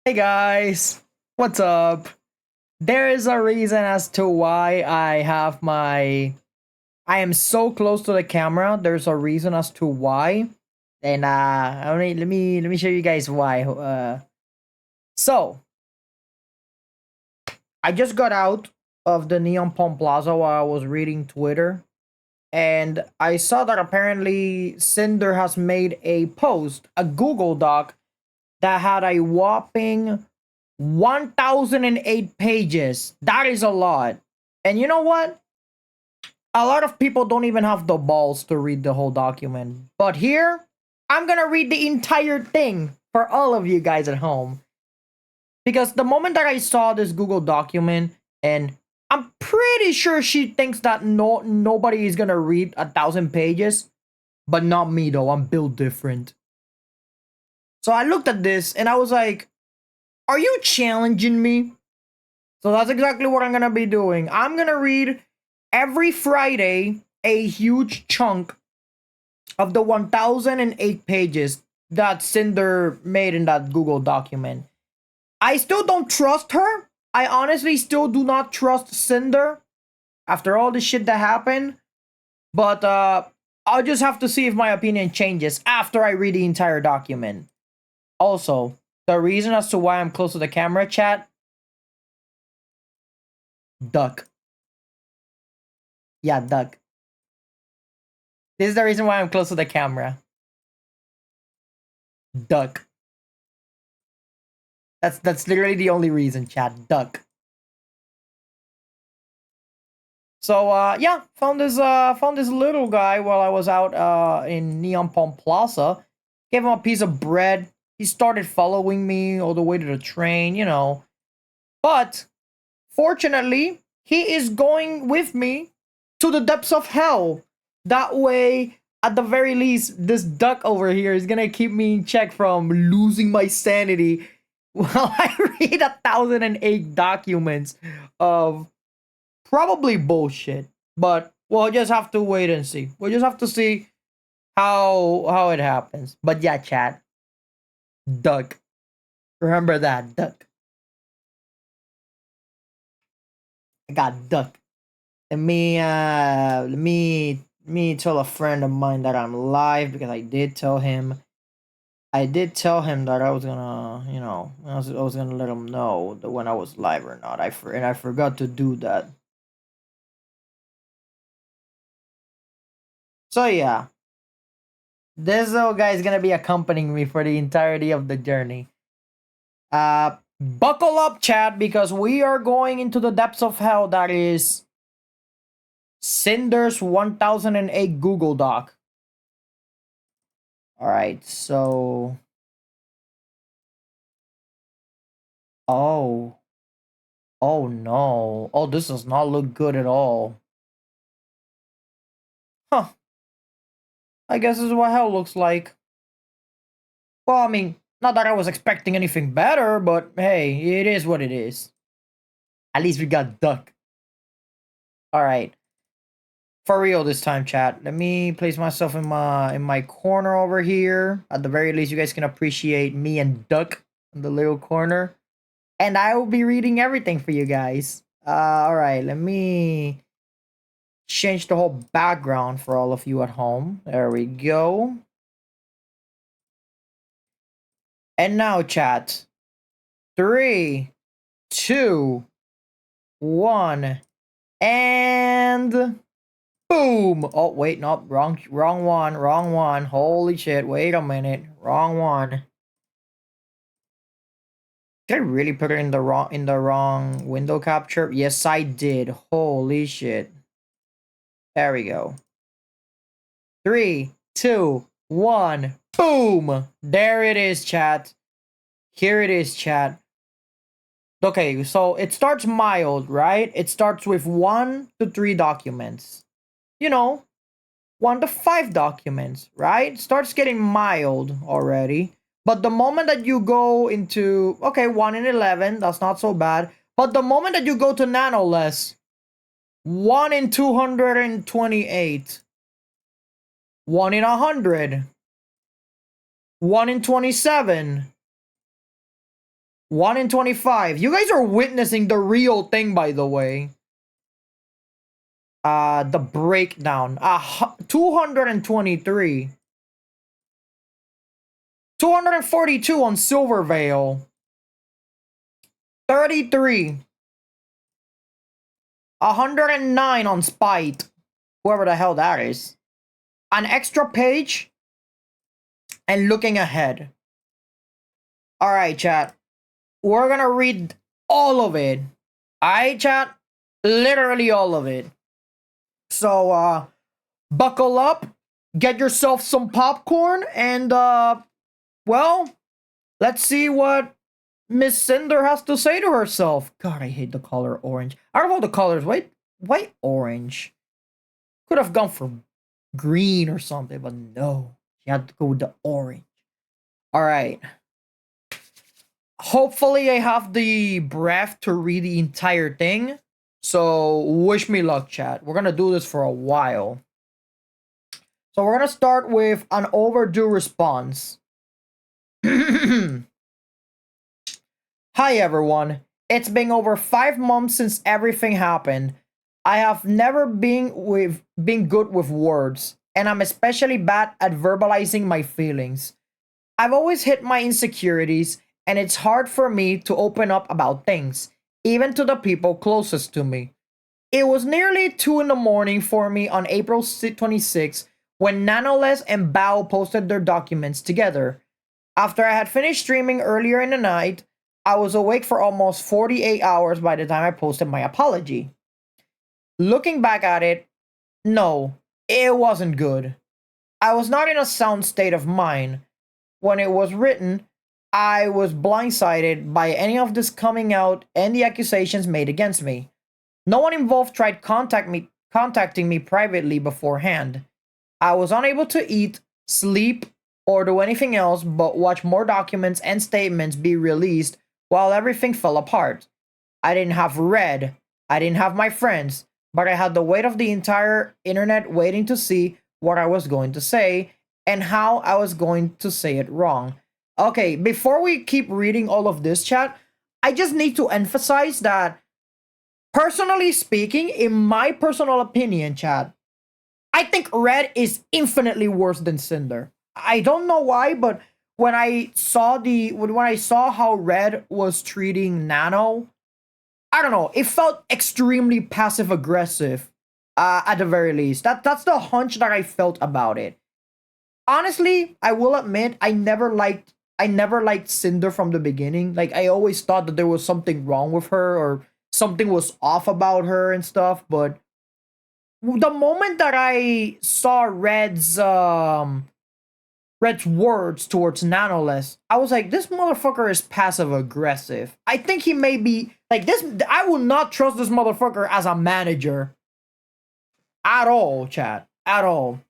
Hey guys, what's up? There is a reason as to why I am so close to the camera. There's a reason as to why. And let me show you guys why. So I just got out of the Neon Palm Plaza while I was reading Twitter, and I saw that apparently Cinder has made a post, a Google Doc that had a whopping 1008 pages. That is a lot. And you know what? A lot of people don't even have the balls to read the whole document. But here, I'm gonna read the entire thing for all of you guys at home. Because the moment that I saw this Google document, and I'm pretty sure she thinks that nobody is gonna read 1,000 pages, but not me though. I'm built different. So I looked at this and I was like, are you challenging me? So that's exactly what I'm gonna be doing. I'm gonna read every Friday a huge chunk of the 1008 pages that Cinder made in that Google document. I still don't trust her. I honestly still do not trust Cinder after all the shit that happened. But I'll just have to see if my opinion changes after I read the entire document. Also, the reason as to why I'm close to the camera, chat, duck. Yeah, duck. This is the reason why I'm close to the camera. Duck. That's literally the only reason, chat. Duck. So yeah, found this little guy while I was out in Neon Palm Plaza. Gave him a piece of bread. He started following me all the way to the train, you know. But fortunately, he is going with me to the depths of hell. That way, at the very least, this duck over here is gonna keep me in check from losing my sanity while I read 1,008 documents of probably bullshit. But we'll just have to wait and see. We'll just have to see how it happens. But yeah, chat. Duck. Remember that, duck. I got duck. And let me tell a friend of mine that I'm live because I did tell him that I was gonna, I was gonna let him know that when I was live or not. And I forgot to do that. So yeah, this little guy is gonna be accompanying me for the entirety of the journey. Buckle up, chat, because we are going into the depths of hell. That is Sinder'S 1008 Google Doc. All right, so oh, oh no, oh this does not look good at all. Huh? I guess this is what hell looks like. Well, I mean, not that I was expecting anything better, but hey, it is what it is. At least we got duck. All right. For real this time, chat. Let me place myself in my corner over here. At the very least, you guys can appreciate me and Duck in the little corner. And I will be reading everything for you guys. Alright, let me change the whole background for all of you at home. There we go. And now, chat. 3, 2, 1, and boom! Oh, wait, no, wrong one. Holy shit, wait a minute. Wrong one. Did I really put it in the wrong window capture? Yes, I did. Holy shit. There we go. 3, 2, 1, boom! There it is, chat. Here it is, chat. Okay, so it starts mild, right? It starts with 1 to 3 documents. You know, 1 to 5 documents, right? Starts getting mild already. But the moment that you go into, okay, 1 in 11, that's not so bad. But the moment that you go to nanoless, 1 in 228, 1 in 100, 1 in 27, 1 in 25. You guys are witnessing the real thing, by the way. The breakdown. 223. 242 on Silver Veil. 33. 109 on Spite. Whoever the hell that is. An extra page. And looking ahead. Alright, chat. We're gonna read all of it. Alright, chat? Literally all of it. So, buckle up. Get yourself some popcorn. And, well, let's see what Miss Cinder has to say to herself. God, I hate the color orange. Out of all the colors, white orange. Could have gone for green or something, but no. She had to go with the orange. Alright. Hopefully I have the breath to read the entire thing. So, wish me luck, chat. We're gonna do this for a while. So, we're gonna start with an overdue response. Hi, everyone. It's been over 5 months since everything happened. I have never been good with words, and I'm especially bad at verbalizing my feelings. I've always hid my insecurities, and it's hard for me to open up about things, even to the people closest to me. It was nearly 2 in the morning for me on April 26 when Nanoles and Bao posted their documents together. After I had finished streaming earlier in the night, I was awake for almost 48 hours by the time I posted my apology. Looking back at it, no, it wasn't good. I was not in a sound state of mind. When it was written, I was blindsided by any of this coming out and the accusations made against me. No one involved tried contacting me privately beforehand. I was unable to eat, sleep, or do anything else but watch more documents and statements be released while everything fell apart. I didn't have Red, I didn't have my friends, but I had the weight of the entire internet waiting to see what I was going to say and how I was going to say it wrong. Okay, before we keep reading all of this, chat, I just need to emphasize that, personally speaking, in my personal opinion, chat, I think Red is infinitely worse than Cinder. I don't know why, but when I saw how Red was treating Nano, I don't know, it felt extremely passive aggressive. At the very least, that's the hunch that I felt about it. Honestly, I will admit I never liked Cinder from the beginning. Like, I always thought that there was something wrong with her or something was off about her and stuff, but the moment that I saw Red's words towards Nanoles, I was like, this motherfucker is passive aggressive. I think he may be like this. I will not trust this motherfucker as a manager at all, chat. At all.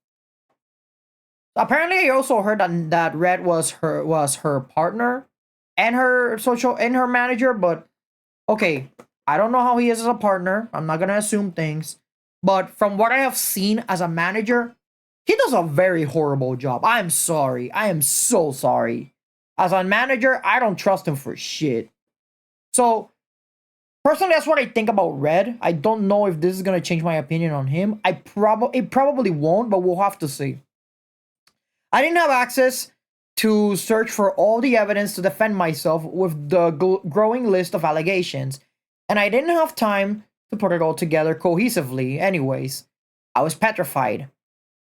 Apparently, I also heard that Red was her partner and her manager, but okay, I don't know how he is as a partner. I'm not gonna assume things. But from what I have seen as a manager, he does a very horrible job. I'm sorry. I am so sorry. As a manager, I don't trust him for shit. So, personally, that's what I think about Red. I don't know if this is going to change my opinion on him. It probably won't, but we'll have to see. I didn't have access to search for all the evidence to defend myself with the growing list of allegations, and I didn't have time to put it all together cohesively anyways. I was petrified.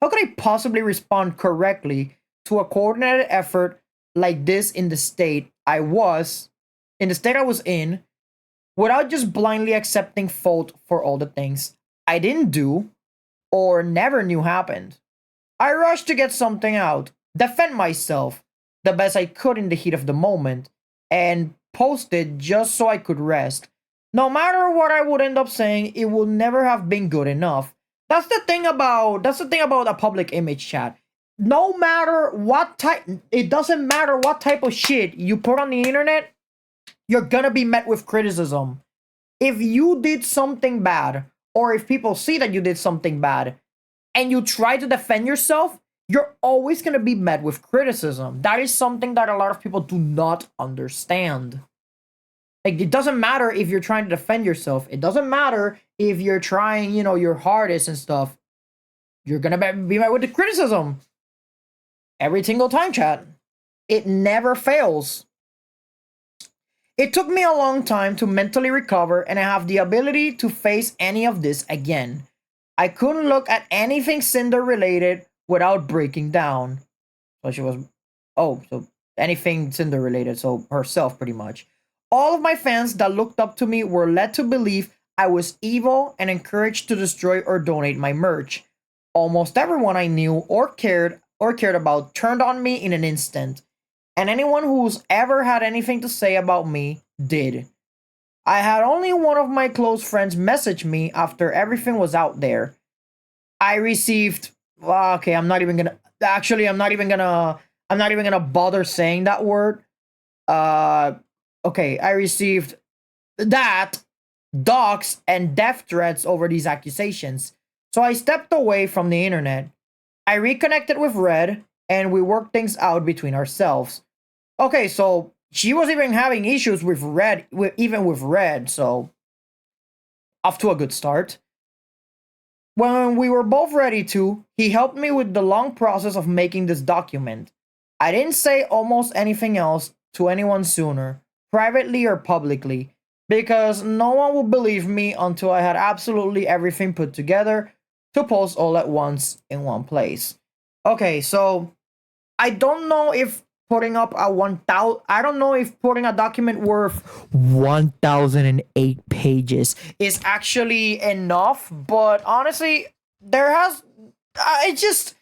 How could I possibly respond correctly to a coordinated effort like this in the state I was in, without just blindly accepting fault for all the things I didn't do or never knew happened? I rushed to get something out, defend myself the best I could in the heat of the moment, and posted just so I could rest. No matter what I would end up saying, it would never have been good enough. That's the thing about a public image, chat. No matter what type, it doesn't matter what type of shit you put on the internet, you're gonna be met with criticism. If you did something bad, or if people see that you did something bad, and you try to defend yourself, you're always gonna be met with criticism. That is something that a lot of people do not understand. Like, it doesn't matter if you're trying to defend yourself. It doesn't matter if you're trying, your hardest and stuff. You're gonna be met with the criticism every single time, chat. It never fails. It took me a long time to mentally recover, and I have the ability to face any of this again. I couldn't look at anything Cinder related without breaking down. So she was, so anything Cinder related, so herself pretty much. All of my fans that looked up to me were led to believe I was evil and encouraged to destroy or donate my merch. Almost everyone I knew or cared about turned on me in an instant. And anyone who's ever had anything to say about me did. I had only one of my close friends message me after everything was out there. I received, okay, I'm not even gonna bother saying that word. Okay, I received that, docs, and death threats over these accusations. So I stepped away from the internet. I reconnected with Red, and we worked things out between ourselves. Okay, so she was even having issues with Red, even with Red, so off to a good start. When we were both ready to, he helped me with the long process of making this document. I didn't say almost anything else to anyone sooner, privately or publicly, because no one would believe me until I had absolutely everything put together to post all at once in one place. Okay, so I don't know if putting up a 1,000, I don't know if putting a document worth 1,008 pages is actually enough, but honestly, there has, it just,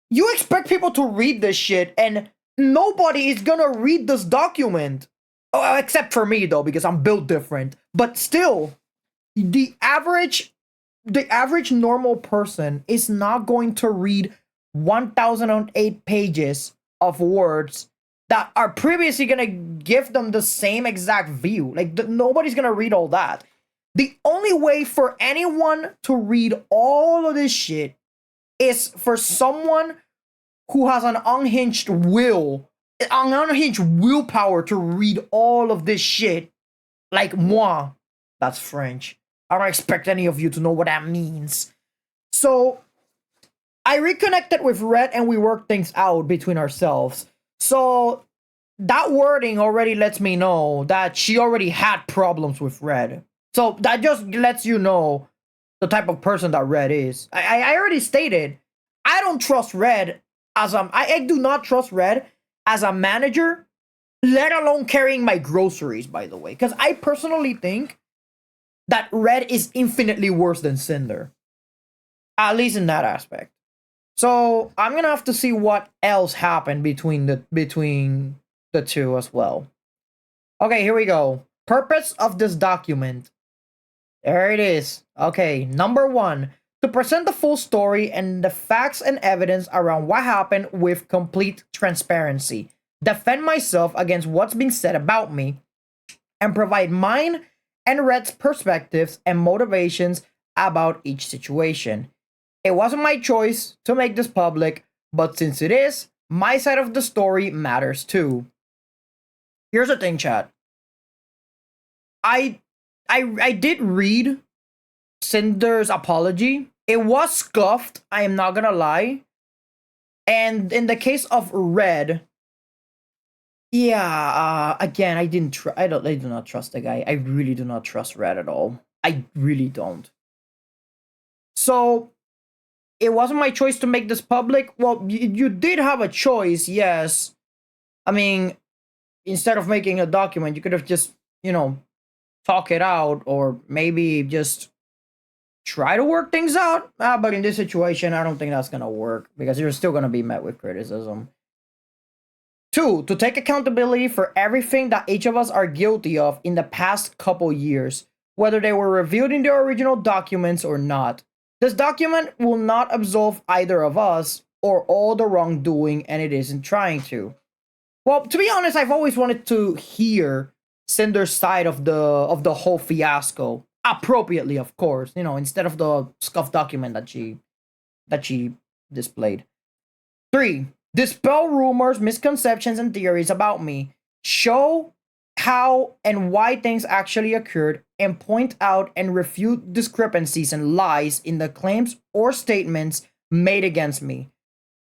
you expect people to read this shit, and nobody is gonna read this document. Oh, except for me though, because I'm built different. But still, the average normal person is not going to read 1,008 pages of words that are previously gonna give them the same exact view. Like, nobody's gonna read all that. The only way for anyone to read all of this shit is for someone who has an unhinged willpower to read all of this shit. Like moi. That's French. I don't expect any of you to know what that means. So I reconnected with Red and we worked things out between ourselves. So that wording already lets me know that she already had problems with Red. So that just lets you know the type of person that Red is. I already stated, I don't trust Red as I do not trust Red as a manager, let alone carrying my groceries, by the way. Because I personally think that Red is infinitely worse than Cinder. At least in that aspect. So I'm gonna have to see what else happened between the two as well. Okay, here we go. Purpose of this document. There it is. Okay, number 1, to present the full story and the facts and evidence around what happened with complete transparency. Defend myself against what's being said about me, and provide mine and Red's perspectives and motivations about each situation. It wasn't my choice to make this public, but since it is, my side of the story matters too. Here's the thing, chat. I did read Sinder's apology. It was scuffed, I am not gonna lie. And in the case of Red, yeah, again, I do not trust the guy. I really do not trust Red at all. I really don't. So it wasn't my choice to make this public. Well, you did have a choice, yes. I mean, instead of making a document, you could have just, talk it out, or maybe just try to work things out. But in this situation, I don't think that's gonna work, because you're still gonna be met with criticism. 2, to take accountability for everything that each of us are guilty of in the past couple years, whether they were revealed in the original documents or not. This document will not absolve either of us or all the wrongdoing, and it isn't trying to. Well, to be honest, I've always wanted to hear Sinder's side of the whole fiasco, appropriately, of course. Instead of the scuffed document that she displayed. 3, dispel rumors, misconceptions, and theories about me. Show how and why things actually occurred, and point out and refute discrepancies and lies in the claims or statements made against me.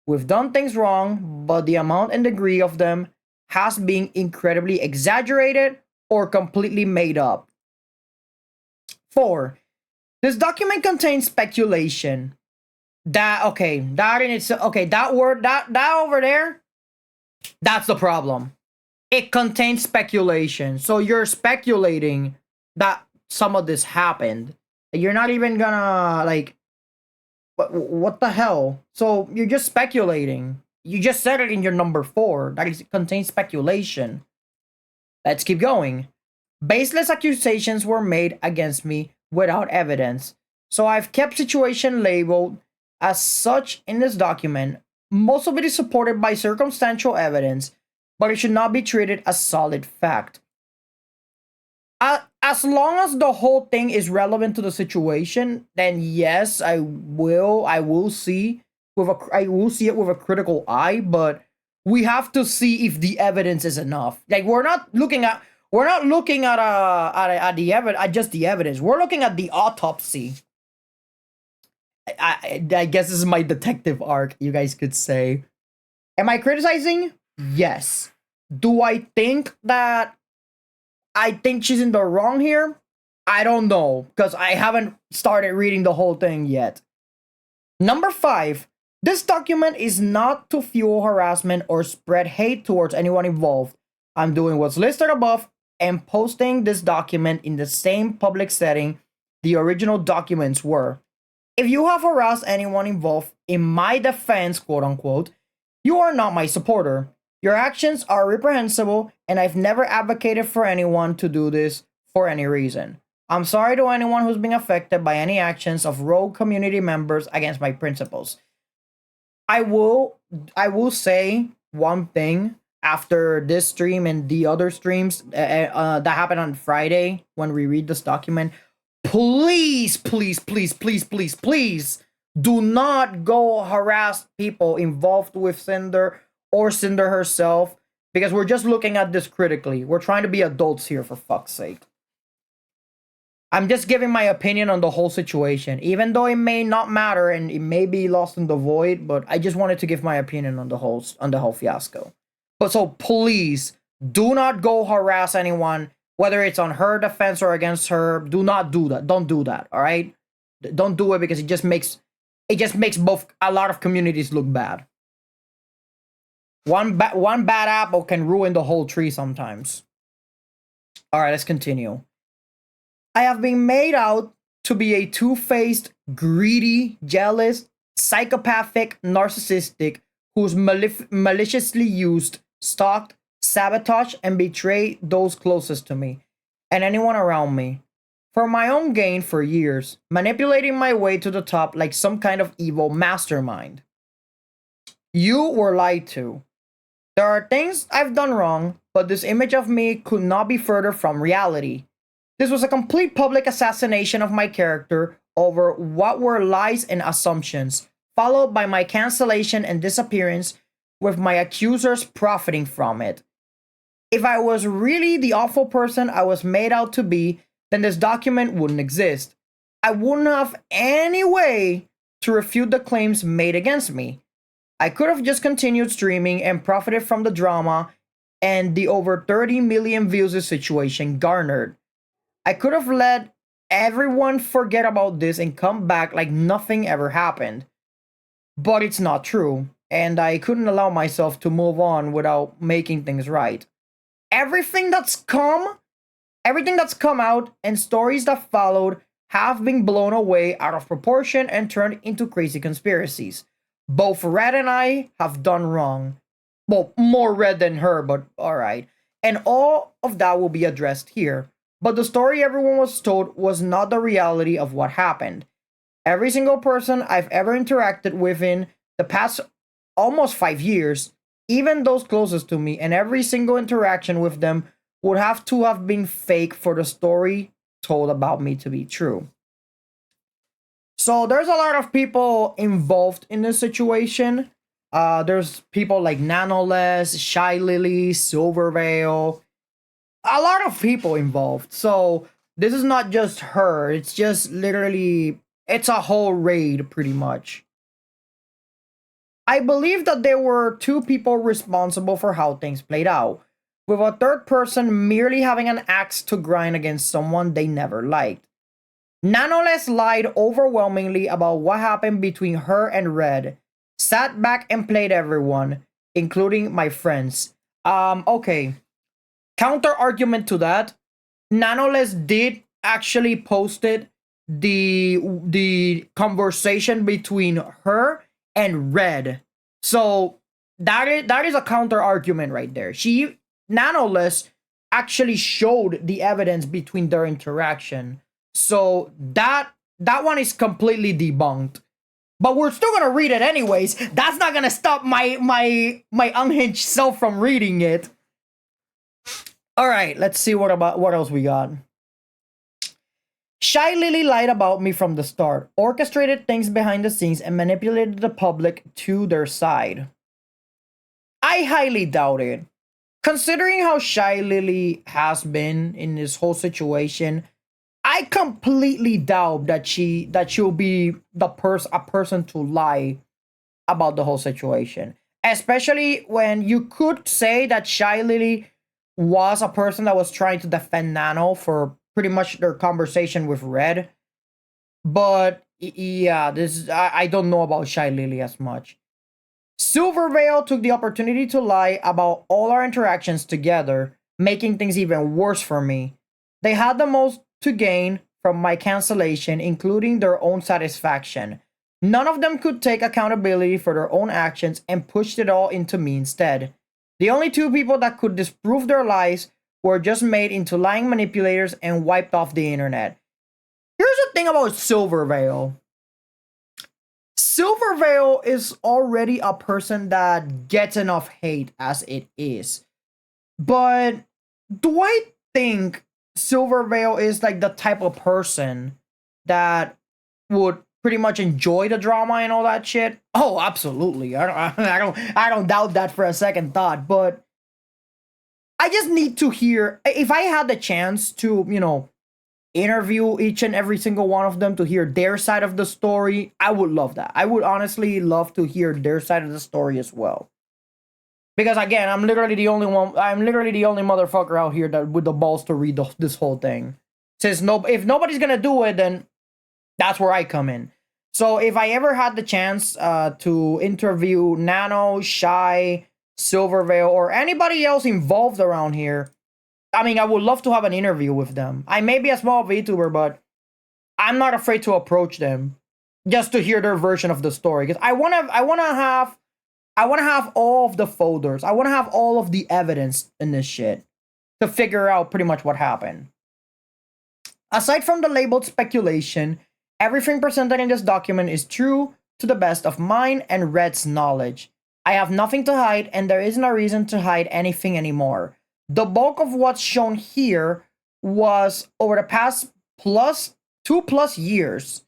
We've done things wrong, but the amount and degree of them has been incredibly exaggerated or completely made up. 4. This document contains speculation. That in itself, that word, that over there, that's the problem. It contains speculation. So you're speculating that some of this happened. You're not even gonna, like, what the hell? So you're just speculating. You just said it in your number 4. That is, it contains speculation. Let's keep going. Baseless accusations were made against me without evidence. So I've kept situation labeled as such in this document. Most of it is supported by circumstantial evidence, but it should not be treated as solid fact. As long as the whole thing is relevant to the situation, then yes, I will see it with a critical eye, but we have to see if the evidence is enough. Like, we're not looking at the evidence, at just the evidence. We're looking at the autopsy. I guess this is my detective arc, you guys could say. Am I criticizing? Yes. Do I think she's in the wrong here? I don't know, because I haven't started reading the whole thing yet. Number 5. This document is not to fuel harassment or spread hate towards anyone involved. I'm doing what's listed above and posting this document in the same public setting the original documents were. If you have harassed anyone involved in my defense, quote unquote, you are not my supporter. Your actions are reprehensible, and I've never advocated for anyone to do this for any reason. I'm sorry to anyone who's been affected by any actions of rogue community members against my principles. I will say one thing after this stream and the other streams that happened on Friday when we read this document. Please, please, please, please, please, please do not go harass people involved with Cinder or Cinder herself, because we're just looking at this critically. We're trying to be adults here, for fuck's sake. I'm just giving my opinion on the whole situation, even though it may not matter and it may be lost in the void, but I just wanted to give my opinion on the whole fiasco. But so please do not go harass anyone, whether it's on her defense or against her. Do not do that. Don't do that. All right? Don't do it, because it just makes a lot of communities look bad. One bad apple can ruin the whole tree sometimes. All right, let's continue. I have been made out to be a two-faced, greedy, jealous, psychopathic, narcissistic who's maliciously used, stalked, sabotaged, and betrayed those closest to me and anyone around me for my own gain for years, manipulating my way to the top like some kind of evil mastermind. You were lied to. There are things I've done wrong, but this image of me could not be further from reality. This was a complete public assassination of my character over what were lies and assumptions, followed by my cancellation and disappearance, with my accusers profiting from it. If I was really the awful person I was made out to be, then this document wouldn't exist. I wouldn't have any way to refute the claims made against me. I could have just continued streaming and profited from the drama and the over 30 million views this situation garnered. I could have let everyone forget about this and come back like nothing ever happened. But it's not true, and I couldn't allow myself to move on without making things right. Everything that's come out and stories that followed have been blown away out of proportion and turned into crazy conspiracies. Both Red and I have done wrong. Well, more Red than her, but alright. And all of that will be addressed here. But the story everyone was told was not the reality of what happened. Every single person I've ever interacted with in the past almost 5 years, even those closest to me, and every single interaction with them would have to have been fake for the story told about me to be true. So there's a lot of people involved in this situation. There's people like Nanoless, Shy Lily, Silverveil, a lot of people involved. So this is not just her. It's just literally, it's a whole raid pretty much. I believe that there were two people responsible for how things played out, with a third person merely having an axe to grind against someone they never liked. Nonetheless lied overwhelmingly about what happened between her and Red, sat back and played everyone, including my friends. Okay. Counter argument to that, Nonetheless did actually posted the conversation between her and Red. So that is a counter argument right there. Nonetheless actually showed the evidence between their interaction. So that one is completely debunked. But we're still gonna read it anyways. That's not gonna stop my unhinged self from reading it. All right, let's see what else we got. Shy Lily lied about me from the start, orchestrated things behind the scenes, and manipulated the public to their side. I highly doubt it. Considering how Shy Lily has been in this whole situation, I completely doubt that she'll be a person to lie about the whole situation. Especially when you could say that Shy Lily was a person that was trying to defend Nano for pretty much their conversation with Red. But yeah, I don't know about Shy Lily as much. Silverveil took the opportunity to lie about all our interactions together, making things even worse for me. They had the most to gain from my cancellation, including their own satisfaction. None of them could take accountability for their own actions and pushed it all into me instead. The only two people that could disprove their lies were just made into lying manipulators and wiped off the internet. Here's the thing about Silverveil. Silverveil is already a person that gets enough hate as it is. But do I think Silverveil is like the type of person that would pretty much enjoy the drama and all that shit? Oh, absolutely. I don't doubt that for a second thought, but I just need to hear, if I had the chance to, interview each and every single one of them to hear their side of the story, I would love that. I would honestly love to hear their side of the story as well. Because again, I'm literally the only motherfucker out here that with the balls to read this whole thing. Since if nobody's gonna do it, then that's where I come in. So if I ever had the chance to interview Nano, Shy, Silverveil, or anybody else involved around here, I mean, I would love to have an interview with them. I may be a small VTuber, but I'm not afraid to approach them just to hear their version of the story. Because I wanna have all of the folders. I wanna have all of the evidence in this shit to figure out pretty much what happened. Aside from the labeled speculation, everything presented in this document is true to the best of mine and Red's knowledge. I have nothing to hide, and there is no reason to hide anything anymore. The bulk of what's shown here was over the past 2+ years.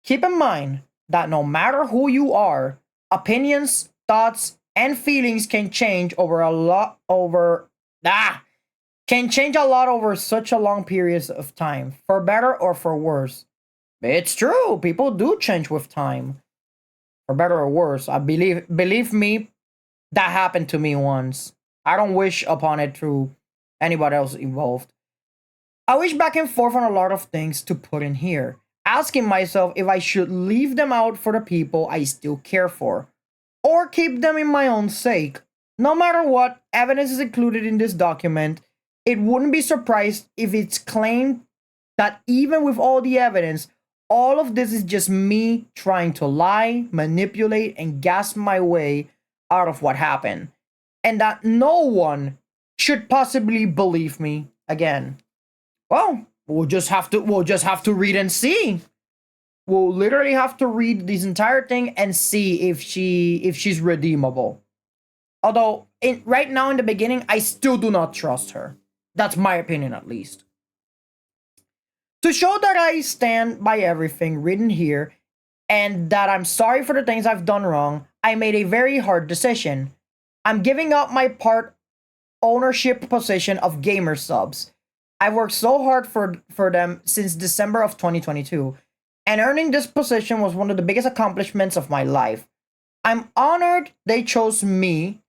Keep in mind that no matter who you are, opinions, thoughts, and feelings can change over such a long periods of time, for better or for worse. It's true, people do change with time, for better or worse. I believe me, that happened to me once. I don't wish upon it to anybody else involved. I wish back and forth on a lot of things to put in here, asking myself if I should leave them out for the people I still care for, or keep them in my own sake. No matter what evidence is included in this document, it wouldn't be surprised if it's claimed that even with all the evidence, all of this is just me trying to lie, manipulate, and gas my way out of what happened, and that no one should possibly believe me again. Well, we'll just have to read and see. We'll literally have to read this entire thing and see if she's redeemable. Although right now in the beginning, I still do not trust her. That's my opinion, at least. To show that I stand by everything written here and that I'm sorry for the things I've done wrong, I made a very hard decision. I'm giving up my part ownership position of gamer subs. I've worked so hard for them since December of 2022, and earning this position was one of the biggest accomplishments of my life. I'm honored they chose me.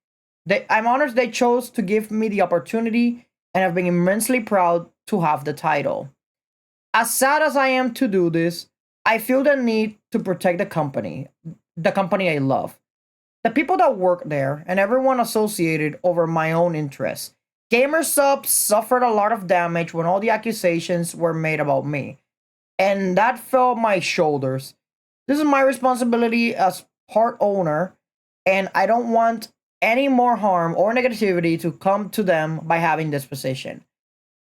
I'm honored they chose to give me the opportunity, and I've been immensely proud to have the title. As sad as I am to do this, I feel the need to protect the company I love, the people that work there, and everyone associated over my own interests. Gamer subs suffered a lot of damage when all the accusations were made about me, and that fell on my shoulders. This is my responsibility as part owner, and I don't want any more harm or negativity to come to them by having this position.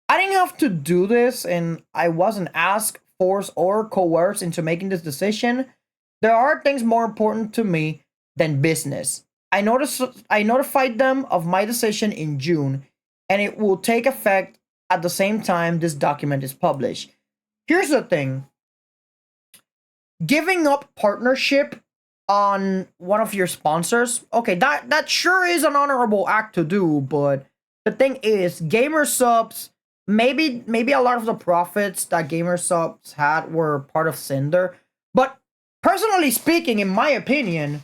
I didn't have to do this, and I wasn't asked, forced, or coerced into making this decision. There are things more important to me than business. I notified them of my decision in June, and it will take effect at the same time this document is published. Here's the thing. Giving up partnership on one of your sponsors, okay, that sure is an honorable act to do, but the thing is, gamer subs, maybe a lot of the profits that gamer subs had were part of Cinder, but personally speaking, in my opinion,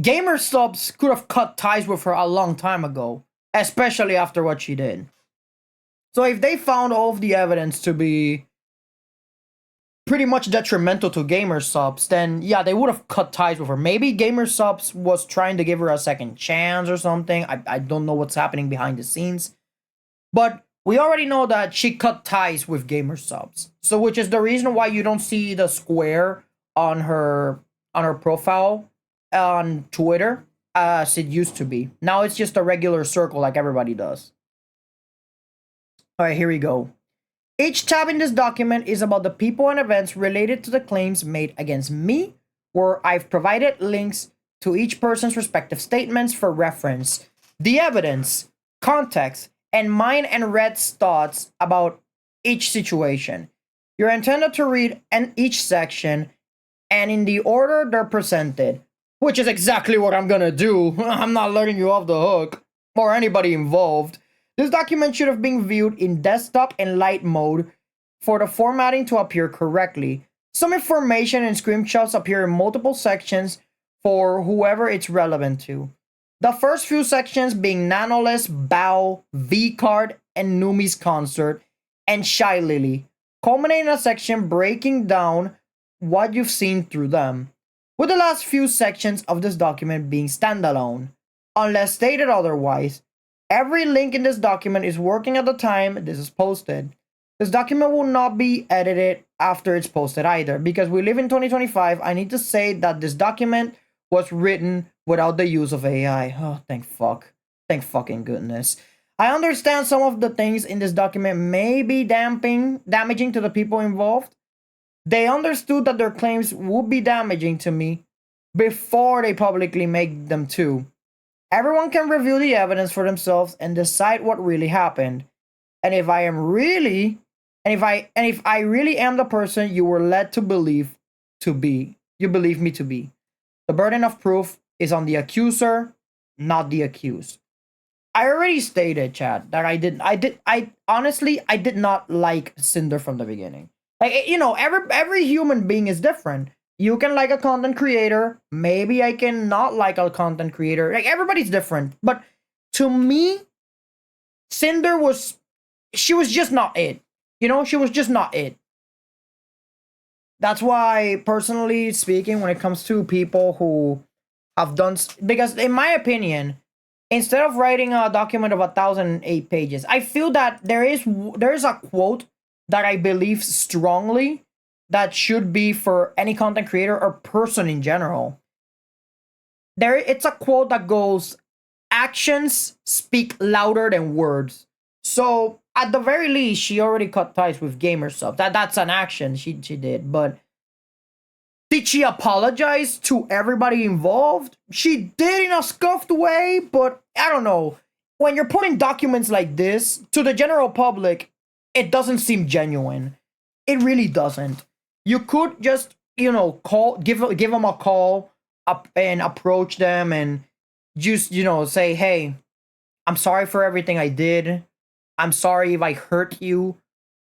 gamer subs could have cut ties with her a long time ago, especially after what she did. So if they found all of the evidence to be pretty much detrimental to gamer subs, then yeah, they would have cut ties with her. Maybe gamer subs was trying to give her a second chance or something. I don't know what's happening behind the scenes, but we already know that she cut ties with gamer subs. So which is the reason why you don't see the square on her profile on Twitter as it used to be. Now it's just a regular circle like everybody does. All right, here we go. Each tab in this document is about the people and events related to the claims made against me, where I've provided links to each person's respective statements for reference, the evidence, context, and mine and Red's thoughts about each situation. You're intended to read each section and in the order they're presented, which is exactly what I'm gonna do. I'm not letting you off the hook, or anybody involved. This document should have been viewed in desktop and light mode for the formatting to appear correctly. Some information and screenshots appear in multiple sections for whoever it's relevant to. The first few sections being Nanoless, Bao, V-Card, and Numi's concert, and Shy Lily, culminating in a section breaking down what you've seen through them, with the last few sections of this document being standalone. Unless stated otherwise, every link in this document is working at the time this is posted. This document will not be edited after it's posted either, because we live in 2025. I need to say that this document was written without the use of AI. Oh, thank fuck. Thank fucking goodness. I understand some of the things in this document may be damaging to the people involved. They understood that their claims would be damaging to me before they publicly make them too. Everyone can review the evidence for themselves and decide what really happened. And if I really am the person you were led to believe me to be, the burden of proof is on the accuser, not the accused. I already stated, Chad, that I honestly did not like Cinder from the beginning. Like, you know, every human being is different. You can like a content creator. Maybe I can not like a content creator. Like, everybody's different. But to me, Cinder she was just not it. You know, she was just not it. That's why, personally speaking, when it comes to people who have done, because in my opinion, instead of writing a document of 1,008 pages, I feel that there is a quote that I believe strongly that should be for any content creator or person in general. It's a quote that goes, "Actions speak louder than words." So at the very least, she already cut ties with gamer stuff. That's an action she did. But did she apologize to everybody involved? She did in a scuffed way, but I don't know. When you're putting documents like this to the general public, it doesn't seem genuine. It really doesn't. You could just, you know, give them a call up and approach them and just, you know, say, hey, I'm sorry for everything I did. I'm sorry if I hurt you.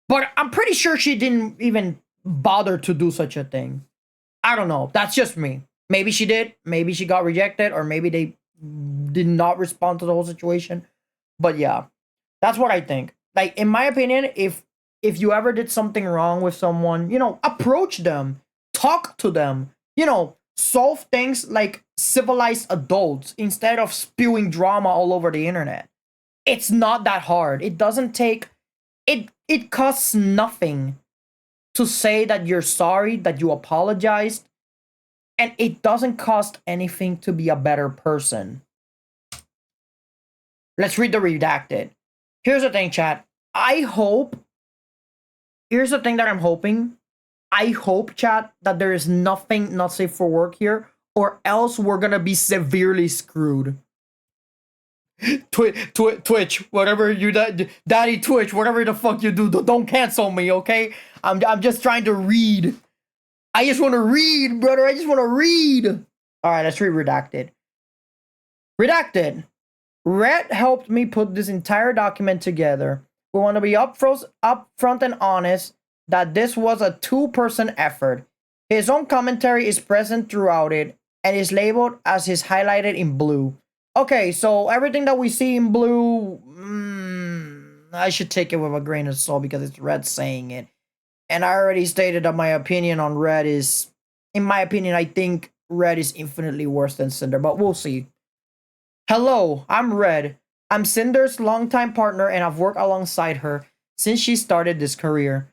But I'm pretty sure she didn't even bother to do such a thing. I don't know. That's just me. Maybe she did. Maybe she got rejected, or maybe they did not respond to the whole situation. But yeah, that's what I think. Like in my opinion, if you ever did something wrong with someone, approach them, talk to them, solve things like civilized adults instead of spewing drama all over the internet. It's not that hard. It doesn't take it costs nothing to say that you're sorry, that you apologized, and it doesn't cost anything to be a better person. Let's read the redacted. Here's the thing, chat. Here's the thing that I'm hoping. I hope, chat, that there is nothing not safe for work here, or else we're gonna be severely screwed. Twitch, whatever you daddy Twitch, whatever the fuck you do, don't cancel me, okay? I'm just trying to read. I just want to read, brother. I just want to read. All right, let's read redacted. Redacted. Red helped me put this entire document together. We want to be upfront and honest that this was a two-person effort. His own commentary is present throughout it and is labeled as his highlighted in blue. Okay, so everything that we see in blue, I should take it with a grain of salt because it's Red saying it. And I already stated that my opinion on Red is, in my opinion, I think Red is infinitely worse than Cinder, but we'll see. Hello, I'm Red. I'm Cinder's longtime partner and I've worked alongside her since she started this career.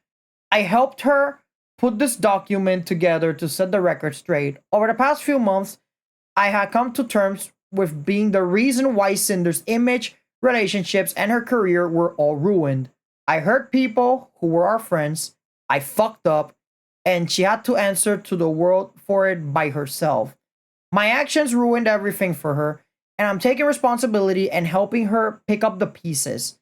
I helped her put this document together to set the record straight. Over the past few months, I had come to terms with being the reason why Cinder's image, relationships, and her career were all ruined. I hurt people who were our friends. I fucked up, and she had to answer to the world for it by herself. My actions ruined everything for her, and I'm taking responsibility and helping her pick up the pieces.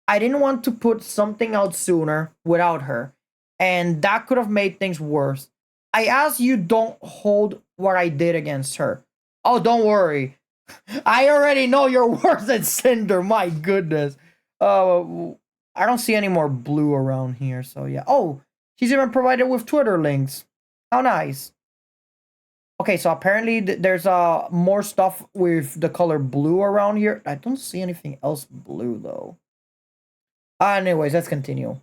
I didn't want to put something out sooner without her, and that could have made things worse. I ask you don't hold what I did against her. Oh, don't worry. I already know you're worse than Cinder. My goodness. I don't see any more blue around here, so yeah. Oh, she's even provided with Twitter links. How nice. Okay, so apparently there's more stuff with the color blue around here. I don't see anything else blue though. Anyways, let's continue.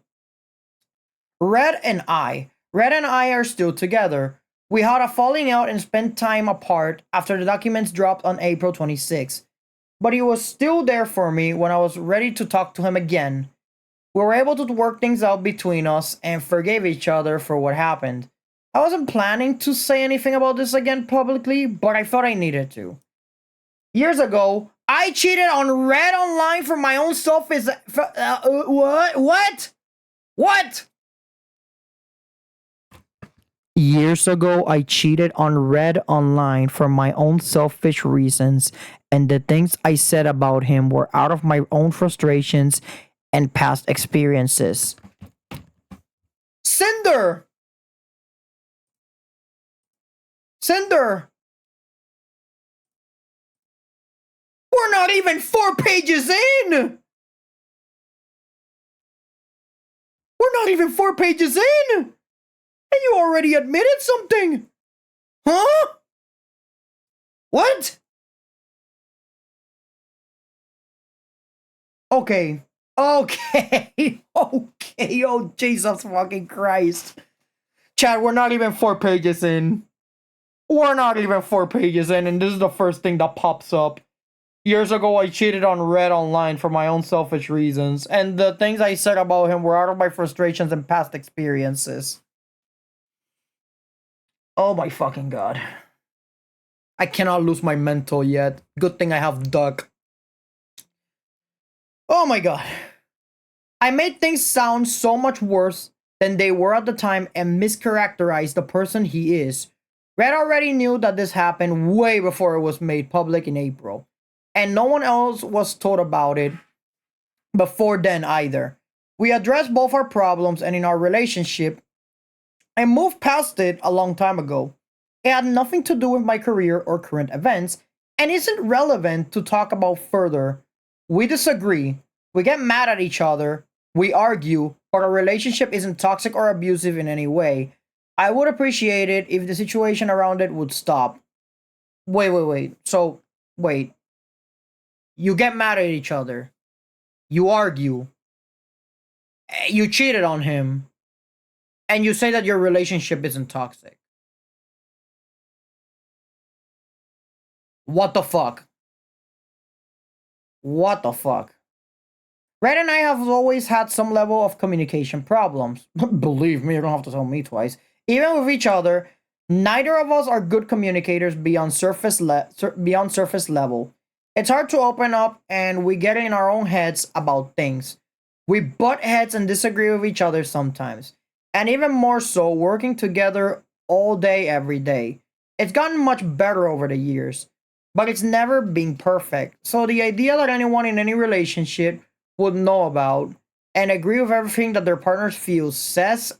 Red and I are still together. We had a falling out and spent time apart after the documents dropped on April 26th. But he was still there for me when I was ready to talk to him again. We were able to work things out between us and forgave each other for what happened. I wasn't planning to say anything about this again publicly, but I thought I needed to. Years ago, I cheated on Red online for my own selfish... What? What? Years ago, I cheated on Red online for my own selfish reasons, and the things I said about him were out of my own frustrations and past experiences. Cinder! Cinder! We're not even 4 pages in! We're not even 4 pages in! And you already admitted something! Huh? What? Okay. Okay. Okay. Oh, Jesus fucking Christ. Chad, we're not even 4 pages in. We're not even 4 pages in, and this is the first thing that pops up. Years ago, I cheated on Red online for my own selfish reasons, and the things I said about him were out of my frustrations and past experiences. Oh my fucking god. I cannot lose my mental yet. Good thing I have Duck. Oh my god. I made things sound so much worse than they were at the time and mischaracterized the person he is. Red already knew that this happened way before it was made public in April. And no one else was told about it before then either. We addressed both our problems and in our relationship and moved past it a long time ago. It had nothing to do with my career or current events and isn't relevant to talk about further. We disagree, we get mad at each other, we argue, but our relationship isn't toxic or abusive in any way. I would appreciate it if the situation around it would stop. Wait. So, wait. You get mad at each other. You argue. You cheated on him. And you say that your relationship isn't toxic. What the fuck? What the fuck? Red and I have always had some level of communication problems. Believe me, you don't have to tell me twice. Even with each other, neither of us are good communicators beyond surface level. It's hard to open up and we get in our own heads about things. We butt heads and disagree with each other sometimes. And even more so, working together all day, every day. It's gotten much better over the years, but it's never been perfect. So the idea that anyone in any relationship would know about and agree with everything that their partner feels, says,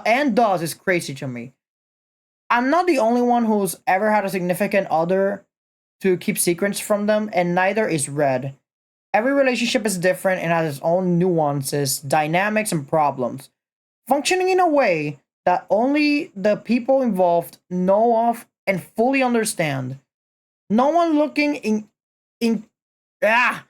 and does is crazy to me. I'm not the only one who's ever had a significant other to keep secrets from them, and neither is Red. Every relationship is different and has its own nuances, dynamics, and problems, functioning in a way that only the people involved know of and fully understand. No one looking in ah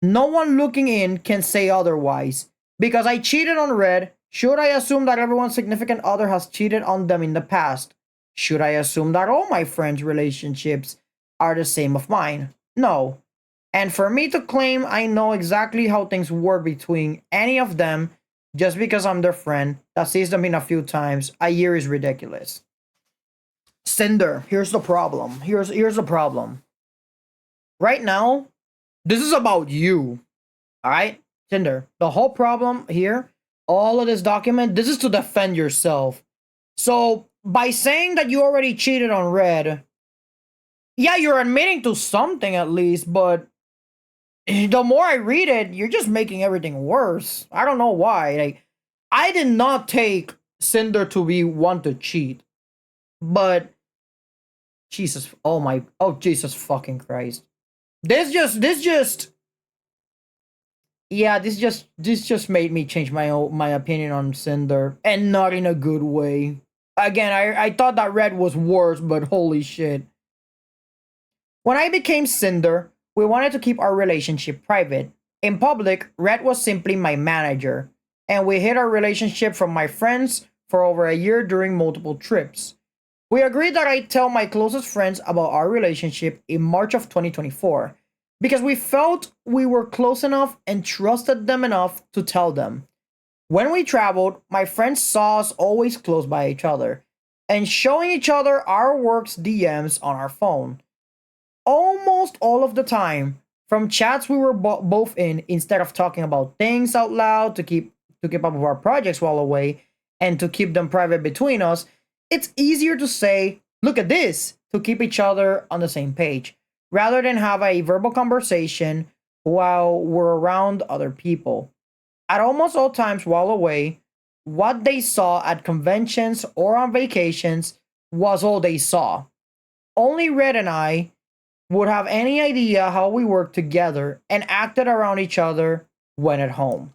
no one looking in can say otherwise. Because I cheated on Red, should I assume that everyone's significant other has cheated on them in the past? Should I assume that all my friends' relationships are the same of mine? No. And for me to claim I know exactly how things work between any of them just because I'm their friend that sees them in a few times a year is ridiculous. Cinder, here's the problem. Here's the problem. Right now, this is about you. Alright? Cinder. The whole problem here, all of this document, this is to defend yourself. So by saying that you already cheated on Red, yeah, you're admitting to something at least, but the more I read it, you're just making everything worse. I don't know why. Like, I did not take Cinder to be one to cheat, but Jesus, Jesus fucking Christ. This just made me change my opinion on Cinder, and not in a good way. Again, I thought that Red was worse, but holy shit. When I became Cinder, we wanted to keep our relationship private. In public, Red was simply my manager, and we hid our relationship from my friends for over a year during multiple trips. We agreed that I'd tell my closest friends about our relationship in March of 2024 because we felt we were close enough and trusted them enough to tell them. When we traveled, my friends saw us always close by each other and showing each other our work's DMs on our phone. Almost all of the time, from chats we were both in, instead of talking about things out loud to keep up with our projects while away and to keep them private between us, it's easier to say, look at this, to keep each other on the same page, rather than have a verbal conversation while we're around other people. At almost all times while away, what they saw at conventions or on vacations was all they saw. Only Red and I would have any idea how we worked together and acted around each other when at home.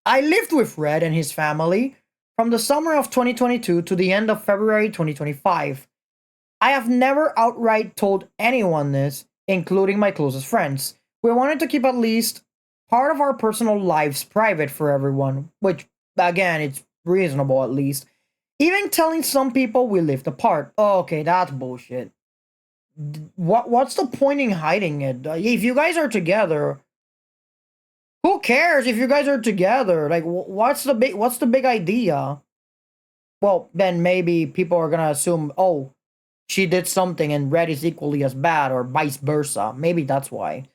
I lived with Red and his family from the summer of 2022 to the end of February 2025. I have never outright told anyone this, including my closest friends. We wanted to keep at least part of our personal lives private for everyone, which, again, it's reasonable at least. Even telling some people we lived apart. Oh, okay, that's bullshit. What's the point in hiding it? If you guys are together, who cares if you guys are together? Like, what's the big idea? Well, then maybe people are gonna assume, oh, she did something and Red is equally as bad, or vice versa. Maybe that's why.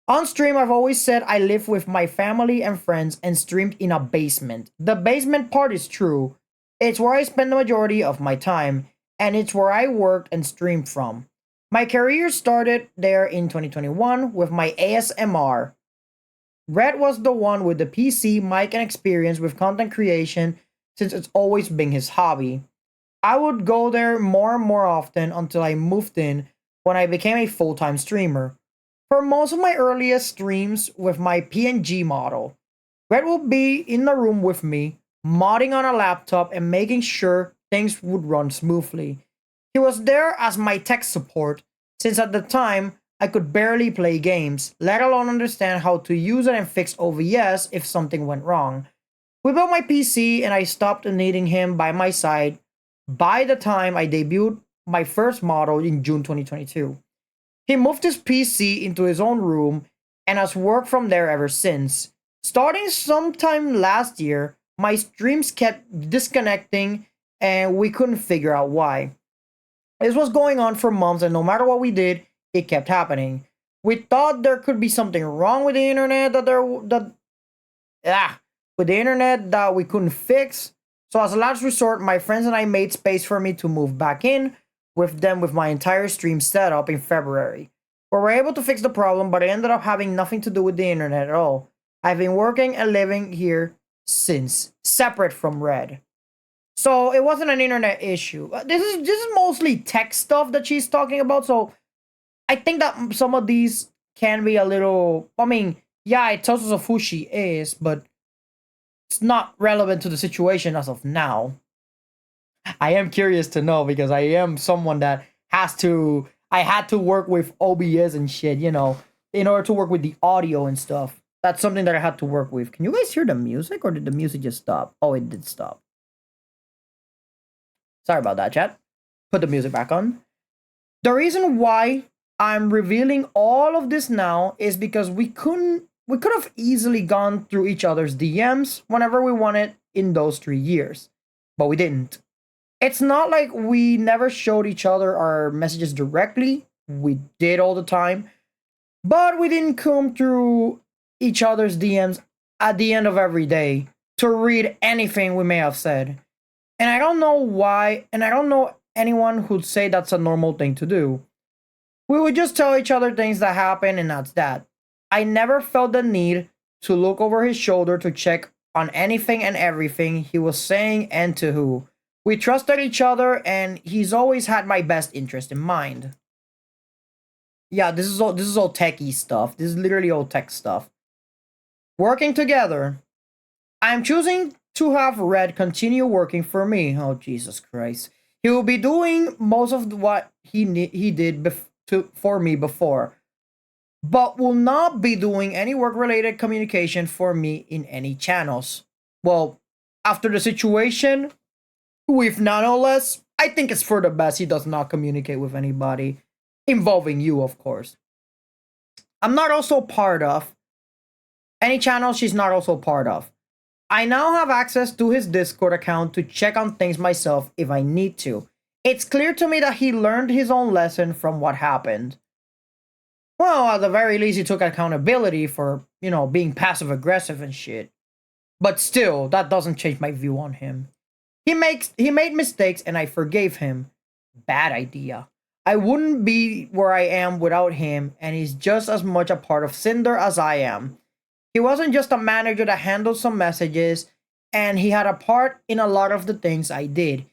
On stream, I've always said I live with my family and friends and streamed in a basement. The basement part is true. It's where I spend the majority of my time, and it's where I worked and streamed from. My career started there in 2021 with my ASMR. Red was the one with the PC, mic, and experience with content creation since it's always been his hobby. I would go there more and more often until I moved in when I became a full time streamer. For most of my earliest streams with my PNG model, Red will be in the room with me, modding on a laptop and making sure things would run smoothly. He was there as my tech support, since at the time I could barely play games, let alone understand how to use it and fix OVS if something went wrong. We built my PC and I stopped needing him by my side by the time I debuted my first model in June 2022. He moved his PC into his own room and has worked from there ever since. Starting sometime last year, my streams kept disconnecting and we couldn't figure out why. This was going on for months, and no matter what we did, it kept happening. We thought there could be something wrong with the internet with the internet that we couldn't fix. So as a last resort, my friends and I made space for me to move back in with them with my entire stream setup in February. We were able to fix the problem, but it ended up having nothing to do with the internet at all. I've been working and living here since, separate from Red. So it wasn't an internet issue. This is mostly tech stuff that she's talking about. So I think that some of these can be a little. I mean, yeah, it tells us of who she is, but it's not relevant to the situation as of now. I am curious to know because I am someone that has to. I had to work with OBS and shit, in order to work with the audio and stuff. That's something that I had to work with. Can you guys hear the music, or did the music just stop? Oh, it did stop. Sorry about that, chat. Put the music back on. The reason why I'm revealing all of this now is because we could have easily gone through each other's DMs whenever we wanted in those 3 years, but we didn't. It's not like we never showed each other our messages directly. We did all the time, but we didn't come through each other's DMs at the end of every day to read anything we may have said. And I don't know why, and I don't know anyone who'd say that's a normal thing to do. We would just tell each other things that happen, and that's that. I never felt the need to look over his shoulder to check on anything and everything he was saying and to who. We trusted each other, and he's always had my best interest in mind. Yeah, this is all techie stuff. This is literally all tech stuff. Working together. I'm choosing to have Red continue working for me. Oh, Jesus Christ. He will be doing most of what he did for me before, but will not be doing any work-related communication for me in any channels. Well, after the situation with Nanoless, I think it's for the best he does not communicate with anybody, involving you, of course. I'm not also part of any channel she's not also part of. I now have access to his Discord account to check on things myself if I need to. It's clear to me that he learned his own lesson from what happened. Well, at the very least, he took accountability for, being passive-aggressive and shit. But still, that doesn't change my view on him. He made mistakes and I forgave him. Bad idea. I wouldn't be where I am without him, and he's just as much a part of Cinder as I am. He wasn't just a manager that handled some messages, and he had a part in a lot of the things I did.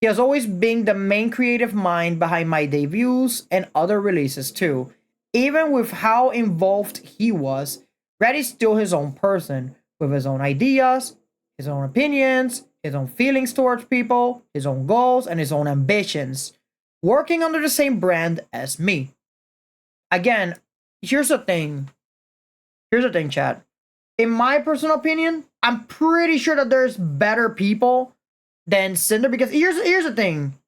He has always been the main creative mind behind my debuts and other releases too. Even with how involved he was, Red is still his own person, with his own ideas, his own opinions, his own feelings towards people, his own goals, and his own ambitions, working under the same brand as me. Again, here's the thing, chat. In my personal opinion, I'm pretty sure that there's better people than Cinder, because here's the thing.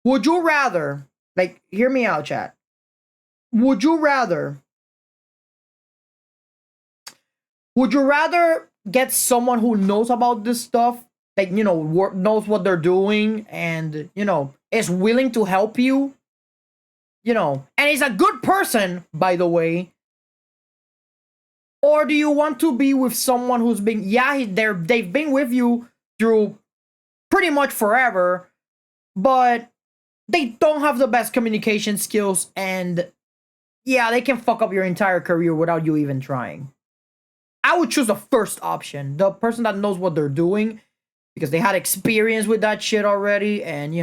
Would you rather, hear me out, chat. Would you rather get someone who knows about this stuff, knows what they're doing and, is willing to help you, and is a good person, by the way? Or do you want to be with someone who's been, they've been with you through pretty much forever, but they don't have the best communication skills, and they can fuck up your entire career without you even trying? I would choose the first option, the person that knows what they're doing, because they had experience with that shit already, and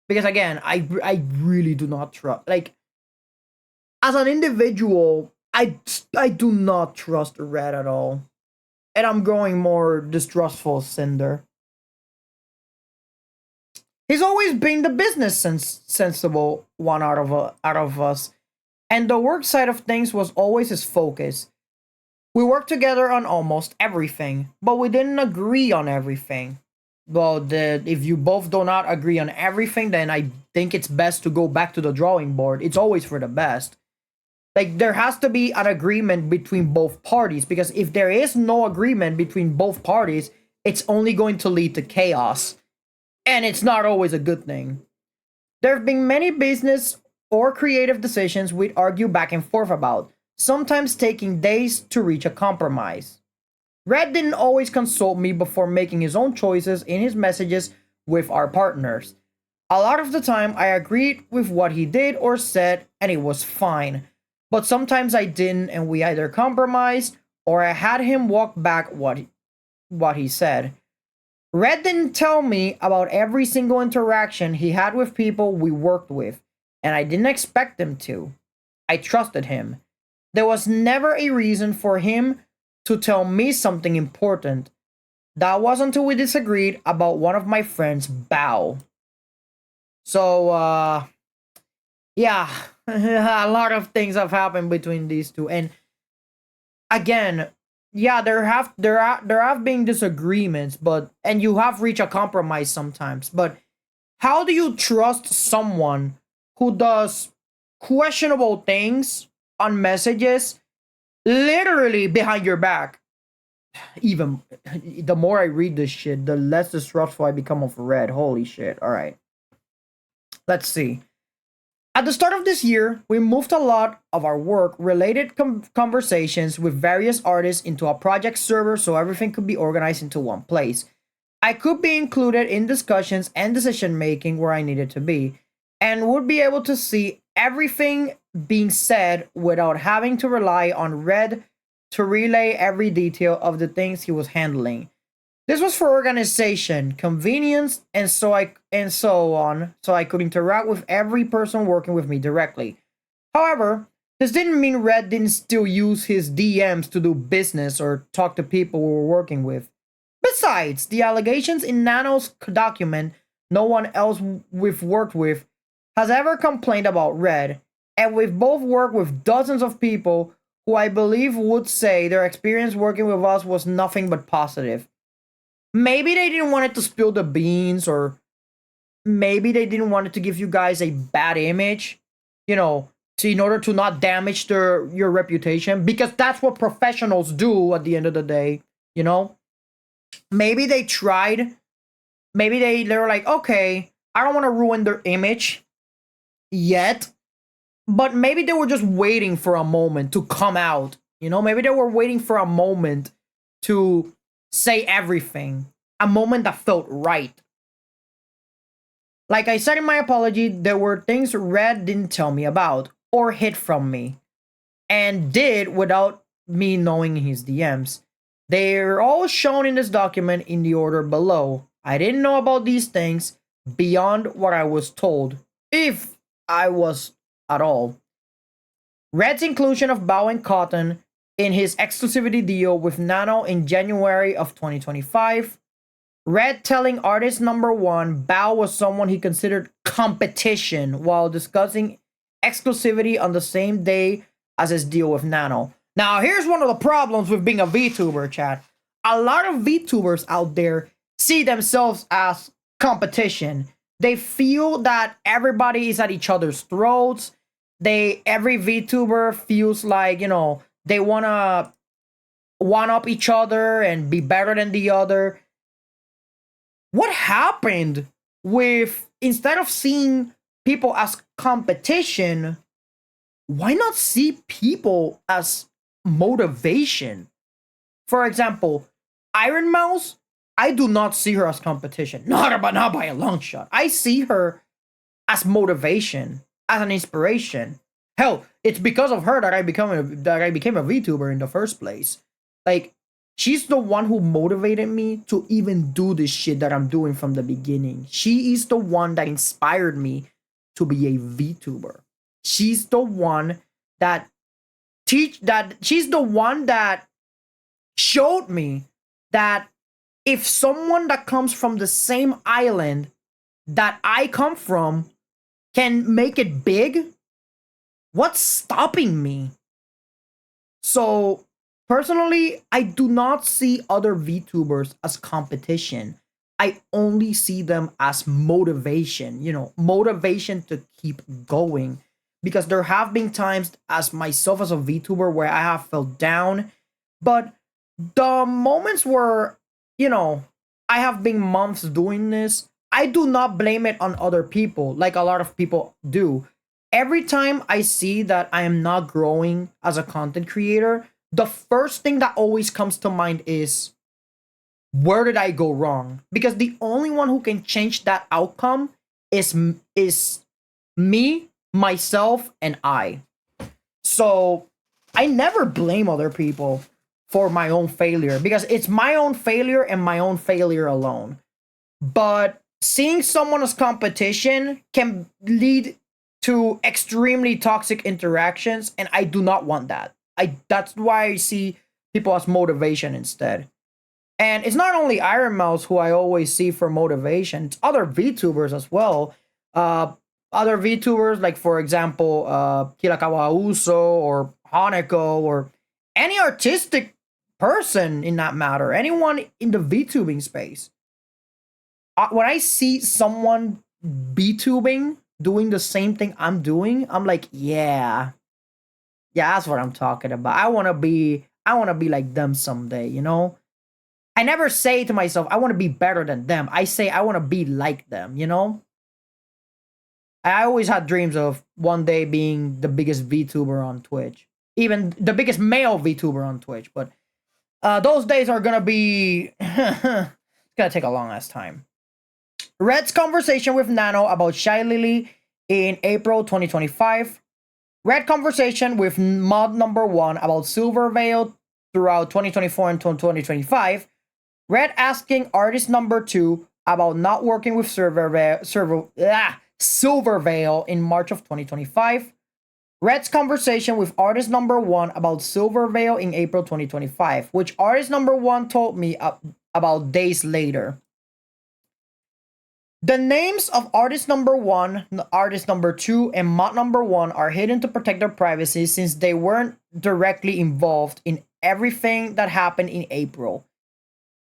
because again, I really do not trust, as an individual, I do not trust Red at all, and I'm growing more distrustful of Cinder. He's always been the sensible one out of us, and the work side of things was always his focus. We worked together on almost everything, but we didn't agree on everything. Well, if you both do not agree on everything, then I think it's best to go back to the drawing board. It's always for the best. Like, there has to be an agreement between both parties, because if there is no agreement between both parties, it's only going to lead to chaos. And it's not always a good thing. There have been many business or creative decisions we'd argue back and forth about, sometimes taking days to reach a compromise. Red didn't always consult me before making his own choices in his messages with our partners. A lot of the time, I agreed with what he did or said, and it was fine. But sometimes I didn't, and we either compromised or I had him walk back what he said. Red didn't tell me about every single interaction he had with people we worked with, and I didn't expect him to. I trusted him. There was never a reason for him to tell me something important. That was until we disagreed about one of my friends' bow. So, yeah, a lot of things have happened between these two, and again, yeah, there have been disagreements, but and you have reached a compromise sometimes. But how do you trust someone who does questionable things on messages literally behind your back? Even the more I read this shit, the less distrustful I become of Red. Holy shit. All right. Let's see. At the start of this year, we moved a lot of our work-related conversations with various artists into a project server so everything could be organized into one place. I could be included in discussions and decision-making where I needed to be, and would be able to see everything being said without having to rely on Red to relay every detail of the things he was handling. This was for organization, convenience, and so on, so I could interact with every person working with me directly. However, this didn't mean Red didn't still use his DMs to do business or talk to people we were working with. Besides, the allegations in Nano's document, no one else we've worked with has ever complained about Red, and we've both worked with dozens of people who I believe would say their experience working with us was nothing but positive. Maybe they didn't want it to spill the beans, or maybe they didn't want it to give you guys a bad image, in order to not damage your reputation, because that's what professionals do at the end of the day, Maybe they tried. Maybe they were like, okay, I don't want to ruin their image yet, but maybe they were just waiting for a moment to come out, Maybe they were waiting for a moment to say everything, a moment that felt right. Like I said in my apology, there were things Red didn't tell me about or hid from me, and did without me knowing his DMs. They're all shown in this document in the order below. I didn't know about these things beyond what I was told, if I was at all. Red's inclusion of Bao and Cotton in his exclusivity deal with Nano in January of 2025. Red telling artist number one Bao was someone he considered competition while discussing exclusivity on the same day as his deal with Nano. Now, here's one of the problems with being a VTuber, chat. A lot of VTubers out there see themselves as competition. They feel that everybody is at each other's throats. Every VTuber feels like, they want to one up each other and be better than the other. What happened with, instead of seeing people as competition, why not see people as motivation? For example, Iron Mouse, I do not see her as competition. Not by a long shot. I see her as motivation, as an inspiration. Hell, it's because of her that I became a VTuber in the first place. Like, she's the one who motivated me to even do this shit that I'm doing from the beginning. She is the one that inspired me to be a VTuber. She's the one that she's the one that showed me that if someone that comes from the same island that I come from can make it big, what's stopping me? So, personally, I do not see other VTubers as competition. I only see them as motivation, motivation to keep going. Because there have been times, as myself as a VTuber, where I have felt down. But the moments where, I have been months doing this, I do not blame it on other people like a lot of people do. Every time I see that I am not growing as a content creator, the first thing that always comes to mind is, where did I go wrong? Because the only one who can change that outcome is me, myself, and I. So I never blame other people for my own failure because it's my own failure and my own failure alone. But seeing someone as competition can lead to extremely toxic interactions, and I do not want that. That's why I see people as motivation instead. And it's not only Iron Mouse who I always see for motivation, it's other VTubers as well. Uh Other VTubers, like for example, Kirakawa Uso or Haneko or any artistic person in that matter, anyone in the VTubing space. When I see someone VTubing doing the same thing I'm doing, I'm like, yeah, that's what I'm talking about. I want to be like them someday. I never say to myself, I want to be better than them. I say I want to be like them. I always had dreams of one day being the biggest VTuber on Twitch, even the biggest male VTuber on Twitch. But those days are gonna be it's gonna take a long ass time. Red's conversation with Nano about Shy Lily in April 2025. Red conversation with mod number 1 about Silver Veil throughout 2024 and 2025. Red asking artist number 2 about not working with Silver Veil in March of 2025. Red's conversation with artist number 1 about Silver Veil in April 2025, which artist number 1 told me about days later. The names of artist number 1, artist number 2, and mod number 1 are hidden to protect their privacy since they weren't directly involved in everything that happened in April.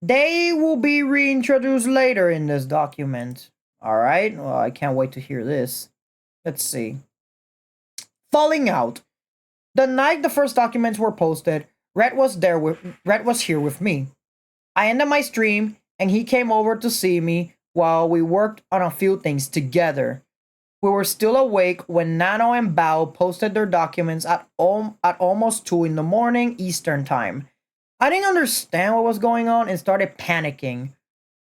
They will be reintroduced later in this document. Alright, well, I can't wait to hear this. Let's see. Falling out. The night the first documents were posted, Red was here with me. I ended my stream and he came over to see me while we worked on a few things together. We were still awake when Nano and Bao posted their documents at almost 2 in the morning Eastern time. I didn't understand what was going on and started panicking.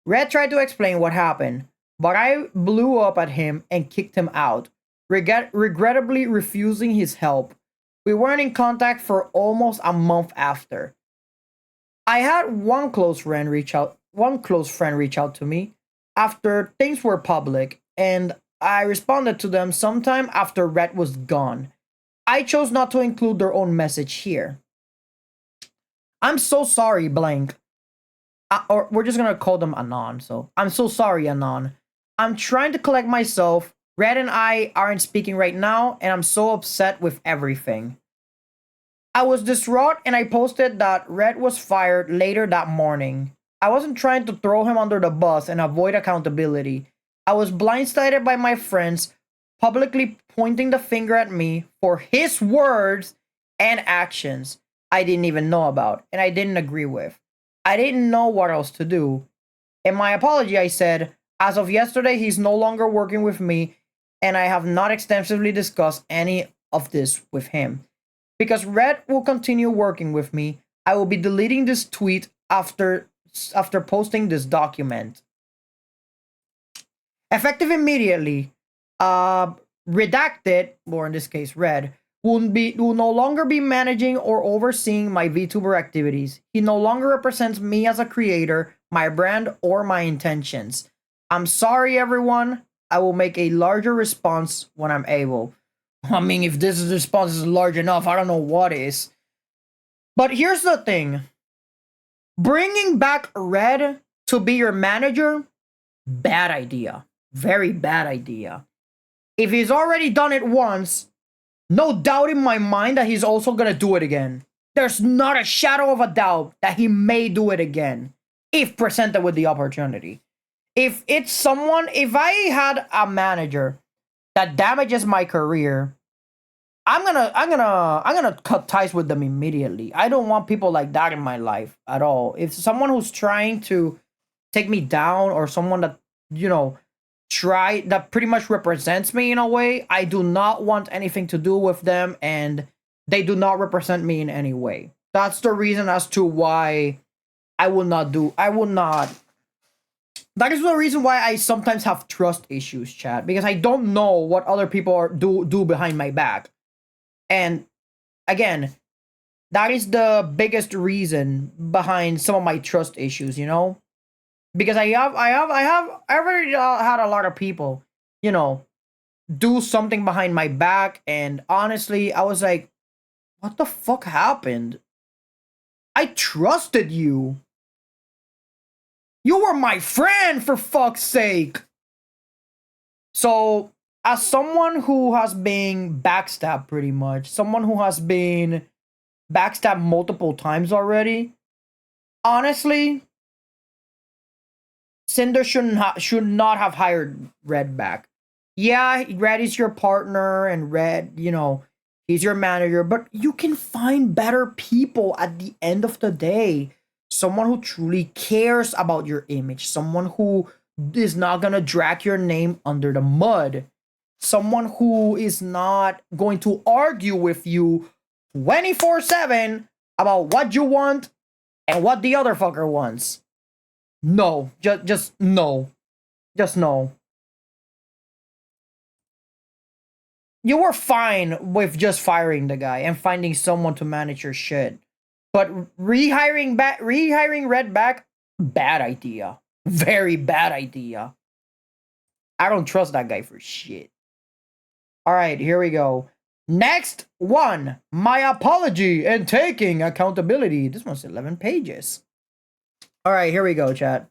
Red tried to explain what happened, but I blew up at him and kicked him out, regrettably refusing his help. We weren't in contact for almost a month after. I had one close friend reach out to me after things were public, and I responded to them sometime after Red was gone. I chose not to include their own message here. I'm so sorry, blank. Or we're just gonna call them Anon. So I'm so sorry, Anon. I'm trying to collect myself. Red and I aren't speaking right now, and I'm so upset with everything. I was distraught, and I posted that Red was fired later that morning. I wasn't trying to throw him under the bus and avoid accountability. I was blindsided by my friends publicly pointing the finger at me for his words and actions I didn't even know about and I didn't agree with. I didn't know what else to do. In my apology, I said, as of yesterday, he's no longer working with me, and I have not extensively discussed any of this with him. Because Red will continue working with me, I will be deleting this tweet after posting this document. Effective immediately, Redacted, or in this case Red, will no longer be managing or overseeing my VTuber activities. He no longer represents me as a creator, my brand, or my intentions. I'm sorry, everyone. I will make a larger response when I'm able. I mean, if this response is large enough, I don't know what is. But here's the thing. Bringing back Red to be your manager, bad idea. Very bad idea. If he's already done it once, no doubt in my mind that he's also gonna do it again. There's not a shadow of a doubt that he may do it again if presented with the opportunity. If I had a manager that damages my career, I'm gonna cut ties with them immediately. I don't want people like that in my life at all. If someone who's trying to take me down, or someone that, that pretty much represents me in a way, I do not want anything to do with them, and they do not represent me in any way. That's the reason as to why I will not. That is the reason why I sometimes have trust issues, chat, because I don't know what other people do behind my back. And again, that is the biggest reason behind some of my trust issues, because I already had a lot of people, do something behind my back, and honestly, I was like, what the fuck happened? I trusted you. You were my friend, for fuck's sake. So, as someone who has been backstabbed pretty much, someone who has been backstabbed multiple times already, honestly, Cinder should not have hired Red back. Yeah, Red is your partner, and Red, he's your manager, but you can find better people at the end of the day. Someone who truly cares about your image, someone who is not gonna drag your name under the mud, someone who is not going to argue with you 24/7 about what you want and what the other fucker wants. No, just no. Just no. You were fine with just firing the guy and finding someone to manage your shit. But rehiring Red back, bad idea. Very bad idea. I don't trust that guy for shit. Alright, here we go. Next one. My apology and taking accountability. This one's 11 pages. Alright, here we go, chat.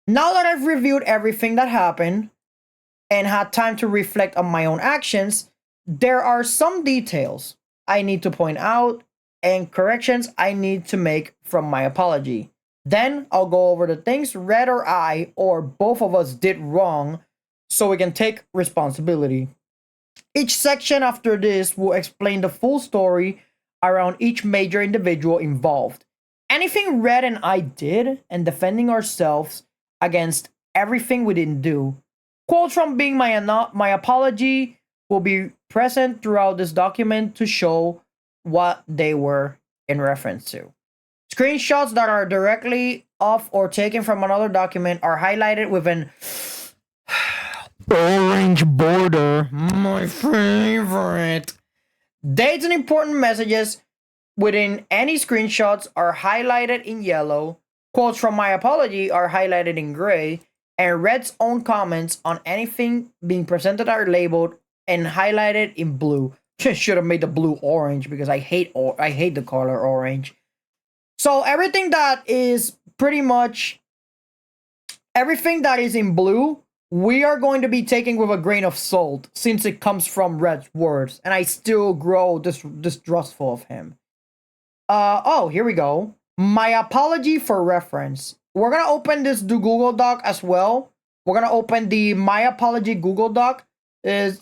Now that I've reviewed everything that happened and had time to reflect on my own actions, there are some details I need to point out and corrections I need to make from my apology. Then I'll go over the things Red or I or both of us did wrong so we can take responsibility. Each section after this will explain the full story around each major individual involved. Anything Red and I did, and defending ourselves against everything we didn't do. Quotes from being my apology will be present throughout this document to show what they were in reference to. Screenshots that are directly off or taken from another document are highlighted with an orange border. My favorite. Dates and important messages within any screenshots are highlighted in yellow. Quotes from my apology are highlighted in gray, and Red's own comments on anything being presented are labeled and highlighted in blue. Should have made the blue orange because I hate the color orange. So everything that is pretty much everything that is in blue, we are going to be taking with a grain of salt since it comes from Red's words, and I still grow distrustful of him. Oh, here we go. My apology for reference. We're gonna open this Google Doc as well. We're gonna open the My Apology Google Doc. It's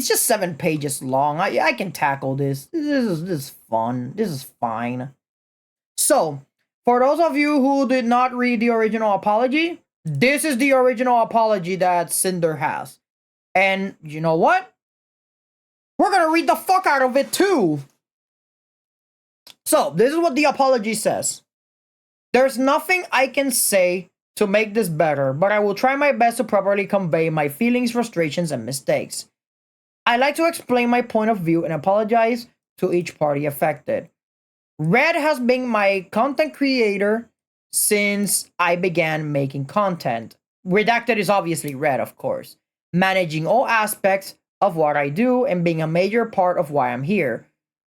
just 7 pages long. I can tackle this. This is fun. This is fine. So, for those of you who did not read the original apology, this is the original apology that Cinder has. And you know what? We're gonna read the fuck out of it too. So, this is what the apology says. There's nothing I can say to make this better, but I will try my best to properly convey my feelings, frustrations, and mistakes. I like to explain my point of view and apologize to each party affected. Red has been my content creator since I began making content. Redacted is obviously Red, of course. Managing all aspects of what I do and being a major part of why I'm here.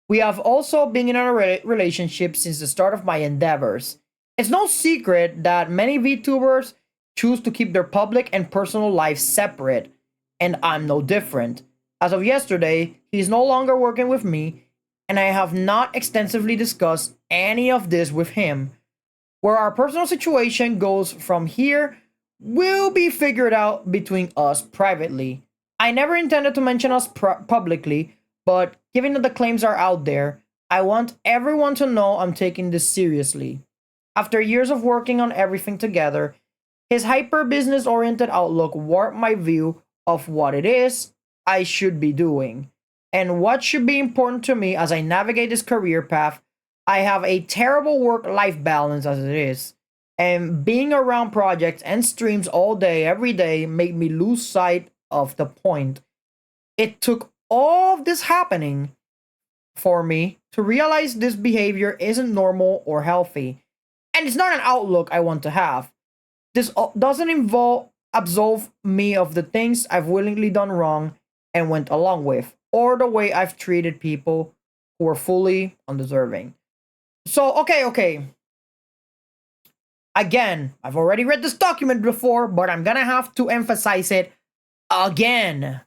We have also been in a relationship since the start of my endeavors. It's no secret that many VTubers choose to keep their public and personal lives separate, and I'm no different. As of yesterday, he's no longer working with me, and I have not extensively discussed any of this with him. Where our personal situation goes from here will be figured out between us privately. I never intended to mention us publicly, but given that the claims are out there, I want everyone to know I'm taking this seriously. After years of working on everything together, his hyper business oriented outlook warped my view of what it is I should be doing and what should be important to me as I navigate this career path. I have a terrible work life balance as it is, and being around projects and streams all day, every day, made me lose sight of the point. It took all of this happening for me to realize this behavior isn't normal or healthy, and it's not an outlook I want to have. This doesn't involve absolve me of the things I've willingly done wrong and went along with, or the way I've treated people who are fully undeserving. So, okay. Again, I've already read this document before, but I'm gonna have to emphasize it again.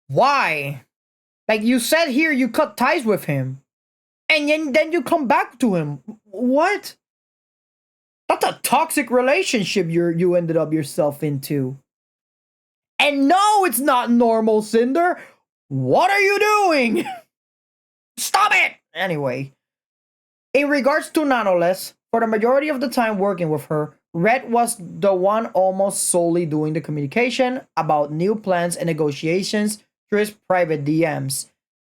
Why? Like you said here, you cut ties with him, and then you come back to him. What? That's a toxic relationship you ended up yourself into. And no, it's not normal, Cinder. What are you doing? Stop it! Anyway, in regards to Nanoless, for the majority of the time working with her, Red was the one almost solely doing the communication about new plans and negotiations through his private DMs.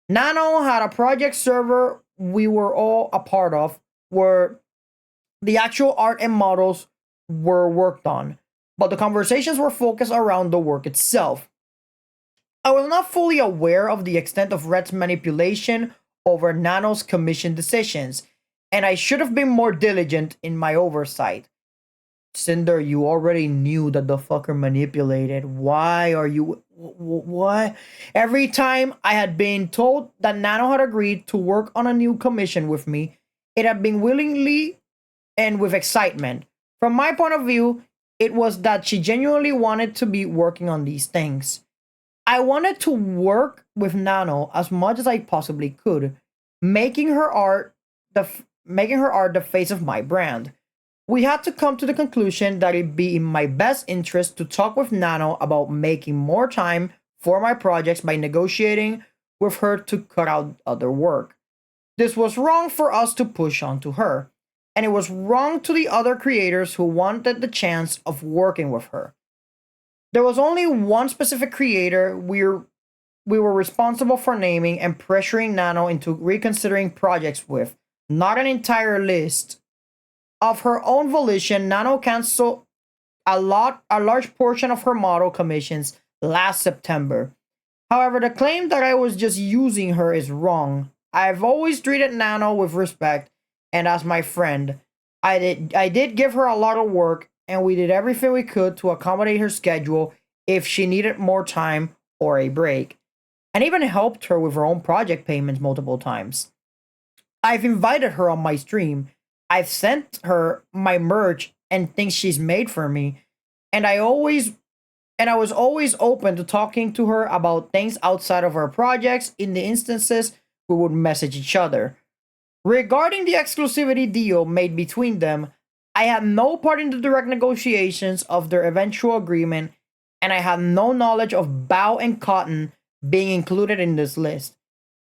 Nano had a project server we were all a part of where the actual art and models were worked on, but the conversations were focused around the work itself. I was not fully aware of the extent of Red's manipulation over Nano's commission decisions, and I should have been more diligent in my oversight. Cinder, you already knew that the fucker manipulated. Why are you... What? Every time I had been told that Nano had agreed to work on a new commission with me, it had been willingly and with excitement. From my point of view, it was that she genuinely wanted to be working on these things. I wanted to work with Nano as much as I possibly could, making her art the face of my brand. We had to come to the conclusion that it'd be in my best interest to talk with Nano about making more time for my projects by negotiating with her to cut out other work. This was wrong for us to push onto her, and it was wrong to the other creators who wanted the chance of working with her. There was only one specific creator we were responsible for naming and pressuring Nano into reconsidering projects with, not an entire list. Of her own volition, Nano canceled a large portion of her model commissions last September. However, the claim that I was just using her is wrong. I've always treated Nano with respect and as my friend. I did give her a lot of work, and we did everything we could to accommodate her schedule if she needed more time or a break, and even helped her with her own project payments multiple times. I've invited her on my stream. I've sent her my merch and things she's made for me, and I was always open to talking to her about things outside of our projects in the instances we would message each other. Regarding the exclusivity deal made between them, I had no part in the direct negotiations of their eventual agreement, and I had no knowledge of Bao and Cotton being included in this list.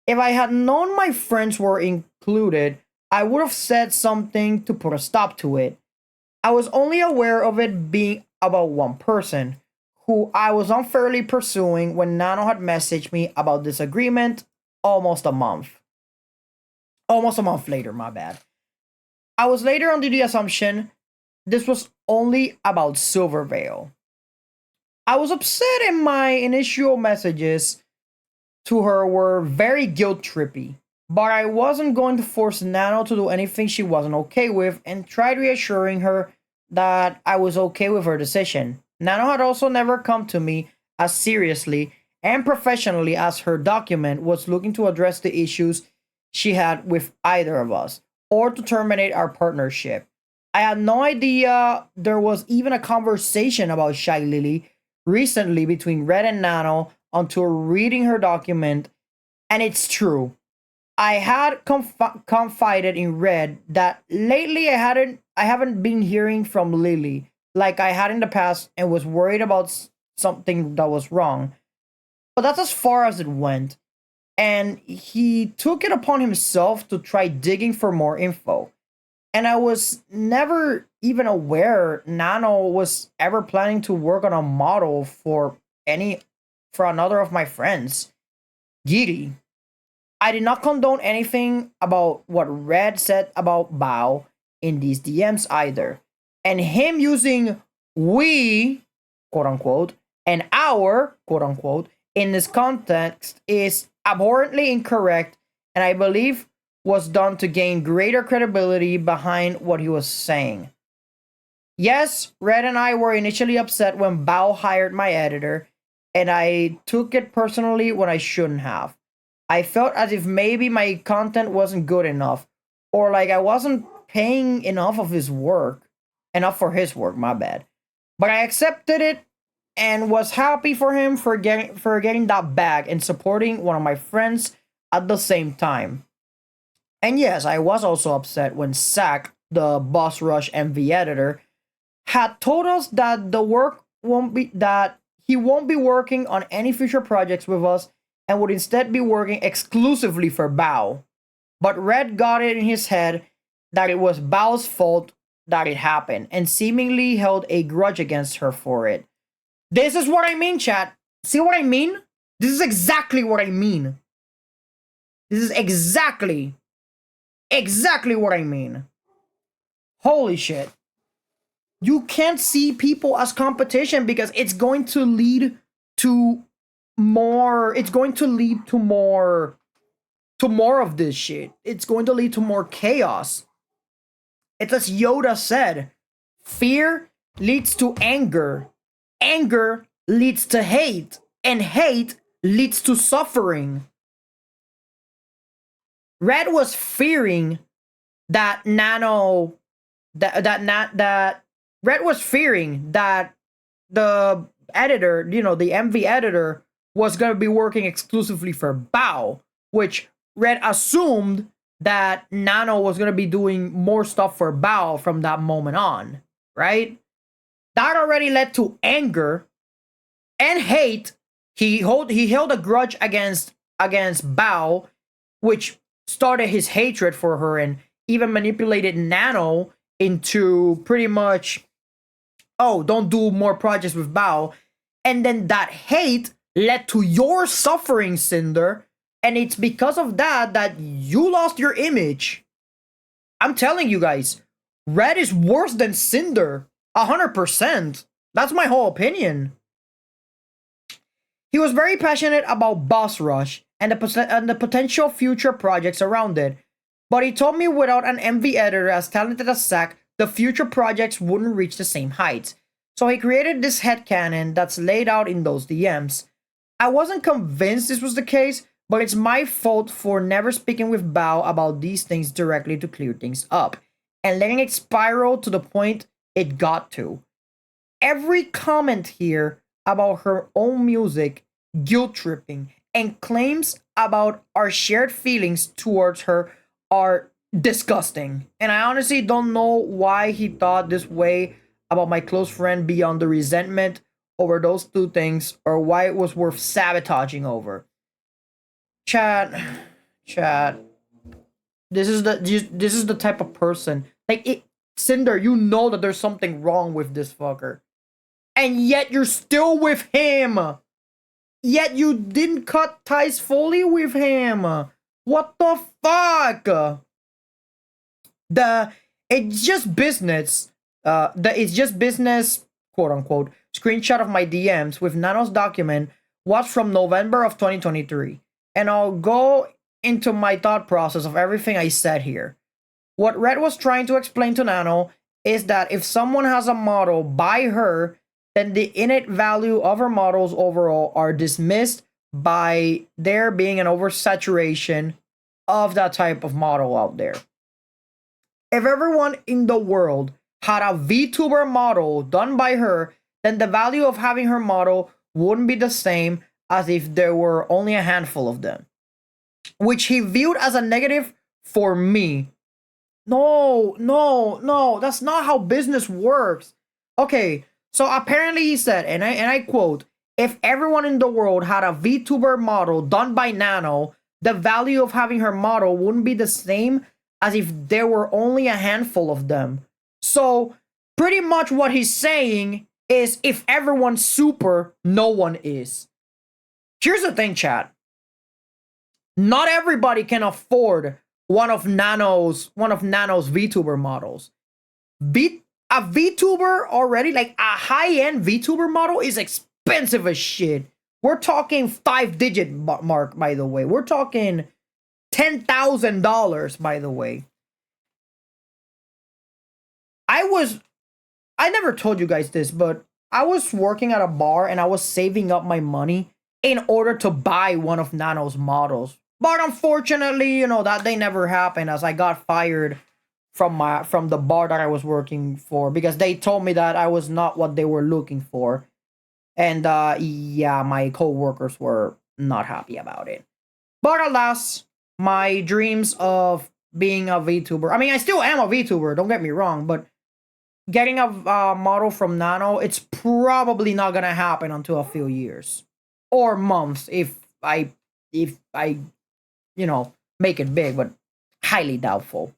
If I had known my friends were included, I would have said something to put a stop to it. I was only aware of it being about one person, who I was unfairly pursuing when Nano had messaged me about this agreement almost a month later, my bad. I was later under the assumption this was only about Silvervale. I was upset, and my initial messages to her were very guilt-trippy, but I wasn't going to force Nano to do anything she wasn't okay with, and tried reassuring her that I was okay with her decision. Nano had also never come to me as seriously and professionally as her document was looking to address the issues she had with either of us or to terminate our partnership. I had no idea there was even a conversation about Shy Lily recently between Red and Nano until reading her document, and it's true. I had confided in Red that lately I haven't been hearing from Lily like I had in the past and was worried about something that was wrong. But that's as far as it went. And he took it upon himself to try digging for more info. And I was never even aware Nano was ever planning to work on a model any for another of my friends, Giri. I did not condone anything about what Red said about Bao in these DMs either. And him using we, quote unquote, and our, quote unquote, in this context is abhorrently incorrect and I believe was done to gain greater credibility behind what he was saying. Yes, Red and I were initially upset when Bao hired my editor, and I took it personally when I shouldn't have. I felt as if maybe my content wasn't good enough, or like I wasn't paying enough for his work, my bad. But I accepted it and was happy for him for getting that back and supporting one of my friends at the same time. And yes, I was also upset when Zach, the Boss Rush MV editor, had told us that the work won't be that he won't be working on any future projects with us and would instead be working exclusively for Bao. But Red got it in his head that it was Bao's fault that it happened and seemingly held a grudge against her for it. This is what I mean, chat. See what I mean? This is exactly what I mean. This is exactly what I mean. Holy shit. You can't see people as competition because it's going to lead to more of this shit. It's going to lead to more chaos. It's as Yoda said, fear leads to anger. Anger leads to hate, and hate leads to suffering. Red was fearing that Nano that Red was fearing that the editor, the MV editor, was going to be working exclusively for Bao, which Red assumed that Nano was going to be doing more stuff for Bao from that moment on, right? That already led to anger and hate. He held a grudge against Bao, which started his hatred for her and even manipulated Nano into pretty much, oh, don't do more projects with Bao. And then that hate led to your suffering, Cinder. And it's because of that you lost your image. I'm telling you guys, Red is worse than Cinder. 100%. That's my whole opinion. He was very passionate about Boss Rush and the potential future projects around it. But he told me without an MV editor as talented as Zack, the future projects wouldn't reach the same heights. So he created this headcanon that's laid out in those DMs. I wasn't convinced this was the case, but it's my fault for never speaking with Bao about these things directly to clear things up, and letting it spiral to the point it got to. Every comment here about her own music, guilt tripping, and claims about our shared feelings towards her are disgusting. And I honestly don't know why he thought this way about my close friend beyond the resentment over those two things, or why it was worth sabotaging over. Chat, chat. This is the type of person. Like it, Cinder, you know that there's something wrong with this fucker. And yet you're still with him. Yet you didn't cut ties fully with him. What the fuck? It's just business. It's just business, quote unquote, screenshot of my DMs with Nano's document was from November of 2023. And I'll go into my thought process of everything I said here. What Red was trying to explain to Nano is that if someone has a model by her, then the innate value of her models overall are dismissed by there being an oversaturation of that type of model out there. If everyone in the world had a VTuber model done by her, then the value of having her model wouldn't be the same as if there were only a handful of them, which he viewed as a negative for me. No, no, no, that's not how business works. Okay, so apparently he said, and I quote, if everyone in the world had a VTuber model done by Nano, the value of having her model wouldn't be the same as if there were only a handful of them. So pretty much what he's saying is if everyone's super, no one is. Here's the thing, chat. Not everybody can afford one of Nano's VTuber models. A VTuber already, like a high-end VTuber model, is expensive as shit. We're talking 5-digit mark, by the way. We're talking $10,000, by the way. I never told you guys this, but I was working at a bar and I was saving up my money in order to buy one of Nano's models. But unfortunately, you know, that they never happened, as I got fired from the bar that I was working for because they told me that I was not what they were looking for. And yeah, my co-workers were not happy about it. But alas, my dreams of being a VTuber, I mean, I still am a VTuber, don't get me wrong, but getting a model from Nano, it's probably not gonna happen until a few years or months if I you know, make it big, but highly doubtful.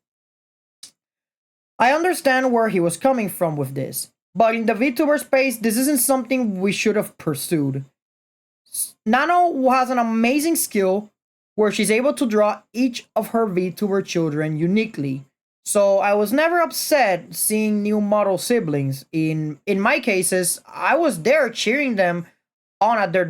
I understand where he was coming from with this, but in the VTuber space, this isn't something we should have pursued. Nano has an amazing skill where she's able to draw each of her VTuber children uniquely. So I was never upset seeing new model siblings. In my cases, I was there cheering them on at their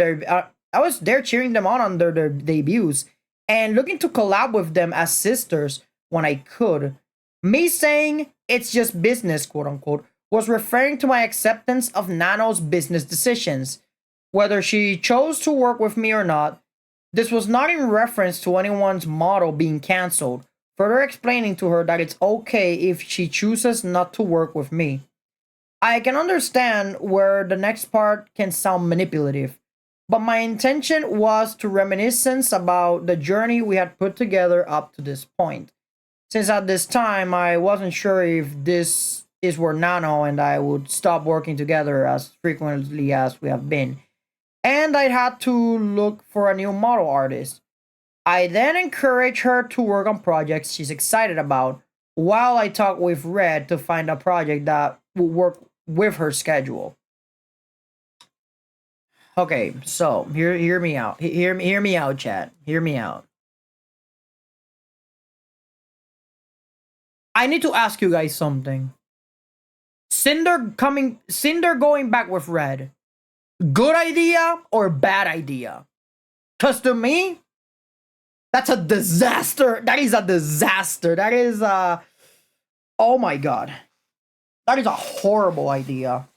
debuts and looking to collab with them as sisters when I could. Me saying it's just business, quote unquote, was referring to my acceptance of Nano's business decisions. Whether she chose to work with me or not, this was not in reference to anyone's model being cancelled, further explaining to her that it's okay if she chooses not to work with me. I can understand where the next part can sound manipulative, but my intention was to reminiscence about the journey we had put together up to this point. Since at this time, I wasn't sure if this is where Nano and I would stop working together as frequently as we have been, and I'd had to look for a new model artist. I then encouraged her to work on projects she's excited about, while I talked with Red to find a project that would work with her schedule. Okay, so hear me out. Hear me out, chat. Hear me out. I need to ask you guys something. Cinder going back with Red. Good idea or bad idea? Cause to me, that's a disaster. That is a disaster. That is oh my god. That is a horrible idea.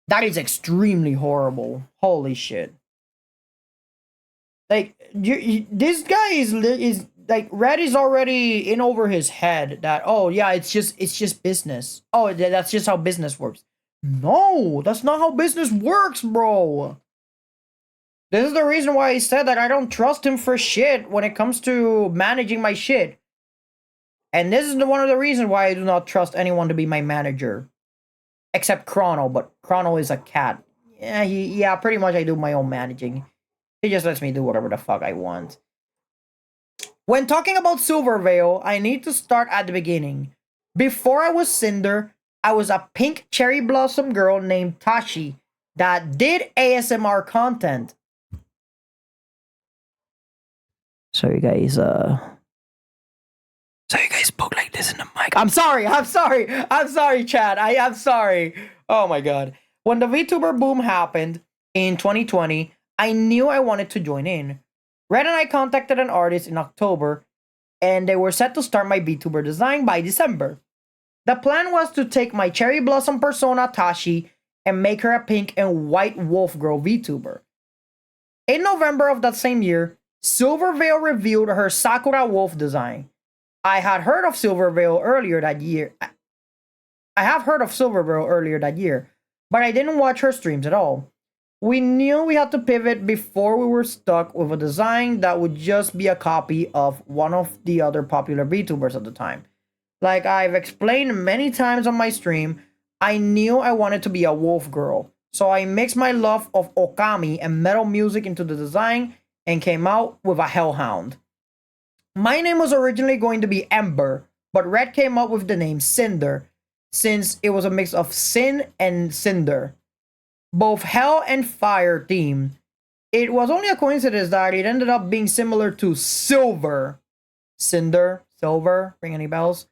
That is extremely horrible. Holy shit. Like this guy is like Red is already in over his head that, oh yeah, it's just business. Oh, that's just how business works. No, that's not how business works, bro. This is the reason why I said that I don't trust him for shit when it comes to managing my shit. And this is one of the reasons why I do not trust anyone to be my manager. Except Chrono, but Chrono is a cat. Yeah, pretty much I do my own managing. He just lets me do whatever the fuck I want. When talking about Silvervale, I need to start at the beginning. Before I was Cinder, I was a pink cherry blossom girl named Tashi that did ASMR content. So you guys spoke like this in the mic. I'm sorry, chat. I'm sorry. Oh my god. When the VTuber boom happened in 2020, I knew I wanted to join in. Red and I contacted an artist in October, and they were set to start my VTuber design by December. The plan was to take my cherry blossom persona Tashi and make her a pink and white wolf girl VTuber. In November of that same year, Silverveil revealed her Sakura wolf design. I had heard of Silverveil earlier that year. I have heard of Silverveil earlier that year, but I didn't watch her streams at all. We knew we had to pivot before we were stuck with a design that would just be a copy of one of the other popular VTubers at the time. Like I've explained many times on my stream, I knew I wanted to be a wolf girl. So I mixed my love of Okami and metal music into the design and came out with a hellhound. My name was originally going to be Ember, but Red came up with the name Cinder since it was a mix of sin and cinder. Both hell and fire themed. It was only a coincidence that it ended up being similar to Silver. Cinder, Silver, ring any bells?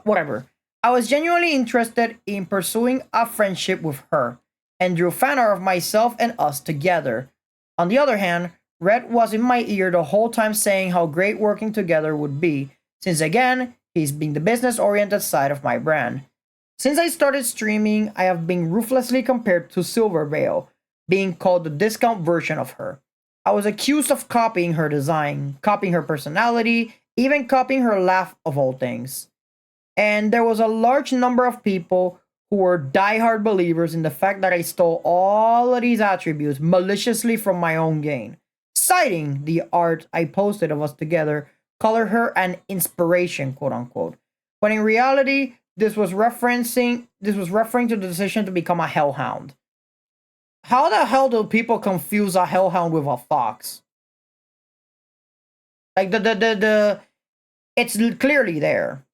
Whatever. I was genuinely interested in pursuing a friendship with her and drew fan art of myself and us together. On the other hand, Red was in my ear the whole time saying how great working together would be, since again, he's being the business-oriented side of my brand. Since I started streaming, I have been ruthlessly compared to Silverveil, being called the discount version of her. I was accused of copying her design, copying her personality, even copying her laugh of all things. And there was a large number of people who were diehard believers in the fact that I stole all of these attributes maliciously from my own gain, citing the art I posted of us together, color her an inspiration, quote unquote. But in reality, this was referring to the decision to become a hellhound. How the hell do people confuse a hellhound with a fox? Like it's clearly there.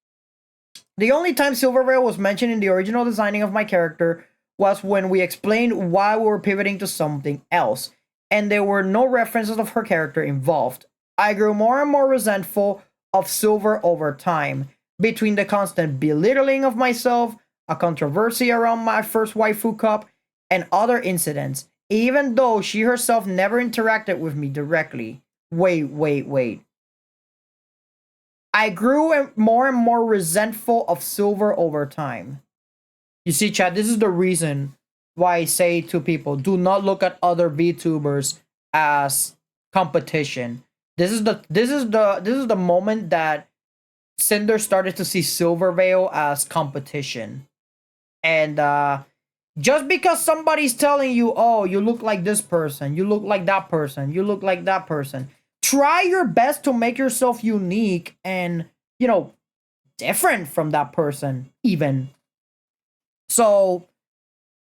The only time Silverveil was mentioned in the original designing of my character was when we explained why we were pivoting to something else, and there were no references of her character involved. I grew more and more resentful of Silver over time, between the constant belittling of myself, a controversy around my first waifu cup, and other incidents, even though she herself never interacted with me directly. Wait. I grew more and more resentful of Silver over time. You see, chat, this is the reason why I say to people, do not look at other VTubers as competition. This is the moment that Cinder started to see Silverveil as competition. And just because somebody's telling you, oh, you look like this person, you look like that person, you look like that person, try your best to make yourself unique and, different from that person, even. So,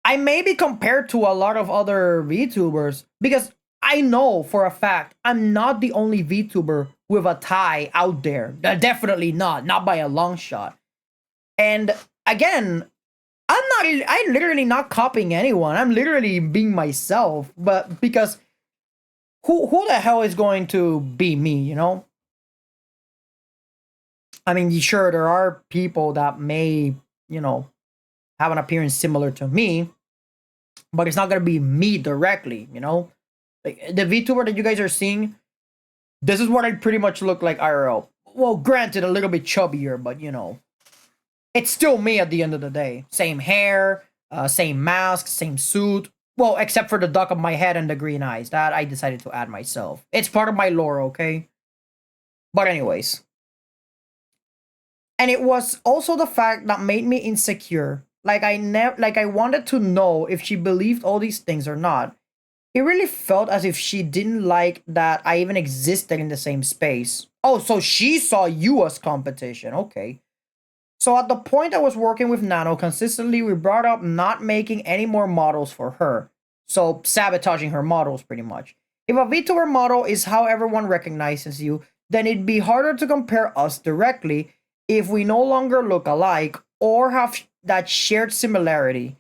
I may be compared to a lot of other VTubers because I know for a fact I'm not the only VTuber with a tie out there. Definitely not by a long shot. And again, I'm literally not copying anyone. I'm literally being myself. But because who the hell is going to be me, I mean, sure, there are people that may, have an appearance similar to me, but it's not gonna be me directly, Like the VTuber that you guys are seeing, this is what I pretty much look like IRL. Well, granted, a little bit chubbier, but it's still me at the end of the day. Same hair, same mask, same suit. Well, except for the duck of my head and the green eyes. That I decided to add myself. It's part of my lore, okay? But anyways. And it was also the fact that made me insecure. Like I wanted to know if she believed all these things or not. It really felt as if she didn't like that I even existed in the same space. Oh, so she saw you as competition. Okay. So at the point I was working with Nano consistently, we brought up not making any more models for her. So sabotaging her models pretty much. If a VTuber model is how everyone recognizes you, then it'd be harder to compare us directly if we no longer look alike or have that shared similarity.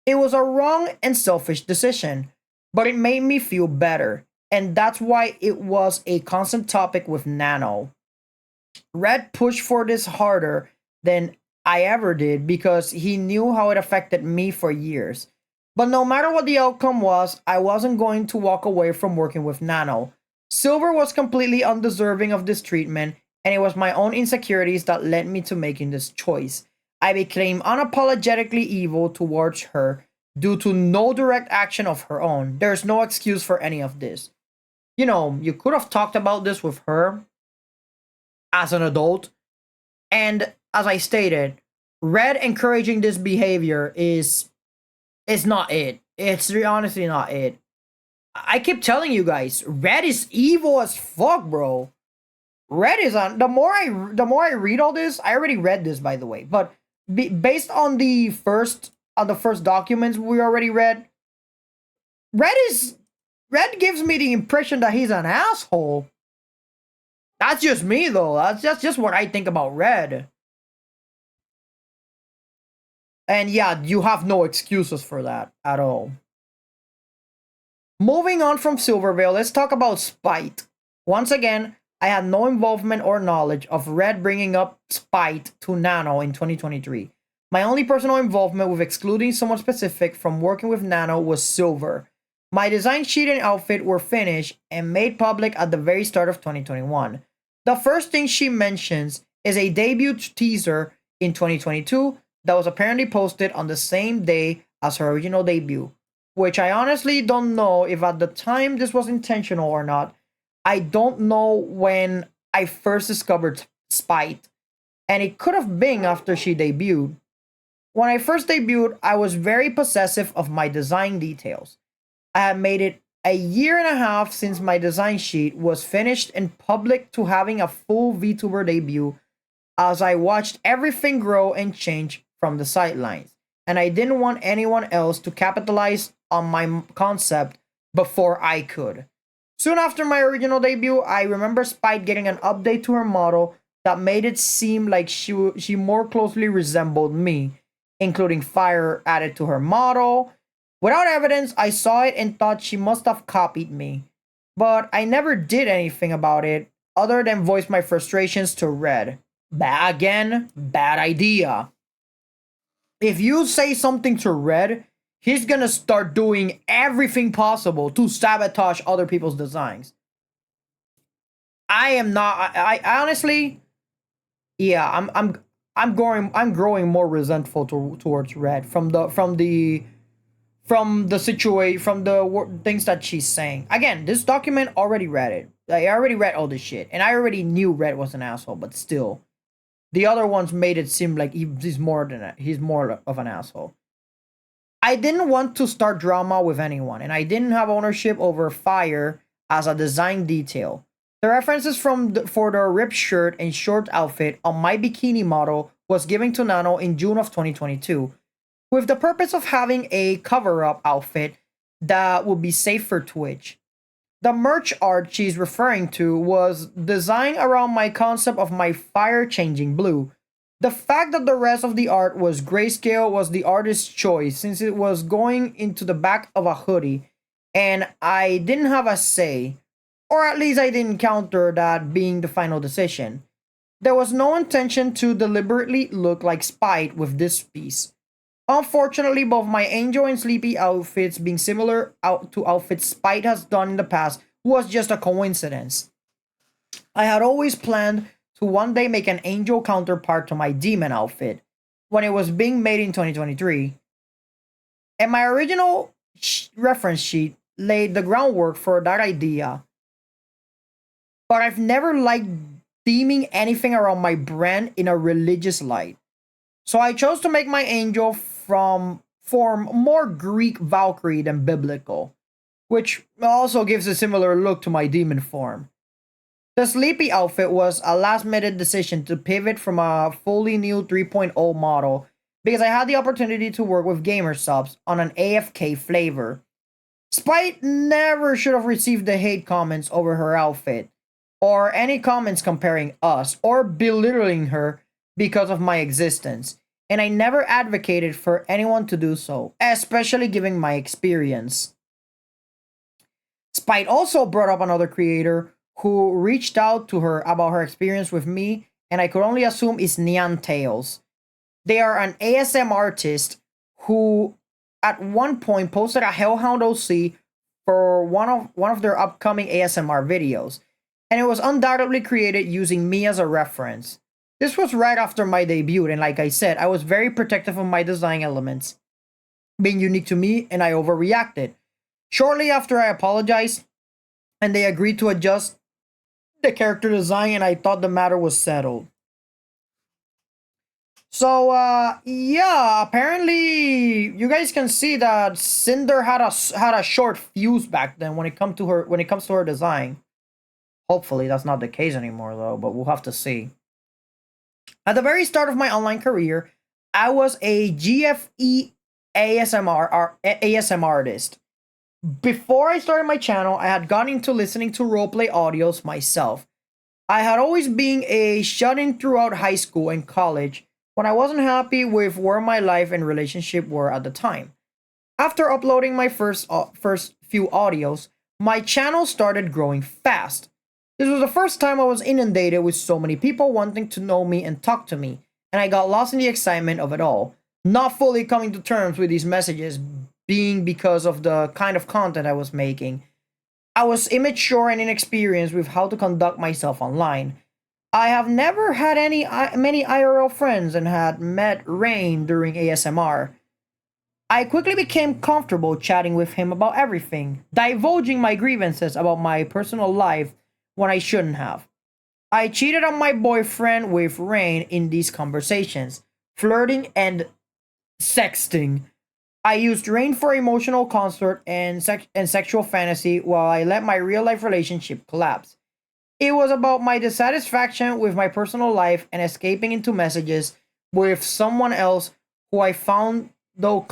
It was a wrong and selfish decision, but it made me feel better. And that's why it was a constant topic with Nano. Red pushed for this harder than I ever did because he knew how it affected me for years. But no matter what the outcome was, I wasn't going to walk away from working with Nano. Silver was completely undeserving of this treatment, and it was my own insecurities that led me to making this choice. I became unapologetically evil towards her due to no direct action of her own. There's no excuse for any of this. You know, you could have talked about this with her as an adult. And as I stated, Red encouraging this behavior is not it. It's honestly not it. I keep telling you guys, Red is evil as fuck, bro. Red is on. The more I read all this, I already read this by the way, but based on the first documents we already read, Red gives me the impression that he's an asshole. That's just me though. That's just what I think about Red. And yeah, you have no excuses for that at all. Moving on from Silvervale, let's talk about Spite. Once again, I had no involvement or knowledge of Red bringing up Spite to Nano in 2023. My only personal involvement with excluding someone specific from working with Nano was Silver. My design sheet and outfit were finished and made public at the very start of 2021. The first thing she mentions is a debut teaser in 2022 that was apparently posted on the same day as her original debut, which I honestly don't know if at the time this was intentional or not. I don't know when I first discovered Spite, and it could have been after she debuted. When I first debuted, I was very possessive of my design details. I had made it a year and a half since my design sheet was finished and public to having a full VTuber debut as I watched everything grow and change from the sidelines. And I didn't want anyone else to capitalize on my concept before I could. Soon after my original debut, I remember Spite getting an update to her model that made it seem like she more closely resembled me, including fire added to her model. Without evidence, I saw it and thought she must have copied me. But I never did anything about it other than voice my frustrations to Red. Bad idea. If you say something to Red, he's gonna start doing everything possible to sabotage other people's designs. I am not. I honestly, yeah, I'm growing more resentful towards Red from the situation, from the things that she's saying. Again, this document already read it. I already read all this shit, and I already knew Red was an asshole. But still, the other ones made it seem like he's more of an asshole. I didn't want to start drama with anyone, and I didn't have ownership over Fire as a design detail. The references for the ripped shirt and short outfit on my bikini model was given to Nano in June of 2022, with the purpose of having a cover-up outfit that would be safe for Twitch. The merch art she's referring to was designed around my concept of my fire changing blue. The fact that the rest of the art was grayscale was the artist's choice since it was going into the back of a hoodie and I didn't have a say, or at least I didn't counter that being the final decision. There was no intention to deliberately look like Spite with this piece. Unfortunately, both my Angel and Sleepy outfits being similar to outfits Spite has done in the past was just a coincidence. I had always planned to one day make an Angel counterpart to my Demon outfit when it was being made in 2023. And my original reference sheet laid the groundwork for that idea. But I've never liked theming anything around my brand in a religious light. So I chose to make my Angel from form more Greek Valkyrie than biblical, which also gives a similar look to my demon form. The Sleepy outfit was a last-minute decision to pivot from a fully new 3.0 model because I had the opportunity to work with gamer subs on an AFK flavor. Spite never should have received the hate comments over her outfit, or any comments comparing us or belittling her because of my existence, and I never advocated for anyone to do so, especially given my experience. Spite also brought up another creator who reached out to her about her experience with me, and I could only assume is Neon Tales. They are an ASM artist who at one point posted a Hellhound OC for one of their upcoming ASMR videos, and it was undoubtedly created using me as a reference. This was right after my debut, and like I said, I was very protective of my design elements. being unique to me, and I overreacted. Shortly after, I apologized, and they agreed to adjust the character design, and I thought the matter was settled. So yeah, apparently you guys can see that Cinder had a short fuse back then when it comes to her design. Hopefully that's not the case anymore though, but we'll have to see. At the very start of my online career, I was a GFE ASM artist. Before I started my channel, I had gotten into listening to roleplay audios myself. I had always been a shut-in throughout high school and college when I wasn't happy with where my life and relationship were at the time. After uploading my first few audios, my channel started growing fast. This was the first time I was inundated with so many people wanting to know me and talk to me, and I got lost in the excitement of it all, not fully coming to terms with these messages being because of the kind of content I was making. I was immature and inexperienced with how to conduct myself online. I have never had many IRL friends and had met Rain during ASMR. I quickly became comfortable chatting with him about everything, divulging my grievances about my personal life when I shouldn't have. I cheated on my boyfriend with Rain in these conversations, flirting and sexting. I used Rain for emotional comfort and sexual fantasy while I let my real life relationship collapse. It was about my dissatisfaction with my personal life and escaping into messages with someone else who I found though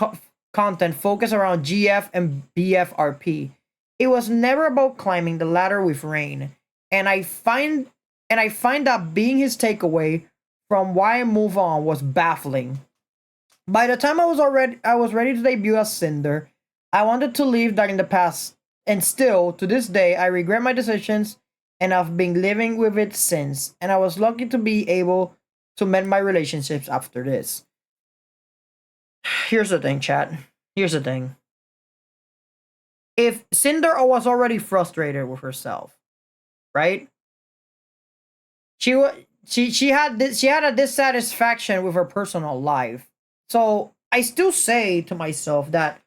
content focused around GF and BFRP. It was never about climbing the ladder with Rain, and I find that being his takeaway from why I move on was baffling. By the time I was ready to debut as Cinder, I wanted to leave that in the past, and still to this day I regret my decisions and I've been living with it since, and I was lucky to be able to mend my relationships after this. Here's the thing, chat. Here's the thing. If Cinder was already frustrated with herself, right? She wa- she had a dissatisfaction with her personal life. So I still say to myself that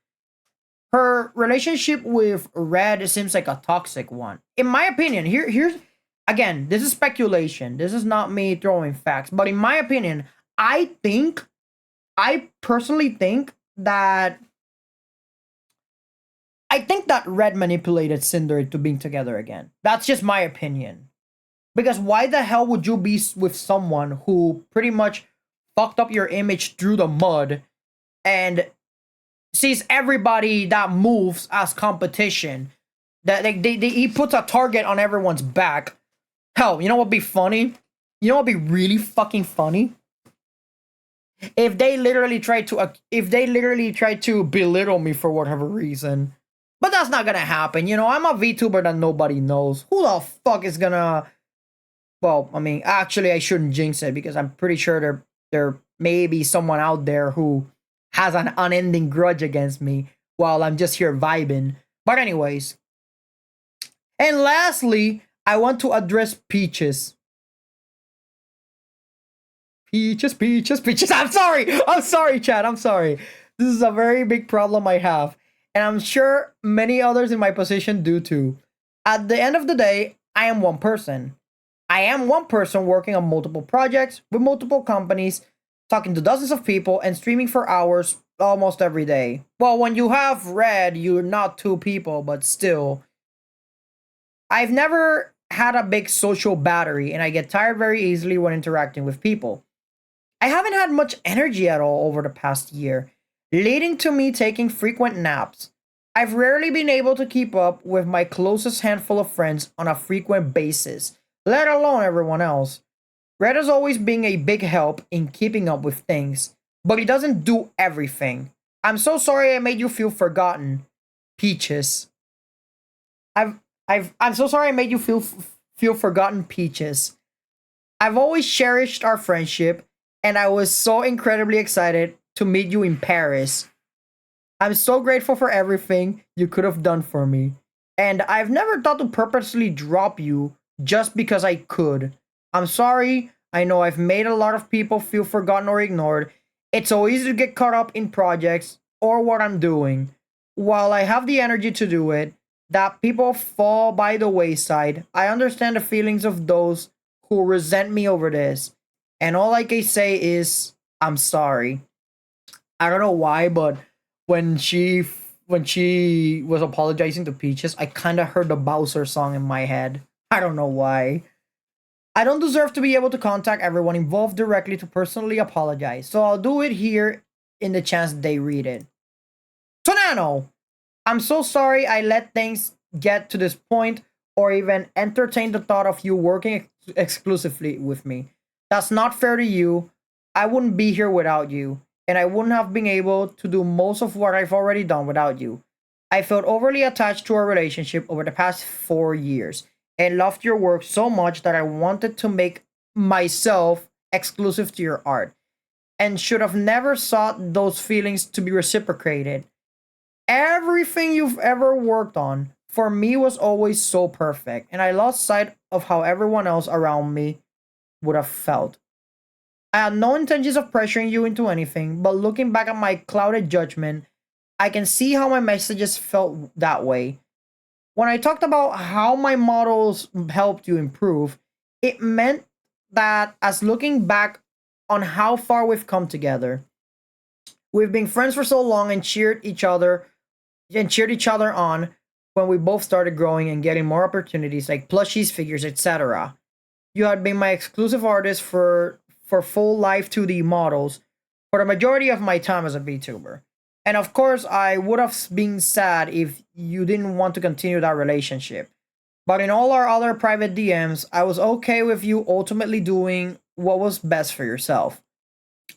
her relationship with Red seems like a toxic one. In my opinion, here's again, this is speculation. This is not me throwing facts, but in my opinion, I personally think that Red manipulated Cinder into being together again. That's just my opinion. Because why the hell would you be with someone who pretty much fucked up your image through the mud and sees everybody that moves as competition? That he puts a target on everyone's back. Hell, you know what'd be funny? You know what'd be really fucking funny? If they literally tried to belittle me for whatever reason. But that's not gonna happen. You know, I'm a VTuber that nobody knows. Who the fuck is gonna? Well, I mean, actually, I shouldn't jinx it because I'm pretty sure there may be someone out there who has an unending grudge against me while I'm just here vibing. But anyways, and lastly, I want to address Peaches. Peaches. I'm sorry, Chad. I'm sorry. This is a very big problem I have, and I'm sure many others in my position do too. At the end of the day, I am one person. I am one person working on multiple projects with multiple companies, talking to dozens of people, and streaming for hours almost every day. Well, when you have Red, you're not two people, but still. I've never had a big social battery, and I get tired very easily when interacting with people. I haven't had much energy at all over the past year, leading to me taking frequent naps. I've rarely been able to keep up with my closest handful of friends on a frequent basis, let alone everyone else. Red has always been a big help in keeping up with things, but he doesn't do everything. I'm so sorry I made you feel forgotten, Peaches. I'm so sorry I made you feel forgotten, Peaches. I've always cherished our friendship, and I was so incredibly excited to meet you in Paris. I'm so grateful for everything you could have done for me, and I've never thought to purposely drop you just because I could. I'm sorry, I know I've made a lot of people feel forgotten or ignored. It's so easy to get caught up in projects or what I'm doing, while I have the energy to do it, that people fall by the wayside. I understand the feelings of those who resent me over this. And all I can say is, I'm sorry. I don't know why, but when she when she was apologizing to Peaches, I kind of heard the Bowser song in my head. I don't know why. I don't deserve to be able to contact everyone involved directly to personally apologize, so I'll do it here in the chance they read it. Tonano, I'm so sorry I let things get to this point or even entertain the thought of you working exclusively with me. That's not fair to you. I wouldn't be here without you, and I wouldn't have been able to do most of what I've already done without you. I felt overly attached to our relationship over the past 4 years and loved your work so much that I wanted to make myself exclusive to your art and should have never sought those feelings to be reciprocated. Everything you've ever worked on for me was always so perfect, and I lost sight of how everyone else around me would have felt. I had no intentions of pressuring you into anything, but looking back at my clouded judgment, I can see how my messages felt that way. When I talked about how my models helped you improve, it meant that as looking back on how far we've come together, we've been friends for so long and cheered each other on when we both started growing and getting more opportunities like plushies, figures, etc. You had been my exclusive artist for full life 2D models for the majority of my time as a VTuber. And of course, I would have been sad if you didn't want to continue that relationship. But in all our other private DMs, I was okay with you ultimately doing what was best for yourself.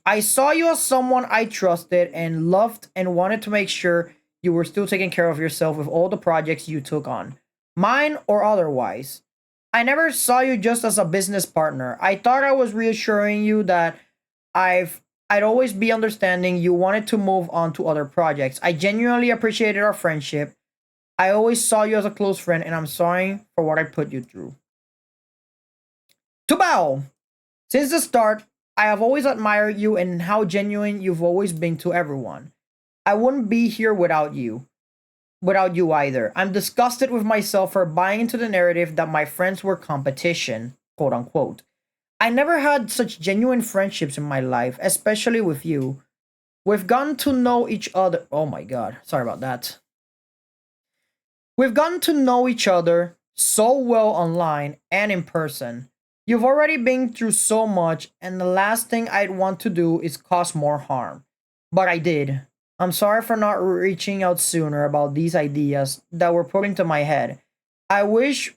I saw you as someone I trusted and loved and wanted to make sure you were still taking care of yourself with all the projects you took on, mine or otherwise. I never saw you just as a business partner. I thought I was reassuring you that I'd always be understanding you wanted to move on to other projects. I genuinely appreciated our friendship. I always saw you as a close friend and I'm sorry for what I put you through. To bow. Since the start, I have always admired you and how genuine you've always been to everyone. I wouldn't be here without you either. I'm disgusted with myself for buying into the narrative that my friends were competition, quote unquote. I never had such genuine friendships in my life, especially with you. We've gotten to know each other. Oh my god, sorry about that. We've gotten to know each other so well online and in person. You've already been through so much, and the last thing I'd want to do is cause more harm. But I did. I'm sorry for not reaching out sooner about these ideas that were put into my head. I wish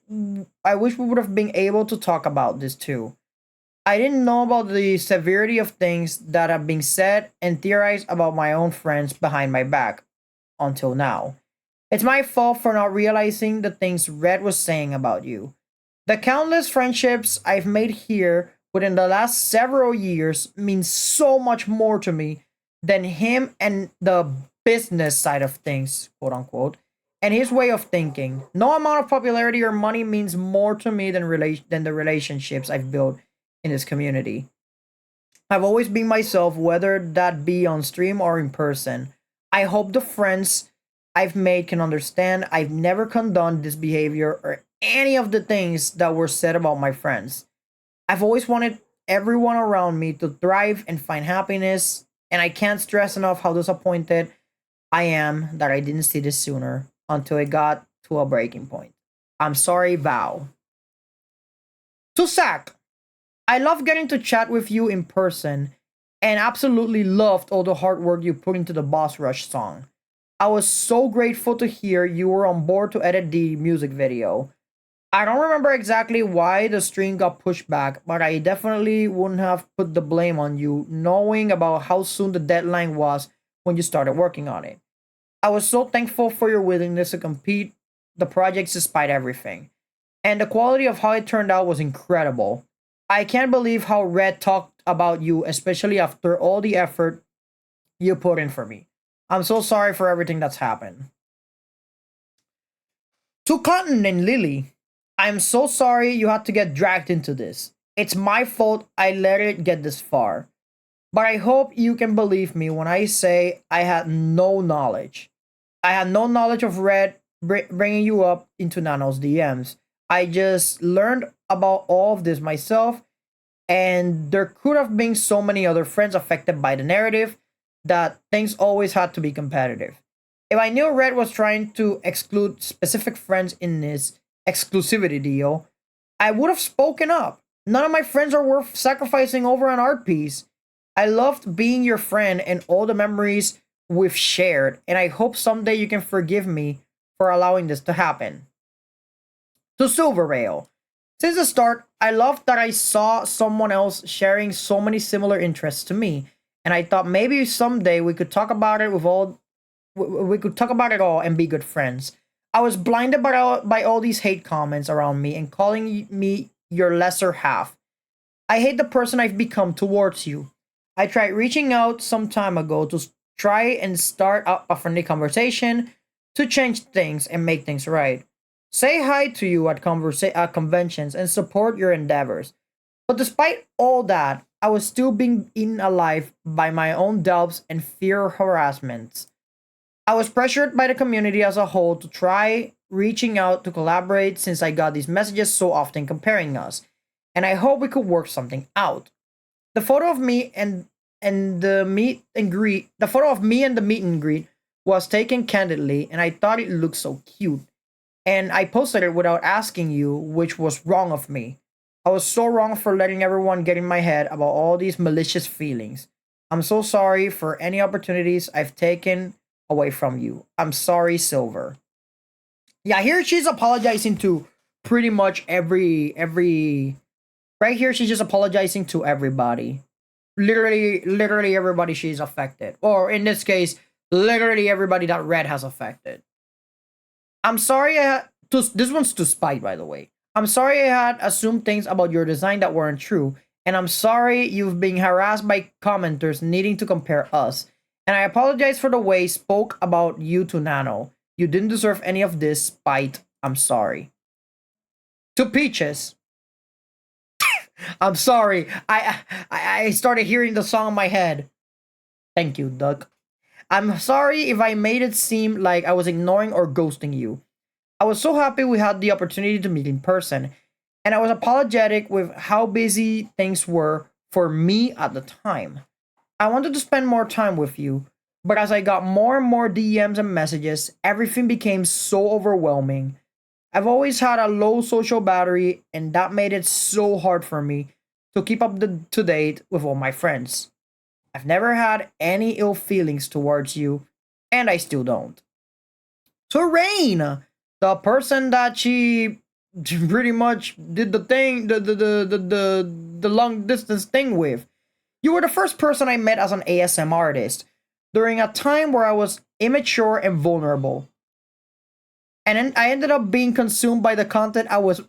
I wish we would have been able to talk about this too. I didn't know about the severity of things that have been said and theorized about my own friends behind my back until now. It's my fault for not realizing the things Red was saying about you. The countless friendships I've made here within the last several years mean so much more to me than him and the business side of things, quote unquote, and his way of thinking. No amount of popularity or money means more to me than the relationships I've built in this community. I've always been myself, whether that be on stream or in person. I hope the friends I've made can understand I've never condoned this behavior or any of the things that were said about my friends. I've always wanted everyone around me to thrive and find happiness, and I can't stress enough how disappointed I am that I didn't see this sooner until it got to a breaking point. I'm sorry, Val. To Sack, I love getting to chat with you in person and absolutely loved all the hard work you put into the Boss Rush song. I was so grateful to hear you were on board to edit the music video. I don't remember exactly why the stream got pushed back, but I definitely wouldn't have put the blame on you, knowing about how soon the deadline was when you started working on it. I was so thankful for your willingness to complete the projects despite everything. And the quality of how it turned out was incredible. I can't believe how Red talked about you, especially after all the effort you put in for me. I'm so sorry for everything that's happened. To Cotton and Lily, I'm so sorry you had to get dragged into this. It's my fault I let it get this far. But I hope you can believe me when I say I had no knowledge. I had no knowledge of Red bringing you up into Nano's DMs. I just learned about all of this myself, and there could have been so many other friends affected by the narrative that things always had to be competitive. If I knew Red was trying to exclude specific friends in this exclusivity deal, I would have spoken up. None of my friends are worth sacrificing over an art piece. I loved being your friend and all the memories we've shared, and I hope someday you can forgive me for allowing this to happen. To Silver Rail. Since the start, I loved that I saw someone else sharing so many similar interests to me, and I thought maybe someday we could talk about it with all we could talk about it all and be good friends. I was blinded by all these hate comments around me and calling me your lesser half. I hate the person I've become towards you. I tried reaching out some time ago to try and start a friendly conversation to change things and make things right. Say hi to you at conventions and support your endeavors. But despite all that, I was still being eaten alive by my own doubts and fear harassments. I was pressured by the community as a whole to try reaching out to collaborate since I got these messages so often comparing us, and I hope we could work something out. The photo of me and the meet and greet, the photo of me and the meet and greet was taken candidly, and I thought it looked so cute. And I posted it without asking you, which was wrong of me. I was so wrong for letting everyone get in my head about all these malicious feelings. I'm so sorry for any opportunities I've taken away from you. I'm sorry, Silver. Yeah, here she's apologizing to pretty much every right here she's just apologizing to everybody. Literally everybody she's affected. Or in this case, literally everybody that Red has affected. I'm sorry this one's to Spite, by the way. I'm sorry I had assumed things about your design that weren't true, and I'm sorry you've been harassed by commenters needing to compare us. And I apologize for the way I spoke about you to Nano. You didn't deserve any of this, Spite. I'm sorry. To Peaches. I'm sorry. I started hearing the song in my head. Thank you, Doug. I'm sorry if I made it seem like I was ignoring or ghosting you. I was so happy we had the opportunity to meet in person, and I was apologetic with how busy things were for me at the time. I wanted to spend more time with you, but as I got more and more DMs and messages, everything became so overwhelming. I've always had a low social battery, and that made it so hard for me to keep to date with all my friends. I've never had any ill feelings towards you, and I still don't. To Rain, the person that she pretty much did the thing, the long distance thing with. You were the first person I met as an ASM artist during a time where I was immature and vulnerable. And then I ended up being consumed by the content I was.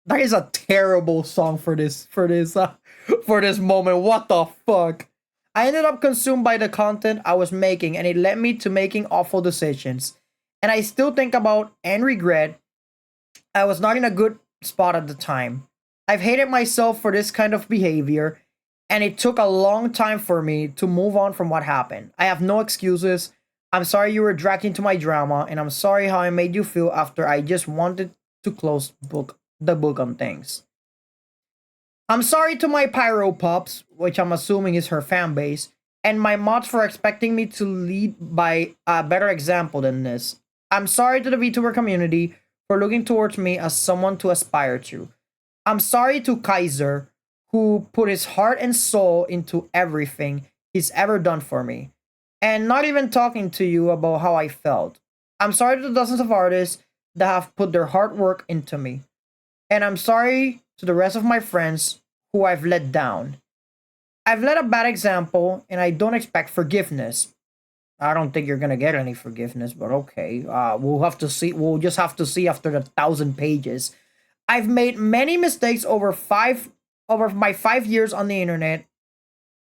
That is a terrible song for this moment. What the fuck? I ended up consumed by the content I was making, and it led me to making awful decisions. And I still think about and regret I was not in a good spot at the time. I've hated myself for this kind of behavior, and it took a long time for me to move on from what happened. I have no excuses. I'm sorry you were dragged into my drama, and I'm sorry how I made you feel after I just wanted to close the book on things. I'm sorry to my Pyro Pups, which I'm assuming is her fan base, and my mods for expecting me to lead by a better example than this. I'm sorry to the VTuber community for looking towards me as someone to aspire to. I'm sorry to Kaiser, who put his heart and soul into everything he's ever done for me, and not even talking to you about how I felt. I'm sorry to the dozens of artists that have put their hard work into me. And I'm sorry to the rest of my friends who I've let down. I've led a bad example, and I don't expect forgiveness. I don't think you're gonna get any forgiveness, but okay. We'll have to see. We'll just have to see after the 1,000 pages. I've made many mistakes over my 5 years on the internet.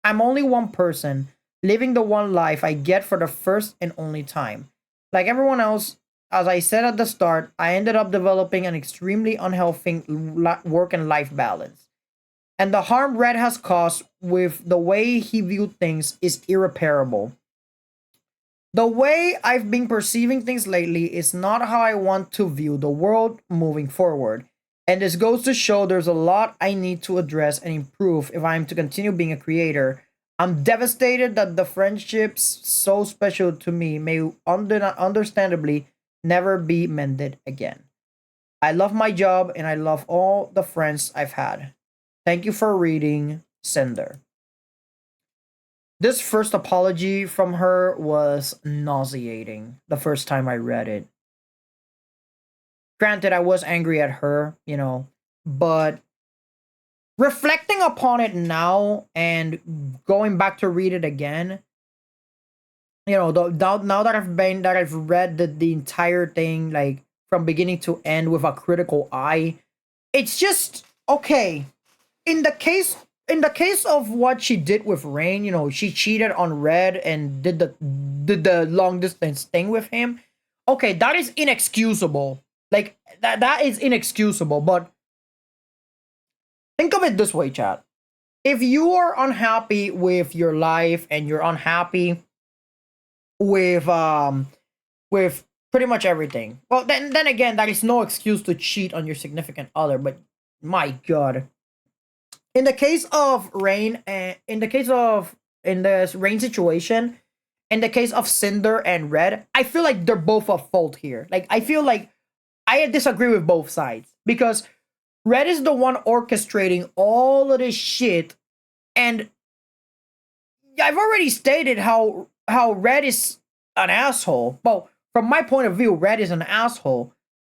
I'm only one person living the one life I get for the first and only time. Like everyone else, as I said at the start, I ended up developing an extremely unhealthy work and life balance. and the harm Red has caused with the way he viewed things is irreparable. The way I've been perceiving things lately is not how I want to view the world moving forward. And this goes to show there's a lot I need to address and improve if I'm to continue being a creator. I'm devastated that the friendships so special to me may understandably never be mended again. I love my job and I love all the friends I've had. Thank you for reading, Cinder. This first apology from her was nauseating the first time I read it. Granted, I was angry at her, but reflecting upon it now and going back to read it again, now that I've read the entire thing, like from beginning to end with a critical eye, it's just okay. In the case of what she did with Rain, she cheated on Red and did the long distance thing with him. Okay, that is inexcusable. Like that is inexcusable. But think of it this way, chat. If you are unhappy with your life and you're unhappy with pretty much everything, well then again, that is no excuse to cheat on your significant other. But my God, in the case of Rain, and in this Rain situation, in the case of Cinder and Red, I feel like they're both at fault here. Like I feel like I disagree with both sides because Red is the one orchestrating all of this shit, and I've already stated how Red is an asshole. Well, from my point of view, Red is an asshole.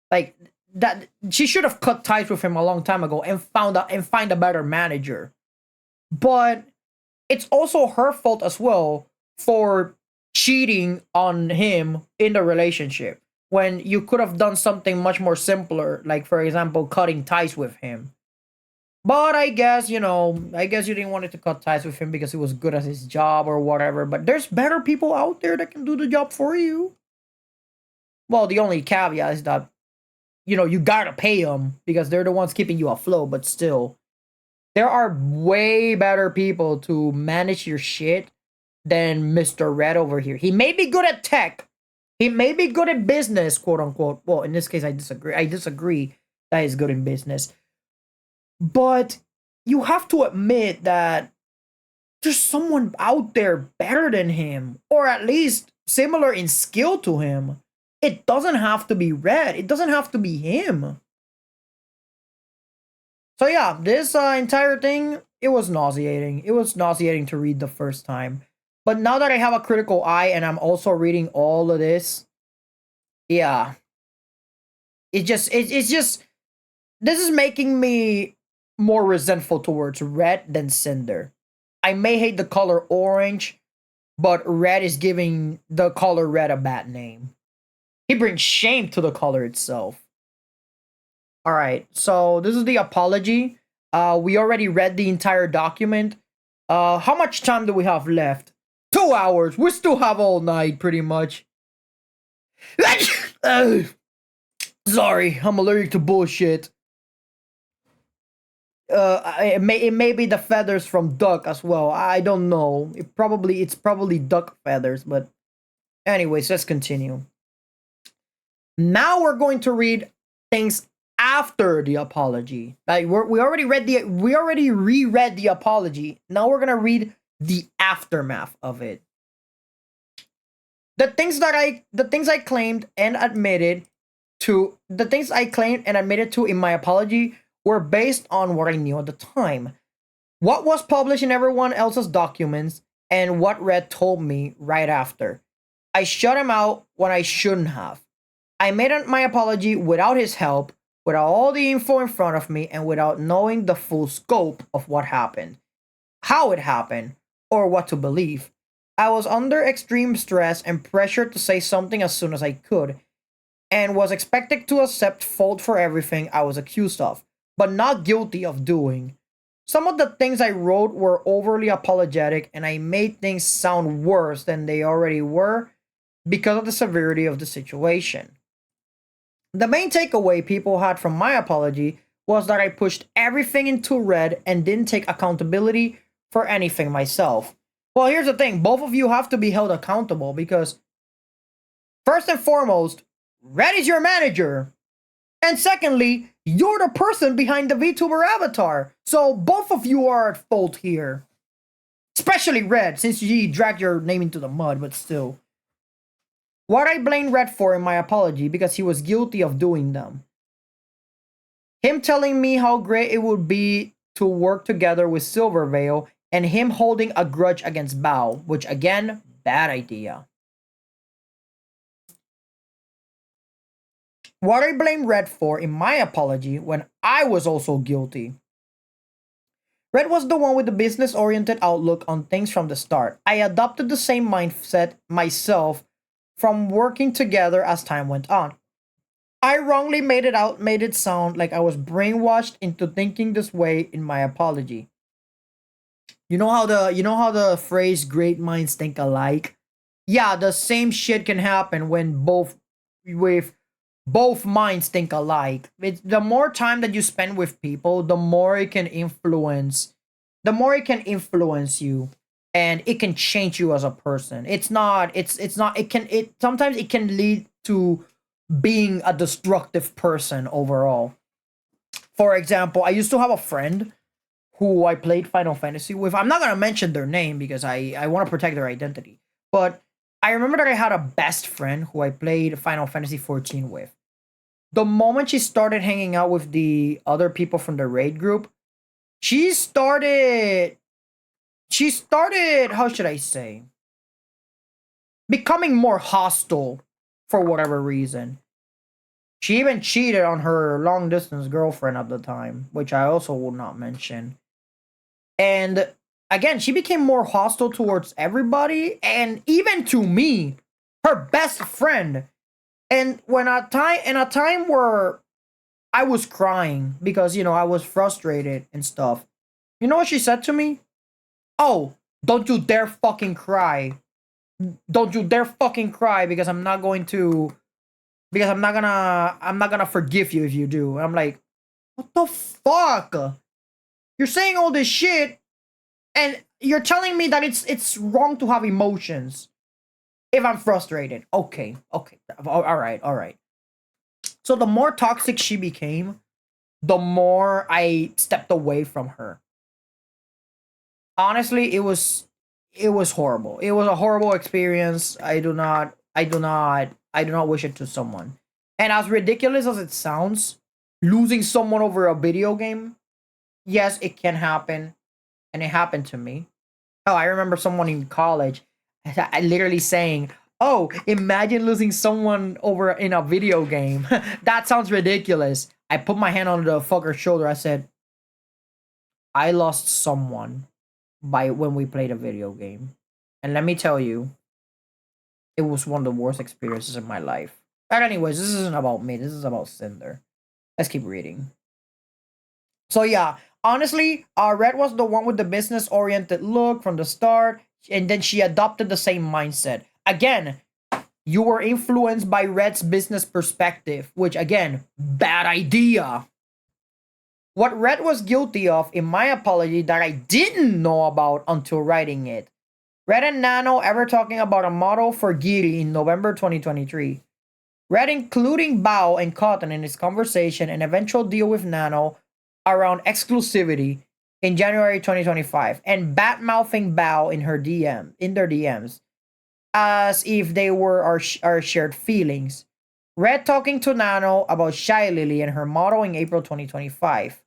Like that, she should have cut ties with him a long time ago and find a better manager. But it's also her fault as well for cheating on him in the relationship when you could have done something much more simpler, like for example, cutting ties with him. But I guess, I guess you didn't want it to cut ties with him because he was good at his job or whatever. But there's better people out there that can do the job for you. Well, the only caveat is that, you gotta pay them because they're the ones keeping you afloat. But still, there are way better people to manage your shit than Mr. Red over here. He may be good at tech. He may be good at business, quote unquote. Well, in this case, I disagree. I disagree that he's good in business. But you have to admit that there's someone out there better than him, or at least similar in skill to him. It doesn't have to be Red. It doesn't have to be him. So yeah, this entire thing, it was nauseating. It was nauseating to read the first time. But now that I have a critical eye and I'm also reading all of this, yeah. It's just this is making me more resentful towards Red than Cinder. I may hate the color orange, but Red is giving the color Red a bad name. He brings shame to the color itself. All right, so this is the apology. We already read the entire document. How much time do we have left? 2 hours. We still have all night, pretty much. Sorry, I'm allergic to bullshit. It may be the feathers from duck as well. I don't know. It's probably duck feathers. But anyways, let's continue. Now we're going to read things after the apology. Like we already reread the apology. Now we're gonna read the aftermath of it. The things I claimed and admitted to in my apology were based on what I knew at the time, what was published in everyone else's documents, and what Red told me right after. I shut him out when I shouldn't have. I made my apology without his help, without all the info in front of me, and without knowing the full scope of what happened, how it happened, or what to believe. I was under extreme stress and pressure to say something as soon as I could, and was expected to accept fault for everything I was accused of, but not guilty of doing. Some of the things I wrote were overly apologetic, and I made things sound worse than they already were because of the severity of the situation. The main takeaway people had from my apology was that I pushed everything into red and didn't take accountability for anything myself. Well, here's the thing. Both of you have to be held accountable because, first and foremost, red is your manager. And secondly, you're the person behind the VTuber avatar. So both of you are at fault here. Especially Red, since he dragged your name into the mud, but still. What I blame Red for in my apology, because he was guilty of doing them. Him telling me how great it would be to work together with Silverveil, and him holding a grudge against Bao, which again, bad idea. What I blame Red for in my apology when I was also guilty. Red was the one with the business-oriented outlook on things from the start. I adopted the same mindset myself from working together as time went on. I wrongly made it sound like I was brainwashed into thinking this way in my apology. You know how the phrase great minds think alike? Yeah, the same shit can happen when both minds think alike. The more time that you spend with people, the more it can influence you, and it can change you as a person. Sometimes it can lead to being a destructive person overall. For example, I used to have a friend who I played Final Fantasy with. I'm not gonna mention their name because I want to protect their identity. But I remember that I had a best friend who I played Final Fantasy 14 with. The moment she started hanging out with the other people from the raid group, she started, how should I say, becoming more hostile for whatever reason. She even cheated on her long distance girlfriend at the time, which I also will not mention. And again, she became more hostile towards everybody and even to me, her best friend. And in a time where I was crying because, I was frustrated and stuff. You know what she said to me? Oh, don't you dare fucking cry. Don't you dare fucking cry because I'm not gonna forgive you if you do. And I'm like, what the fuck? You're saying all this shit and you're telling me that it's wrong to have emotions if I'm frustrated. Okay. All right. So the more toxic she became, the more I stepped away from her. Honestly, it was horrible. It was a horrible experience. I do not wish it to someone. And as ridiculous as it sounds, losing someone over a video game, yes, it can happen, and it happened to me. Oh, I remember someone in college literally saying, "Oh, imagine losing someone over in a video game." That sounds ridiculous. I put my hand on the fucker's shoulder. I said, "I lost someone by when we played a video game, and let me tell you, it was one of the worst experiences in my life." But anyways, this isn't about me. This is about Cinder. Let's keep reading. So yeah, honestly, Red was the one with the business-oriented look from the start, and then she adopted the same mindset. Again, you were influenced by Red's business perspective, which again, bad idea. What Red was guilty of, in my apology, that I didn't know about until writing it. Red and Nano ever talking about a model for Giri in November 2023. Red including Bao and Cotton in his conversation and eventual deal with Nano around exclusivity in January 2025, and bat-mouthing Bao in their DMs, as if they were our shared feelings. Red talking to Nano about Shy Lily and her model in April 2025.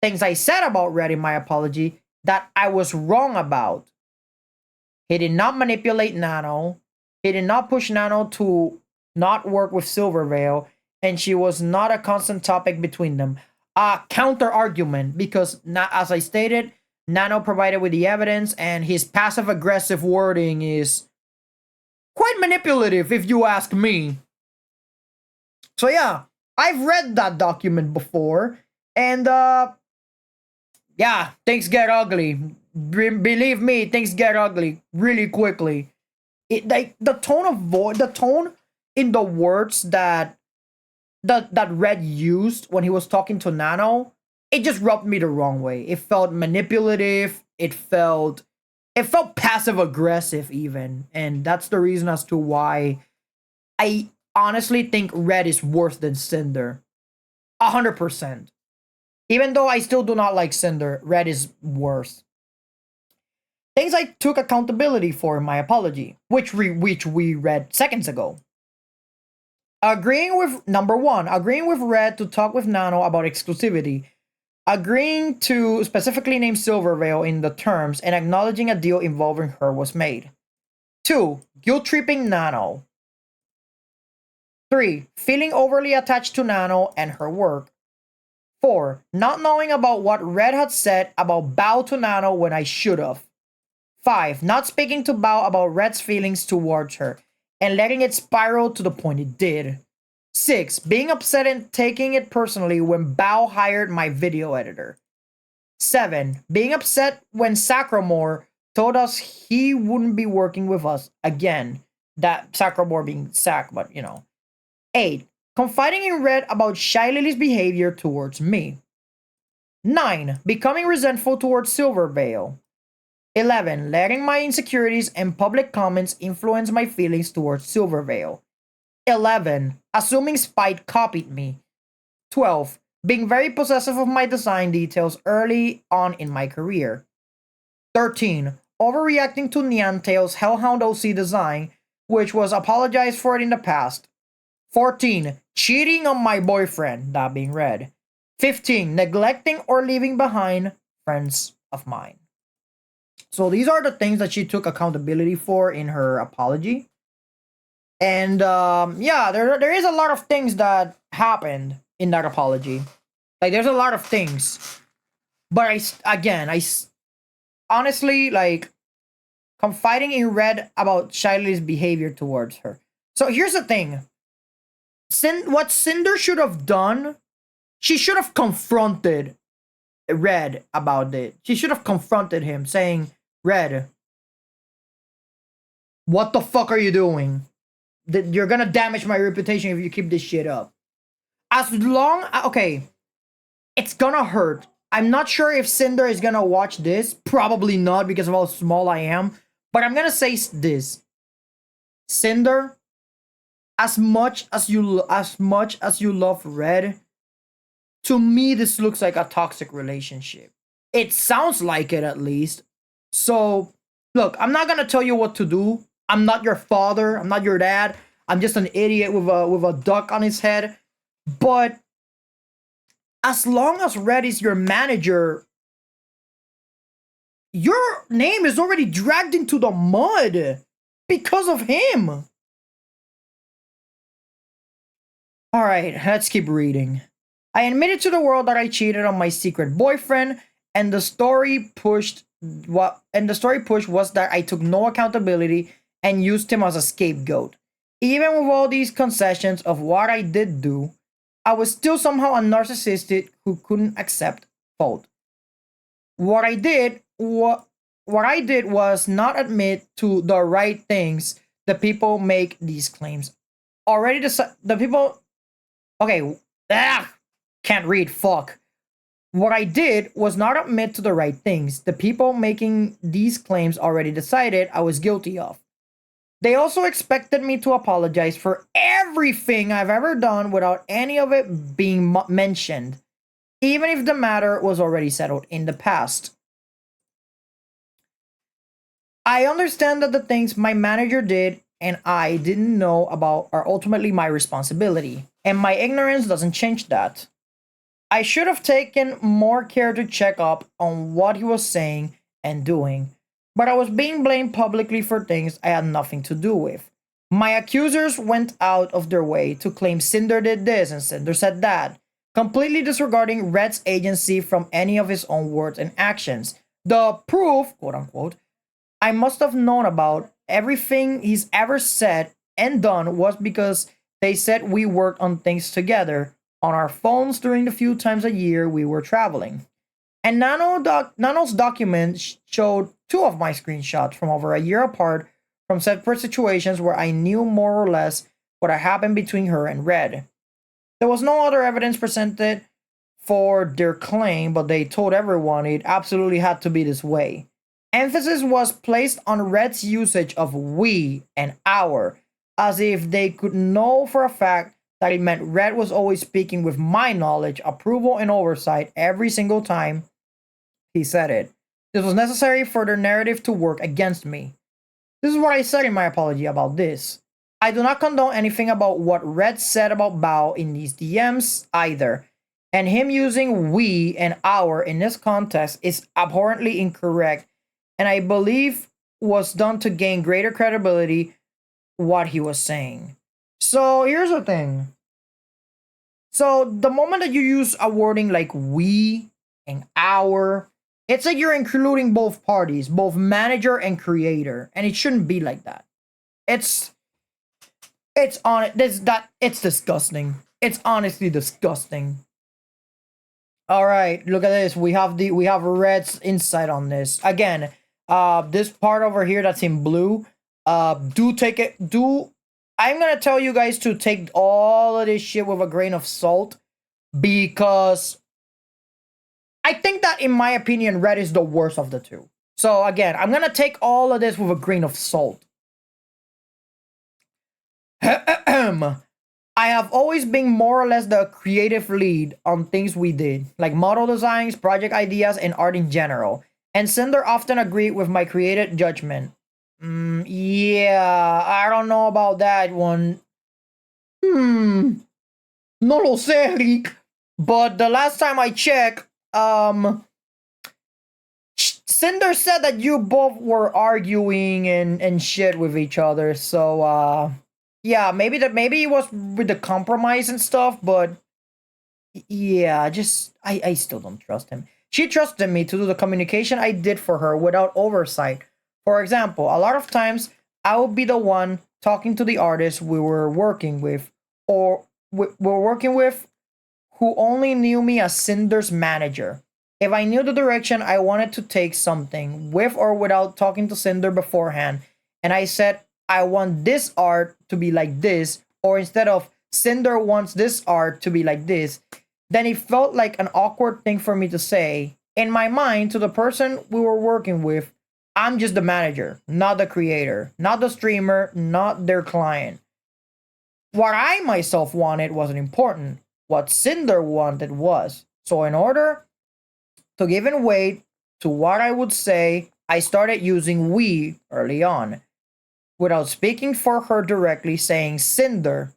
Things I said about Red in my apology that I was wrong about. He did not manipulate Nano. He did not push Nano to not work with Silverveil, and she was not a constant topic between them. A counter argument, because as I stated, Nano provided with the evidence, and his passive aggressive wording is quite manipulative, if you ask me. So yeah, I've read that document before, and yeah, things get ugly. Believe me, things get ugly really quickly. The tone in the words that that Red used when he was talking to Nano, it just rubbed me the wrong way. It felt manipulative. It felt passive aggressive even, and that's the reason as to why I honestly think Red is worse than Cinder. 100%. Even though I still do not like Cinder, Red is worse. Things I took accountability for in my apology, which we read seconds ago. Agreeing with number one, agreeing with Red to talk with Nano about exclusivity, agreeing to specifically name Silvervale in the terms, and acknowledging a deal involving her was made. 2. Guilt tripping Nano. 3. Feeling overly attached to Nano and her work. 4. Not knowing about what Red had said about Bao to Nano when I should have. 5. Not speaking to Bao about Red's feelings towards her and letting it spiral to the point it did. 6. Being upset and taking it personally when Bao hired my video editor. 7. Being upset when Sacramore told us he wouldn't be working with us again. That Sacramore being Sac, but you know. 8. Confiding in Red about Shy Lily's behavior towards me. 9. Becoming resentful towards Silvervale. 11. Letting my insecurities and public comments influence my feelings towards Silvervale. 11. Assuming Spite copied me. 12. Being very possessive of my design details early on in my career. 13. Overreacting to Nianteo's Hellhound OC design, which was apologized for it in the past. 14. Cheating on my boyfriend, that being Red. 15. Neglecting or leaving behind friends of mine. So these are the things that she took accountability for in her apology. And yeah, there is a lot of things that happened in that apology. Like, there's a lot of things. But I honestly, like, confiding in Red about Shily's behavior towards her. So here's the thing. What Cinder should have done, she should have confronted Red about it. She should have confronted him, saying, Red, what the fuck are you doing? You're gonna damage my reputation if you keep this shit up. Okay, it's gonna hurt. I'm not sure if Cinder is gonna watch this. Probably not, because of how small I am. But I'm gonna say this. Cinder, as much as you love Red, to me this looks like a toxic relationship. It sounds like it, at least. So, look, I'm not gonna tell you what to do. I'm not your father. I'm not your dad. I'm just an idiot with a duck on his head. But as long as Red is your manager, your name is already dragged into the mud because of him. All right, let's keep reading. I admitted to the world that I cheated on my secret boyfriend, and the story pushed was that I took no accountability and used him as a scapegoat. Even with all these concessions of what I did do, I was still somehow a narcissist who couldn't accept fault. What I did was not admit to the right things. The people make these claims. Already the people. Okay, can't read. Fuck. What I did was not admit to the right things. The people making these claims already decided I was guilty of. They also expected me to apologize for everything I've ever done without any of it being mentioned, even if the matter was already settled in the past. I understand that the things my manager did and I didn't know about are ultimately my responsibility, and my ignorance doesn't change that. I should have taken more care to check up on what he was saying and doing, but I was being blamed publicly for things I had nothing to do with. My accusers went out of their way to claim Cinder did this and Cinder said that, completely disregarding Red's agency from any of his own words and actions. The proof, quote unquote, I must have known about everything he's ever said and done was because they said we worked on things together on our phones during the few times a year we were traveling. And Nano's document showed two of my screenshots from over a year apart from separate situations where I knew more or less what had happened between her and Red. There was no other evidence presented for their claim, but they told everyone it absolutely had to be this way. Emphasis was placed on Red's usage of we and our, as if they could know for a fact that it meant Red was always speaking with my knowledge, approval, and oversight every single time he said it. This was necessary for their narrative to work against me. This is what I said in my apology about this. I do not condone anything about what Red said about Bao in these DMs either, and him using we and our in this context is abhorrently incorrect, and I believe was done to gain greater credibility what he was saying. So here's the thing. So the moment that you use a wording like we and our, it's like you're including both parties, both manager and creator, and it shouldn't be like that. It's on this that it's disgusting. It's honestly disgusting. All right, look at this. We have Red's insight on this. Again, this part over here that's in blue, do take it do I'm gonna tell you guys to take all of this shit with a grain of salt, because I think that, in my opinion, Red is the worst of the two. So again, I'm gonna take all of this with a grain of salt. I have always been more or less the creative lead on things we did, like model designs, project ideas, and art in general. And Cinder often agreed with my creative judgment. Yeah, I don't know about that one. No lo sé, Rick. But the last time I checked, Cinder said that you both were arguing and shit with each other. So, yeah, maybe it was with the compromise and stuff, but yeah, I still don't trust him. She trusted me to do the communication I did for her without oversight. For example, a lot of times I would be the one talking to the artist we were working with, or were working with, who only knew me as Sinder's manager. If I knew the direction I wanted to take something, with or without talking to Cinder beforehand, and I said, I want this art to be like this, or instead of Cinder wants this art to be like this, then it felt like an awkward thing for me to say. In my mind, to the person we were working with, I'm just the manager, not the creator, not the streamer, not their client. What I myself wanted wasn't important. What Cinder wanted was. So in order to give in weight to what I would say, I started using we early on, without speaking for her directly, saying, Cinder,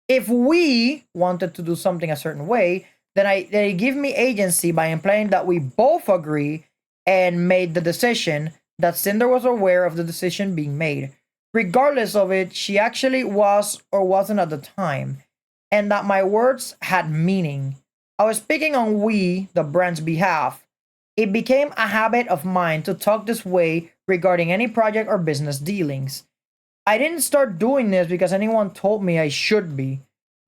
if we wanted to do something a certain way, then they give me agency by implying that we both agree and made the decision, that Cinder was aware of the decision being made, regardless of it she actually was or wasn't at the time, and that my words had meaning. I was speaking on we, the brand's behalf. It became a habit of mine to talk this way regarding any project or business dealings. I didn't start doing this because anyone told me I should be,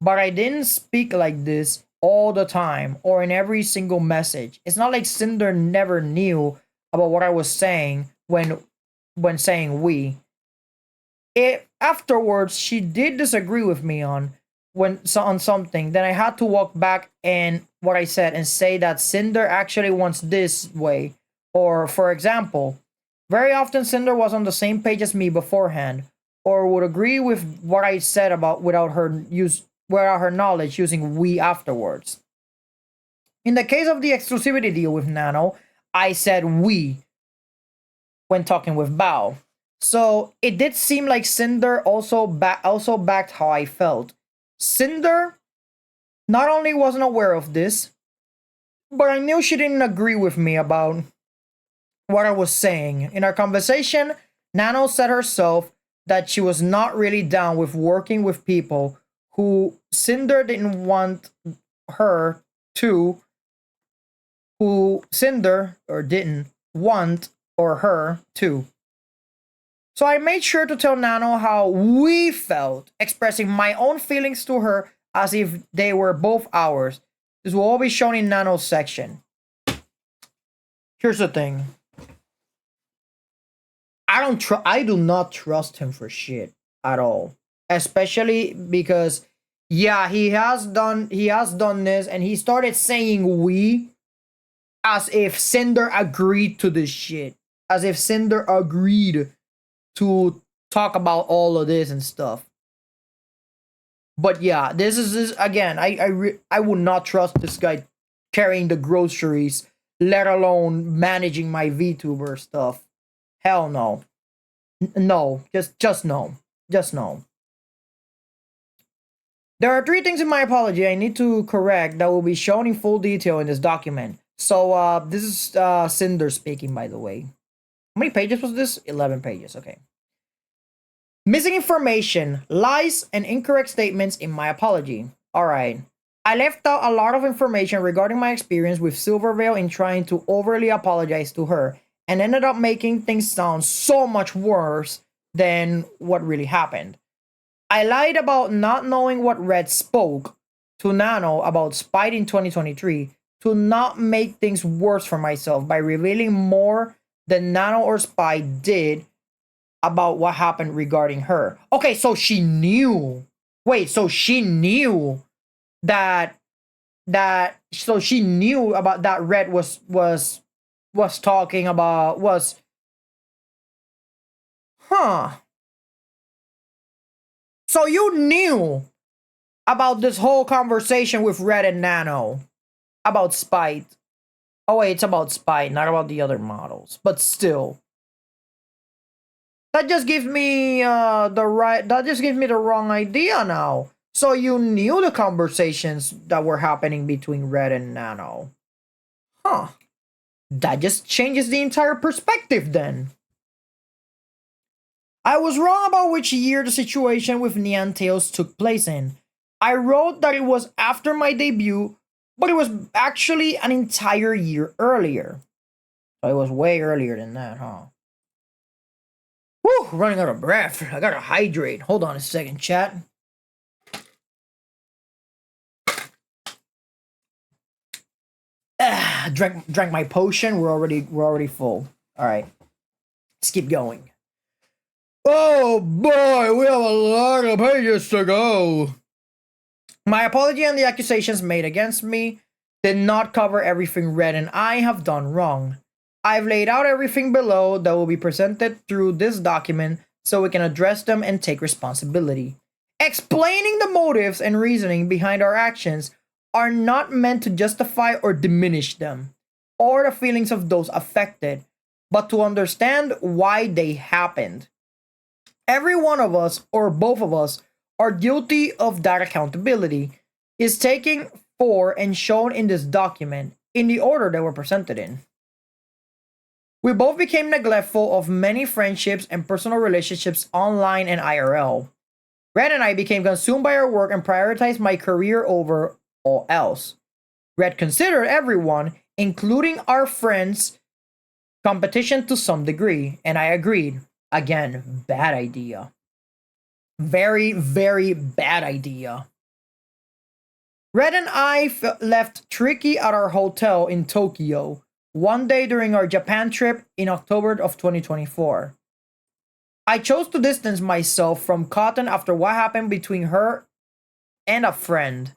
but I didn't speak like this all the time or in every single message. It's not like Cinder never knew about what I was saying when saying we. If afterwards she did disagree with me on something, then I had to walk back and what I said and say that Cinder actually wants this way. Or for example, very often Cinder was on the same page as me beforehand, or would agree with what I said about without her knowledge, using we afterwards. In the case of the exclusivity deal with Nano, I said we when talking with Bao. So it did seem like Cinder also backed how I felt. Cinder not only wasn't aware of this, but I knew she didn't agree with me about what I was saying. In our conversation, Nano said herself that she was not really down with working with people who Cinder didn't want her to, who Cinder or didn't want or her to. So I made sure to tell Nano how we felt, expressing my own feelings to her as if they were both ours. This will all be shown in Nano's section. Here's the thing. I do not trust him for shit at all. Especially because, Yeah, he has done this, and he started saying we as if Cinder agreed to this shit. As if Cinder agreed to talk about all of this and stuff. But yeah, this again. I would not trust this guy carrying the groceries, let alone managing my VTuber stuff. Hell no, no, just no, just no. There are three things in my apology I need to correct that will be shown in full detail in this document. So this is Cinder speaking, by the way. How many pages was this? 11 pages. Okay. Missing information, lies, and incorrect statements in my apology. Alright. I left out a lot of information regarding my experience with Silvervale in trying to overly apologize to her, and ended up making things sound so much worse than what really happened. I lied about not knowing what Red spoke to Nano about Spite in 2023 to not make things worse for myself by revealing more than Nano or Spite did about what happened regarding her. Okay, so she knew. Wait, so she knew that so she knew about that Red was talking about was huh. So you knew about this whole conversation with Red and Nano about Spite. Oh wait, it's about Spite, not about the other models. But still, that just gives me the wrong idea now. So you knew the conversations that were happening between Red and Nano. Huh. That just changes the entire perspective then. I was wrong about which year the situation with Neon Tails took place in. I wrote that it was after my debut, but it was actually an entire year earlier. So it was way earlier than that, huh? Whew, running out of breath. I gotta hydrate. Hold on a second, chat. Drank my potion. We're already full. All right, let's keep going. Oh boy, we have a lot of pages to go. My apology and the accusations made against me did not cover everything Red and I have done wrong. I've laid out everything below that will be presented through this document so we can address them and take responsibility. Explaining the motives and reasoning behind our actions are not meant to justify or diminish them, or the feelings of those affected, but to understand why they happened. Every one of us, or both of us, are guilty of that accountability, is taken for and shown in this document in the order they were presented in. We both became neglectful of many friendships and personal relationships online and IRL. Red and I became consumed by our work and prioritized my career over all else. Red considered everyone, including our friends, competition to some degree, and I agreed. Again, bad idea. Very, very bad idea. Red and I left Tricky at our hotel in Tokyo one day during our Japan trip in October of 2024. I chose to distance myself from Cotton after what happened between her and a friend.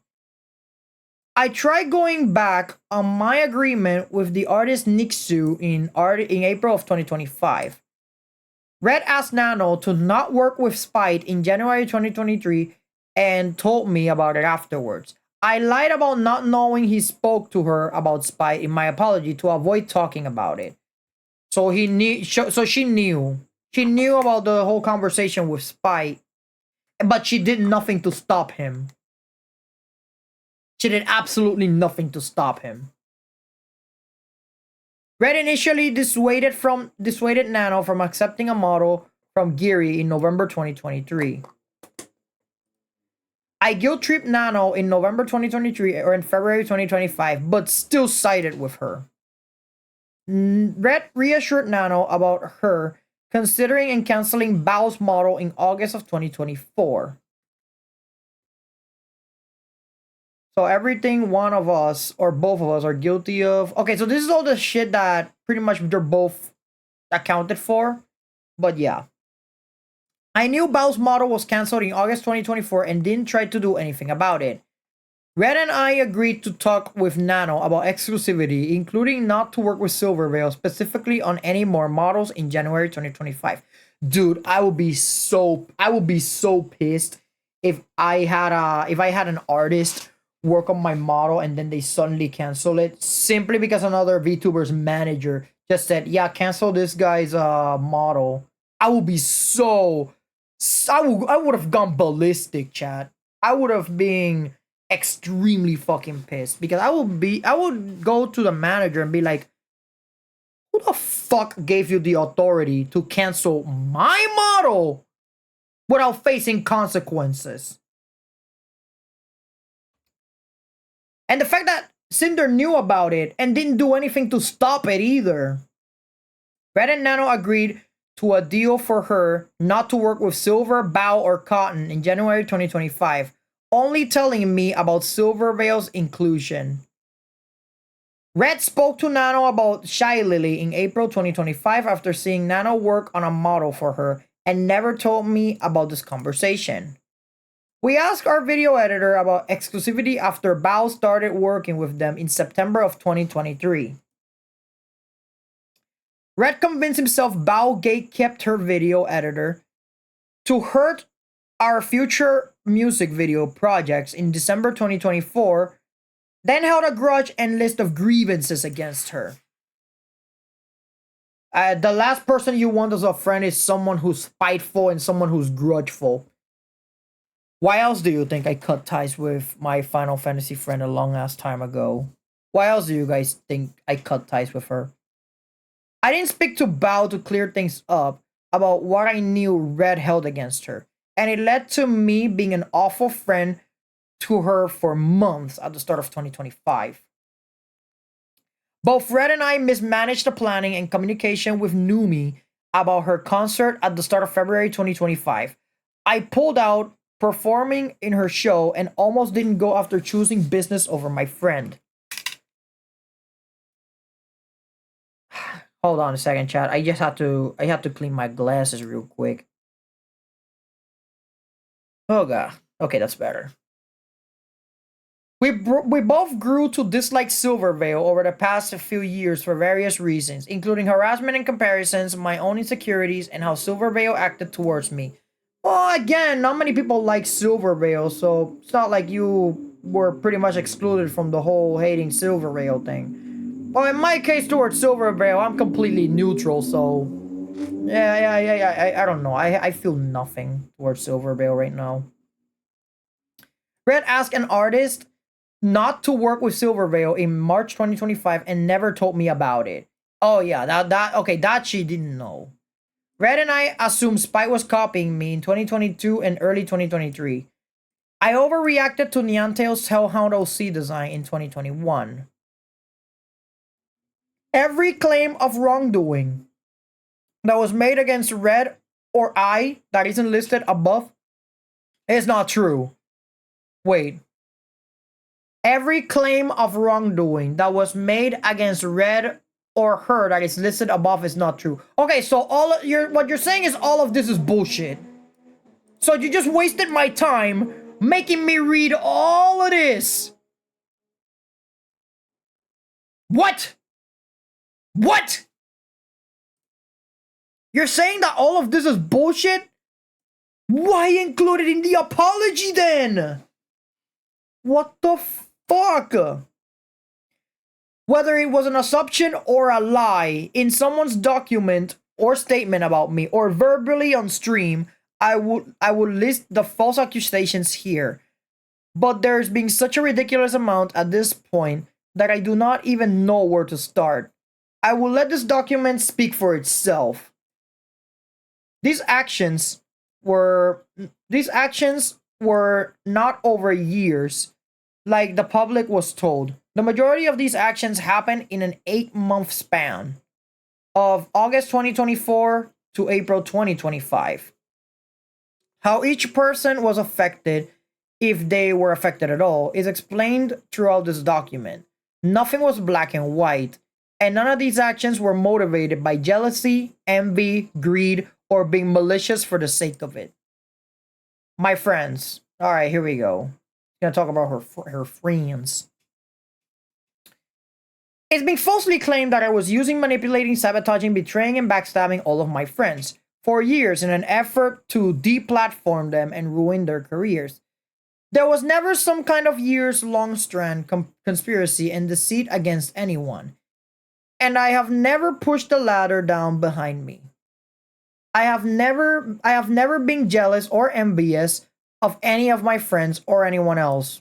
I tried going back on my agreement with the artist Nixu in April of 2025. Red asked Nano to not work with Spite in January 2023 and told me about it afterwards. I lied about not knowing he spoke to her about Spite in my apology to avoid talking about it. So he knew. So she knew. She knew about the whole conversation with Spite, but she did nothing to stop him. She did absolutely nothing to stop him. Red initially dissuaded Nano from accepting a model from Geary in November 2023. I guilt tripped Nano in November 2023 or in February 2025, but still sided with her. Red reassured Nano about her considering and canceling Bao's model in August of 2024. So everything one of us or both of us are guilty of. Okay, so this is all the shit that pretty much they're both accounted for. But yeah. I knew Bao's model was cancelled in August 2024 and didn't try to do anything about it. Red and I agreed to talk with Nano about exclusivity, including not to work with Silverveil specifically on any more models in January 2025. Dude, I would be so pissed if I had an artist work on my model and then they suddenly cancel it simply because another VTuber's manager just said, "Yeah, cancel this guy's model." I would be I would have gone ballistic, chat. I would have been extremely fucking pissed because I would go to the manager and be like, who the fuck gave you the authority to cancel my model without facing consequences? And the fact that Cinder knew about it and didn't do anything to stop it either. Red and Nano agreed to a deal for her not to work with Silver, Bao, or Cotton in January 2025, only telling me about Silverveil's inclusion. Red spoke to Nano about Shy Lily in April 2025 after seeing Nano work on a model for her and never told me about this conversation. We asked our video editor about exclusivity after Bao started working with them in September of 2023. Red convinced himself Bao gatekept her video editor to hurt our future music video projects in December 2024, then held a grudge and list of grievances against her. The last person you want as a friend is someone who's spiteful and someone who's grudgeful. Why else do you think I cut ties with my Final Fantasy friend a long ass time ago? Why else do you guys think I cut ties with her? I didn't speak to Bao to clear things up about what I knew Red held against her, and it led to me being an awful friend to her for months at the start of 2025. Both Red and I mismanaged the planning and communication with Numi about her concert at the start of February 2025. I pulled out performing in her show and almost didn't go after choosing business over my friend. Hold on a second, chat. I have to clean my glasses real quick. Oh god. Okay, that's better. We both grew to dislike Silverveil over the past few years for various reasons, including harassment and comparisons, my own insecurities, and how Silverveil acted towards me. Well, again, not many people like Silverveil, so it's not like you were pretty much excluded from the whole hating Silverveil thing. Well, in my case towards Silverveil, I'm completely neutral, so yeah, I don't know. I feel nothing towards Silverveil right now. Red asked an artist not to work with Silverveil in March 2025 and never told me about it. Oh yeah, that she didn't know. Red and I assumed Spike was copying me in 2022 and early 2023. I overreacted to Nianteo's Hellhound OC design in 2021. Every claim of wrongdoing that was made against Red or I that isn't listed above is not true. Wait. Every claim of wrongdoing that was made against Red or her that is listed above is not true. Okay, so what you're saying is all of this is bullshit. So you just wasted my time making me read all of this. What? What? You're saying that all of this is bullshit? Why include it in the apology then? What the fuck? Whether it was an assumption or a lie in someone's document or statement about me or verbally on stream, I would list the false accusations here. But there's been such a ridiculous amount at this point that I do not even know where to start. I will let this document speak for itself. These actions were not over years, like the public was told. The majority of these actions happened in an 8-month span of August 2024 to April 2025. How each person was affected, if they were affected at all, is explained throughout this document. Nothing was black and white, and none of these actions were motivated by jealousy, envy, greed, or being malicious for the sake of it. My friends. All right, here we go. Gonna talk about her friends. It's been falsely claimed that I was using, manipulating, sabotaging, betraying, and backstabbing all of my friends for years in an effort to deplatform them and ruin their careers. There was never some kind of years-long strand conspiracy and deceit against anyone, and I have never pushed the ladder down behind me. I have never been jealous or envious of any of my friends or anyone else.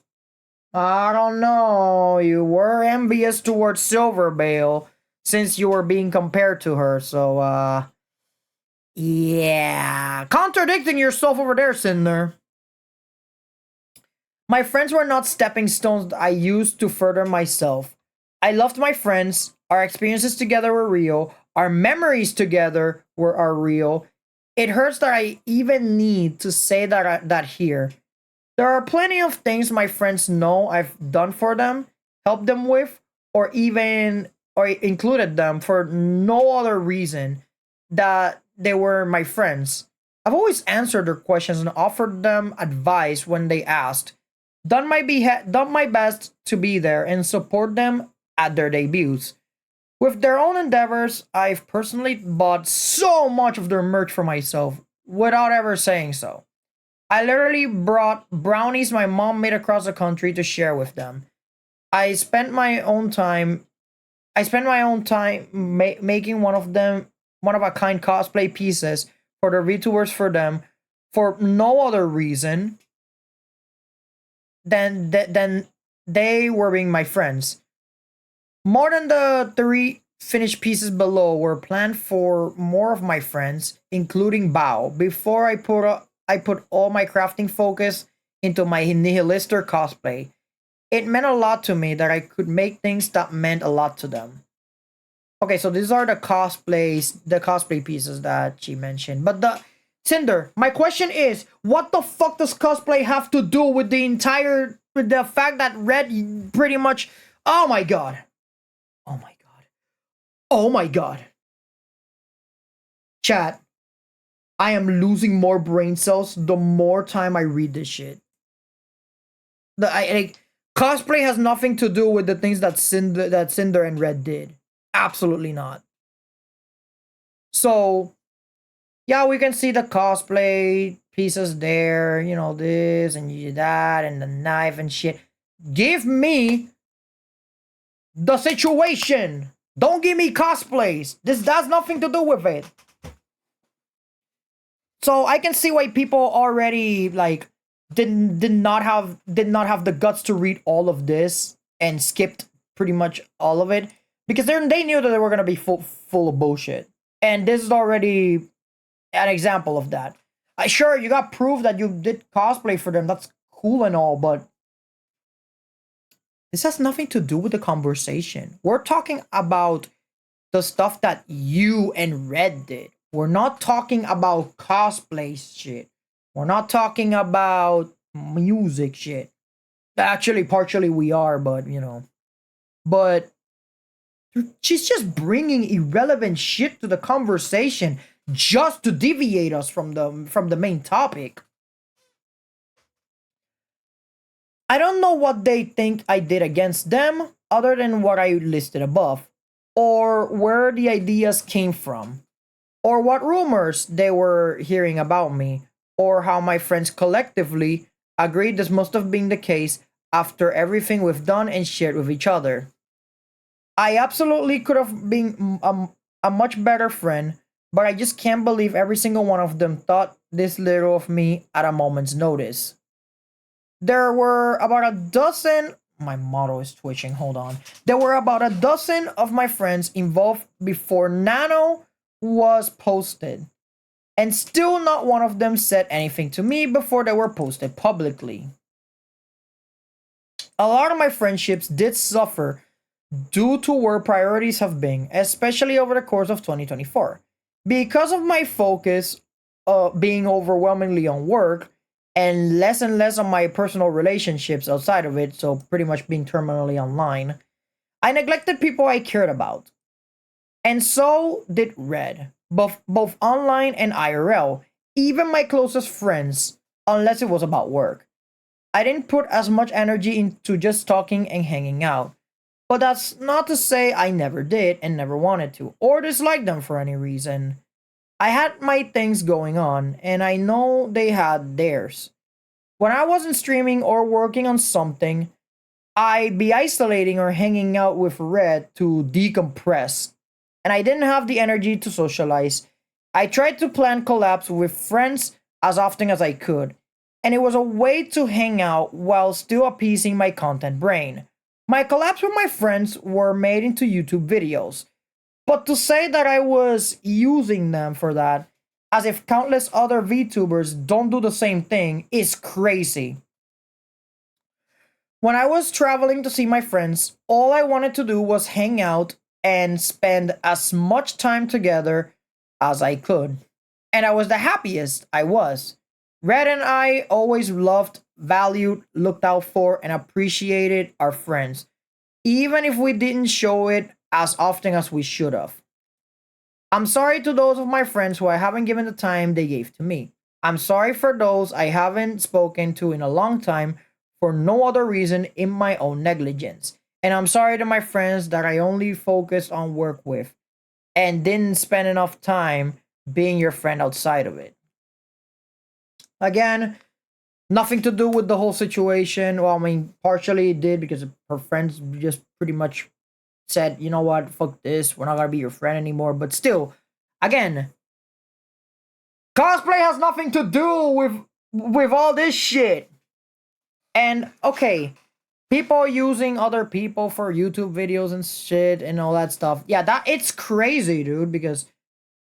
I don't know. You were envious towards Silverbale since you were being compared to her, so yeah. Contradicting yourself over there, Cinder. My friends were not stepping stones I used to further myself. I loved my friends. Our experiences together were real. Our memories together are real. It hurts that I even need to say that here. There are plenty of things my friends know I've done for them, helped them with, or included them for no other reason that they were my friends. I've always answered their questions and offered them advice when they asked. Done my best to be there and support them at their debuts. With their own endeavors, I've personally bought so much of their merch for myself without ever saying so. I literally brought brownies my mom made across the country to share with them. I spent my own time. I spent my own time making one of a kind cosplay pieces for the VTubers for them, for no other reason than they were being my friends. More than the three finished pieces below were planned for more of my friends, including Bao. Before I put all my crafting focus into my Nihilister cosplay. It meant a lot to me that I could make things that meant a lot to them. Okay, so these are the cosplay pieces that she mentioned. But the Cinder, my question is, what the fuck does cosplay have to do with with the fact that Red pretty much, oh my god. Oh my god. Oh my god. Chat, I am losing more brain cells the more time I read this shit. Cosplay has nothing to do with the things that Cinder and Red did. Absolutely not. So, yeah, we can see the cosplay pieces there. You know, this and that and the knife and shit. Give me the situation. Don't give me cosplays. This has nothing to do with it. So I can see why people already like did not have the guts to read all of this and skipped pretty much all of it because they knew that they were gonna be full of bullshit. And this is already an example of that. Sure, you got proof that you did cosplay for them. That's cool and all, but this has nothing to do with the conversation. We're talking about the stuff that you and Red did. We're not talking about cosplay shit. We're not talking about music shit. Actually, partially we are, but you know. But she's just bringing irrelevant shit to the conversation just to deviate us from the main topic. I don't know what they think I did against them other than what I listed above, or where the ideas came from, or what rumors they were hearing about me, or how my friends collectively agreed this must have been the case after everything we've done and shared with each other. I absolutely could have been a much better friend, but I just can't believe every single one of them thought this little of me at a moment's notice. There were about a dozen. My model is twitching, hold on. There were about a dozen of my friends involved before Nano was posted. And still not one of them said anything to me before they were posted publicly. A lot of my friendships did suffer due to where priorities have been, especially over the course of 2024. Because of my focus being overwhelmingly on work and less on my personal relationships outside of it, so pretty much being terminally online, I neglected people I cared about. And so did Red. both online and IRL, even my closest friends, unless it was about work. I didn't put as much energy into just talking and hanging out. But that's not to say I never did and never wanted to, or disliked them for any reason. I had my things going on, and I know they had theirs. When I wasn't streaming or working on something, I'd be isolating or hanging out with Red to decompress. And I didn't have the energy to socialize. I tried to plan collabs with friends as often as I could, and it was a way to hang out while still appeasing my content brain. My collabs with my friends were made into YouTube videos, but to say that I was using them for that, as if countless other VTubers don't do the same thing, is crazy. When I was traveling to see my friends, all I wanted to do was hang out and spend as much time together as I could. And I was the happiest I was. Red and I always loved, valued, looked out for, and appreciated our friends, even if we didn't show it as often as we should have. I'm sorry to those of my friends who I haven't given the time they gave to me. I'm sorry for those I haven't spoken to in a long time for no other reason in my own negligence. And I'm sorry to my friends that I only focused on work with and didn't spend enough time being your friend outside of it. Again, nothing to do with the whole situation. Well, I mean, partially it did because her friends just pretty much said, you know what, fuck this, we're not gonna be your friend anymore. But still, again, cosplay has nothing to do with all this shit. And okay, people using other people for YouTube videos and shit and all that stuff. Yeah, that it's crazy, dude, because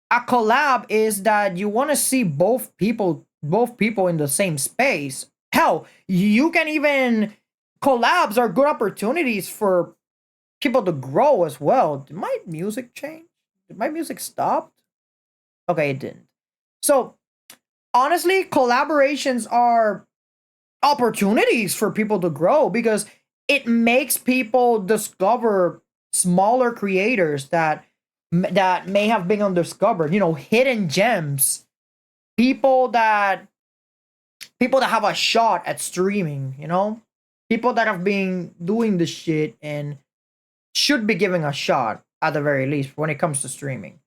a collab is that you want to see both people in the same space. Hell, you can even collabs are good opportunities for people to grow as well. Did my music change? Did my music stop? Okay, it didn't. So honestly, collaborations are opportunities for people to grow because it makes people discover smaller creators that may have been undiscovered, hidden gems, people that have a shot at streaming, people that have been doing this shit and should be giving a shot at the very least when it comes to streaming.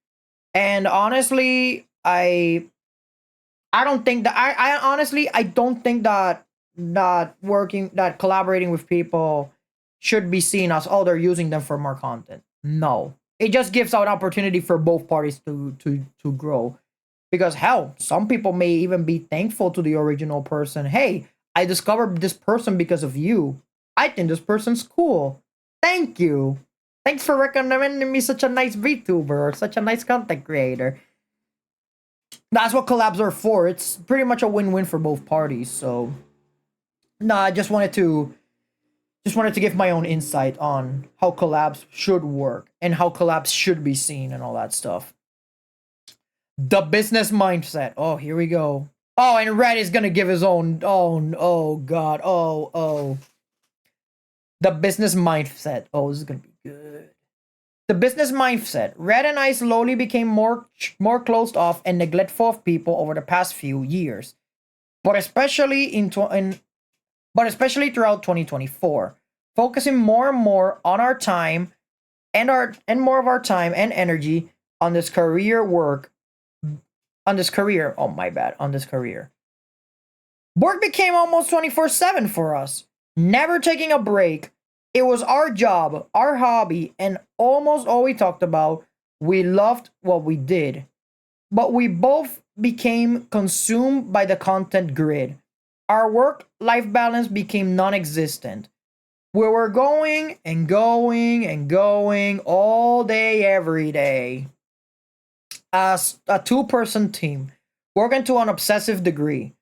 And honestly, I don't think that I honestly I don't think that collaborating with people should be seen as, oh, they're using them for more content. No. It just gives out opportunity for both parties to grow. Because hell, some people may even be thankful to the original person. Hey, I discovered this person because of you. I think this person's cool. Thank you. Thanks for recommending me such a nice VTuber or such a nice content creator. That's what collabs are for. It's pretty much a win-win for both parties. So, no, I just wanted to give my own insight on how collabs should work and how collabs should be seen and all that stuff. The business mindset. Oh, here we go. Oh, and Red is gonna give his own. Oh God. Oh. The business mindset. Oh, this is gonna be good. The business mindset. Red and I slowly became more closed off and neglectful of people over the past few years, but especially throughout 2024, focusing more and more on our time and more of our time and energy on this career work. On this career. Oh my bad. On this career. Work became almost 24/7 for us, never taking a break. It was our job, our hobby, and almost all we talked about. We loved what we did, but we both became consumed by the content grid. Our work-life balance became non-existent. We were going and going and going all day, every day. As a two-person team, working to an obsessive degree.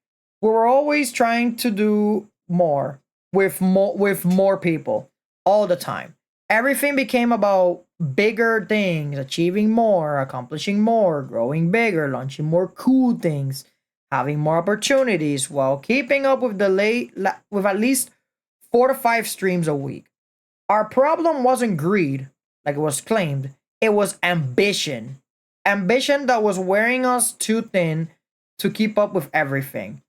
We were always trying to do more with more people all the time. Everything became about bigger things, achieving more, accomplishing more, growing bigger, launching more cool things, having more opportunities while keeping up with with at least 4 to 5 streams a week. Our problem wasn't greed, like it was claimed. It was ambition. Ambition that was wearing us too thin to keep up with everything.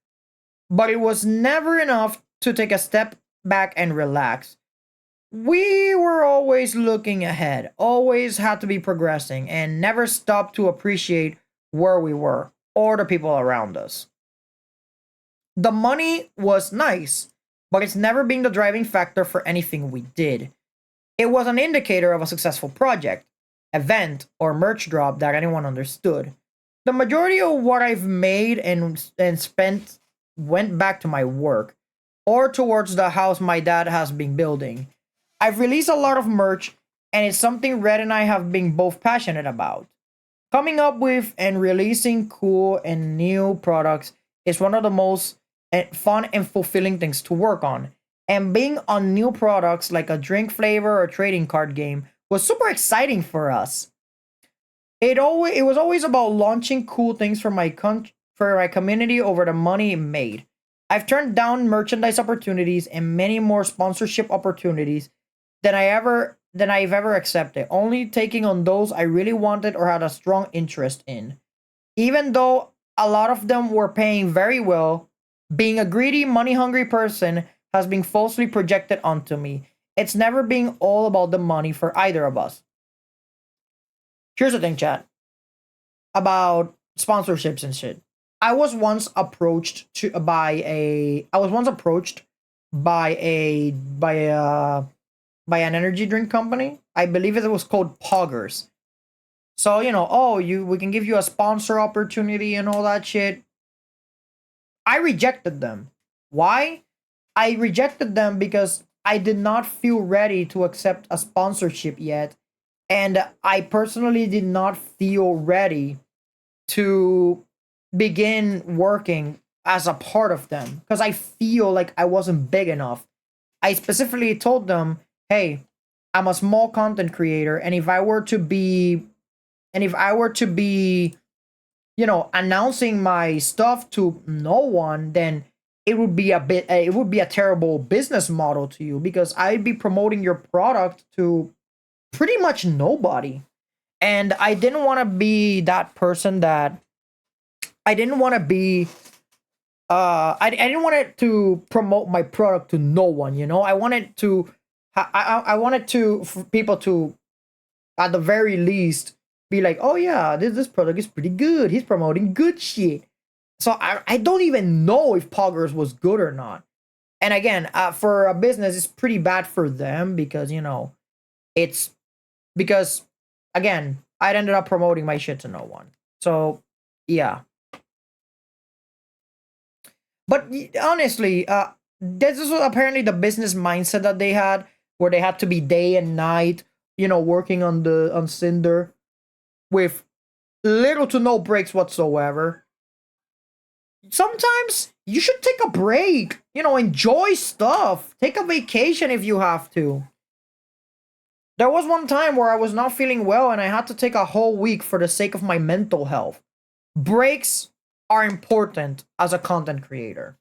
But it was never enough to take a step back and relax. We were always looking ahead, always had to be progressing, and never stopped to appreciate where we were or the people around us. The money was nice, but it's never been the driving factor for anything we did. It was an indicator of a successful project, event, or merch drop that anyone understood. The majority of what I've made and spent went back to my work or towards the house my dad has been building. I've released a lot of merch, and it's something Red and I have been both passionate about. Coming up with and releasing cool and new products is one of the most fun and fulfilling things to work on. And being on new products like a drink flavor or trading card game was super exciting for us. It was always about launching cool things for for my community over the money it made. I've turned down merchandise opportunities and many more sponsorship opportunities than I've ever accepted, only taking on those I really wanted or had a strong interest in. Even though a lot of them were paying very well, being a greedy, money-hungry person has been falsely projected onto me. It's never been all about the money for either of us. Here's the thing, chat, about sponsorships and shit. I was once approached by an energy drink company. I believe it was called Poggers. So, oh, we can give you a sponsor opportunity and all that shit. I rejected them. Why? I rejected them because I did not feel ready to accept a sponsorship yet. And I personally did not feel ready to begin working as a part of them because I feel like I wasn't big enough. I specifically told them, hey, I'm a small content creator, and if I were to be announcing my stuff to no one, then it would be a terrible business model to you because I'd be promoting your product to pretty much nobody. And I didn't want to be that person that I didn't want to be I didn't want it to promote my product to no one, I wanted to I wanted to for people to at the very least be like, oh yeah, this product is pretty good. He's promoting good shit. So I don't even know if Poggers was good or not. And again, for a business, it's pretty bad for them because it's because again, I ended up promoting my shit to no one. So yeah. But honestly, this is apparently the business mindset that they had, where they had to be day and night, working on Cinder with little to no breaks whatsoever. Sometimes you should take a break, enjoy stuff, take a vacation if you have to. There was one time where I was not feeling well and I had to take a whole week for the sake of my mental health. Breaks are important as a content creator,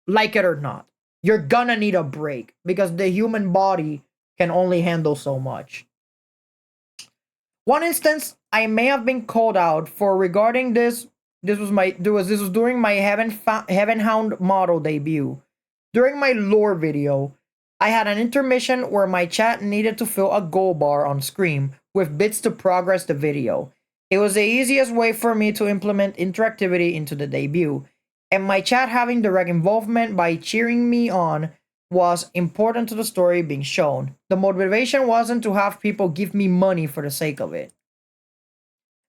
like it or not. You're gonna need a break because the human body can only handle so much. One instance I may have been called out for regarding this. This was during my Heaven Hound model debut. During my lore video, I had an intermission where my chat needed to fill a goal bar on screen with bits to progress the video. It was the easiest way for me to implement interactivity into the debut, and my chat having direct involvement by cheering me on was important to the story being shown. The motivation wasn't to have people give me money for the sake of it.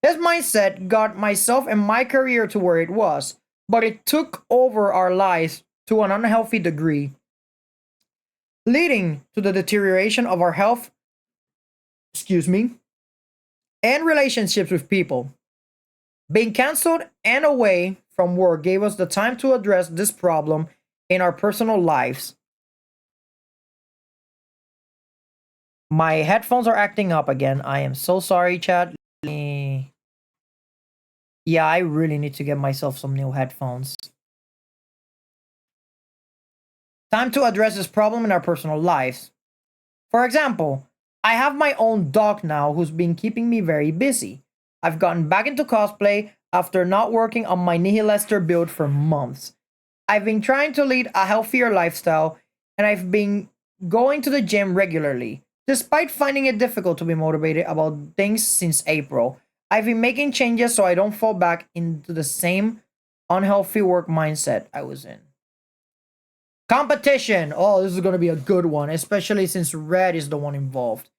This mindset got myself and my career to where it was, but it took over our lives to an unhealthy degree, leading to the deterioration of our health, and relationships with people. Being cancelled and away from work gave us the time to address this problem in our personal lives. My headphones are acting up again. I am so sorry, chat. Yeah, I really need to get myself some new headphones. Time to address this problem in our personal lives. For example, I have my own dog now who's been keeping me very busy. I've gotten back into cosplay after not working on my Nihilester build for months. I've been trying to lead a healthier lifestyle, and I've been going to the gym regularly. Despite finding it difficult to be motivated about things since April, I've been making changes so I don't fall back into the same unhealthy work mindset I was in. Competition! Oh, this is going to be a good one, especially since Red is the one involved.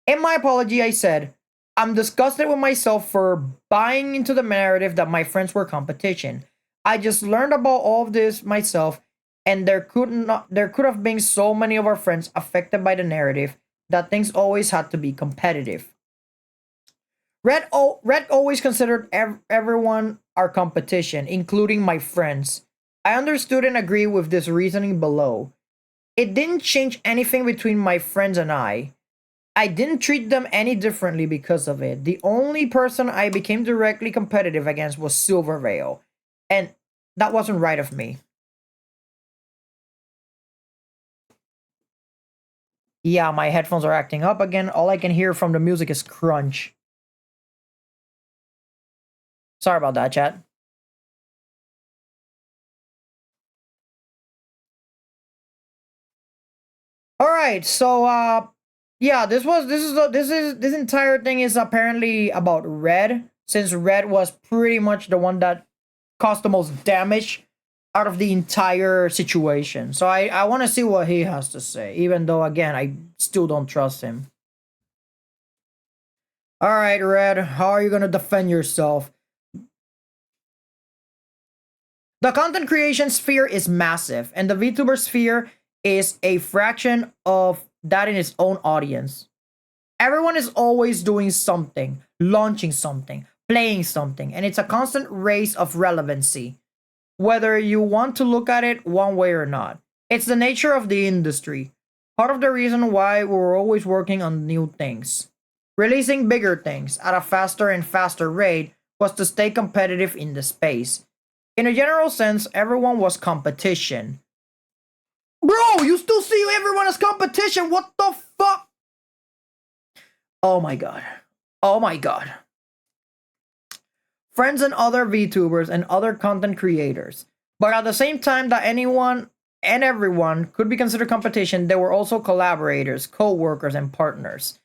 In my apology, I said, I'm disgusted with myself for buying into the narrative that my friends were competition. I just learned about all of this myself, and there could have been so many of our friends affected by the narrative that things always had to be competitive. Red always considered everyone our competition, including my friends. I understood and agree with this reasoning below. It didn't change anything between my friends and I. I didn't treat them any differently because of it. The only person I became directly competitive against was Silvervale, and that wasn't right of me. Yeah, my headphones are acting up again. All I can hear from the music is crunch. Sorry about that, chat. All right, so yeah, this entire thing is apparently about Red, since Red was pretty much the one that caused the most damage out of the entire situation. So I want to see what he has to say, even though again I still don't trust him. All right, Red, how are you gonna defend yourself? The content creation sphere is massive, and the VTuber sphere is a fraction of that in its own audience. Everyone is always doing something, launching something, playing something, and it's a constant race of relevancy, whether you want to look at it one way or not. It's the nature of the industry. Part of the reason why we're always working on new things. Releasing bigger things at a faster and faster rate was to stay competitive in the space. In a general sense, everyone was competition. Bro, you still see everyone as competition? What the fuck? Oh my god. Oh my god. Friends and other VTubers and other content creators. But at the same time that anyone and everyone could be considered competition, there were also collaborators, co-workers, and partners.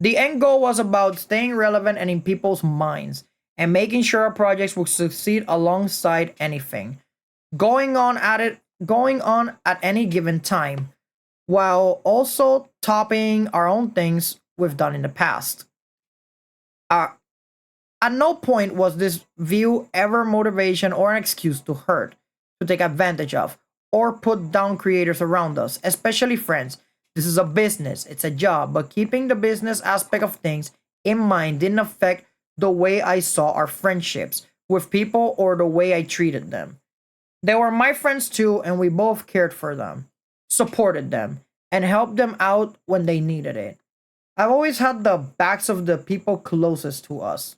The end goal was about staying relevant and in people's minds, and making sure our projects would succeed alongside anything going on at any given time, while also topping our own things we've done in the past. Uh, at no point was this view ever motivation or an excuse to hurt, to take advantage of, or put down creators around us, especially friends. This is a business, it's a job, but keeping the business aspect of things in mind didn't affect the way I saw our friendships with people or the way I treated them. They were my friends too, and we both cared for them, supported them, and helped them out when they needed it. I've always had the backs of the people closest to us.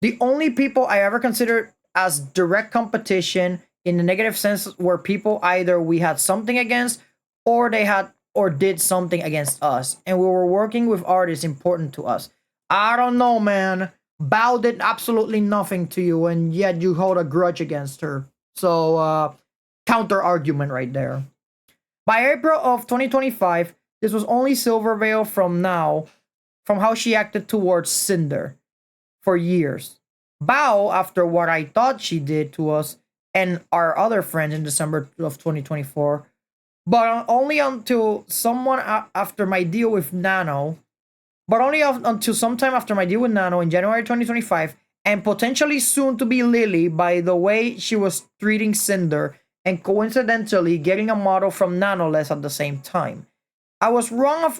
The only people I ever considered as direct competition in the negative sense were people either we had something against or they had or did something against us, and we were working with artists important to us. I don't know, man. Bao did absolutely nothing to you, and yet you hold a grudge against her. So, counter argument right there. By April of 2025, this was only Silvervale from how she acted towards Cinder for years. Bao, after what I thought she did to us and our other friends in December of 2024, but only until someone after my deal with Nano, but only until sometime after my deal with Nano in January 2025, and potentially soon to be Lily by the way she was treating Cinder, and coincidentally getting a model from Nanoless at the same time. It was wrong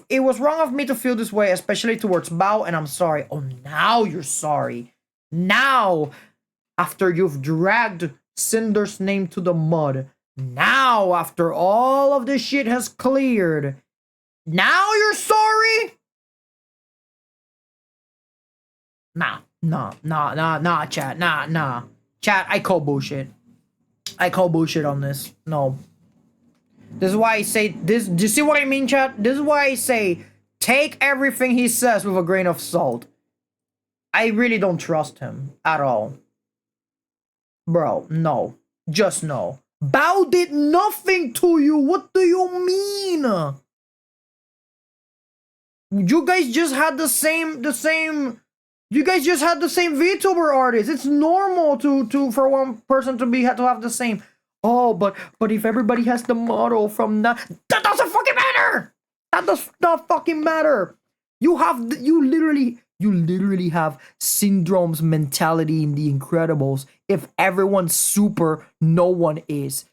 of me to feel this way, especially towards Bao, and I'm sorry. Oh, now you're sorry. Now, after you've dragged Sinder'S name to the mud. Now, after all of this shit has cleared. Now you're sorry? Nah, chat. Nah. Chat, I call bullshit. I call bullshit on this. No. This is why I say this. Do you see what I mean, chat? This is why I say take everything he says with a grain of salt. I really don't trust him at all. Bro, no. Just no. Bao did nothing to you. What do you mean? You guys just had the same you guys just had the same VTuber artist. It's normal to for one person to have the same. Oh, but if everybody has the model from that doesn't fucking matter. That does not fucking matter. You literally have Syndrome's mentality in The Incredibles. If everyone's super, no one is.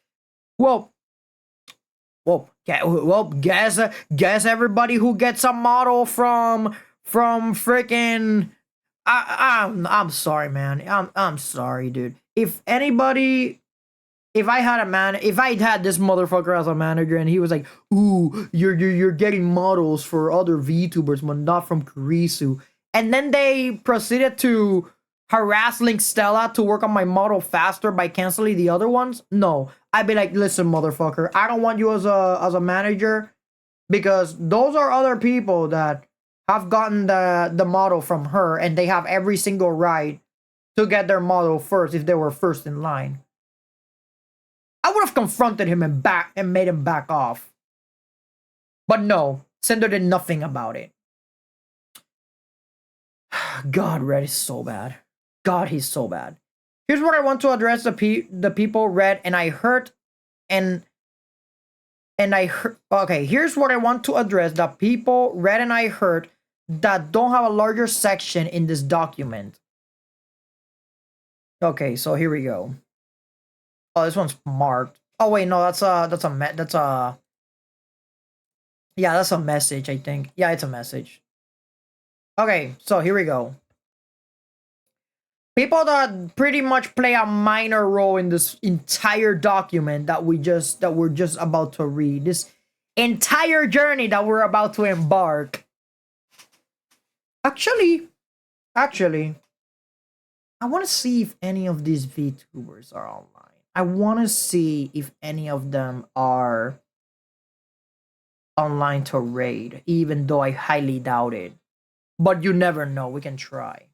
Well, guess everybody who gets a model from freaking. I'm sorry, man. I'm sorry, dude. If anybody, if I had this motherfucker as a manager and he was like, "Ooh, you're getting models for other VTubers, but not from Kurisu," and then they proceeded to harass Link Stella to work on my model faster by canceling the other ones, no, I'd be like, "Listen, motherfucker, I don't want you as a manager because those are other people that have gotten the model from her, and they have every single right to get their model first if they were first in line." I would have confronted him and made him back off. But no, Cinder did nothing about it. God, Red is so bad. God, he's so bad. Here's what I want to address the people Red and I hurt and I hurt. Okay, here's what I want to address the people Red and I hurt that don't have a larger section in this document. Okay, so here we go. Oh, this one's marked. Oh wait, no, that's a yeah, that's a message, I think. Yeah, it's a message. Okay, so here we go. People that pretty much play a minor role in this entire document that we're just about to read. This entire journey that we're about to embark. Actually, I want to see if any of these VTubers are online. I want to see if any of them are online to raid, even though I highly doubt it. But you never know. We can try.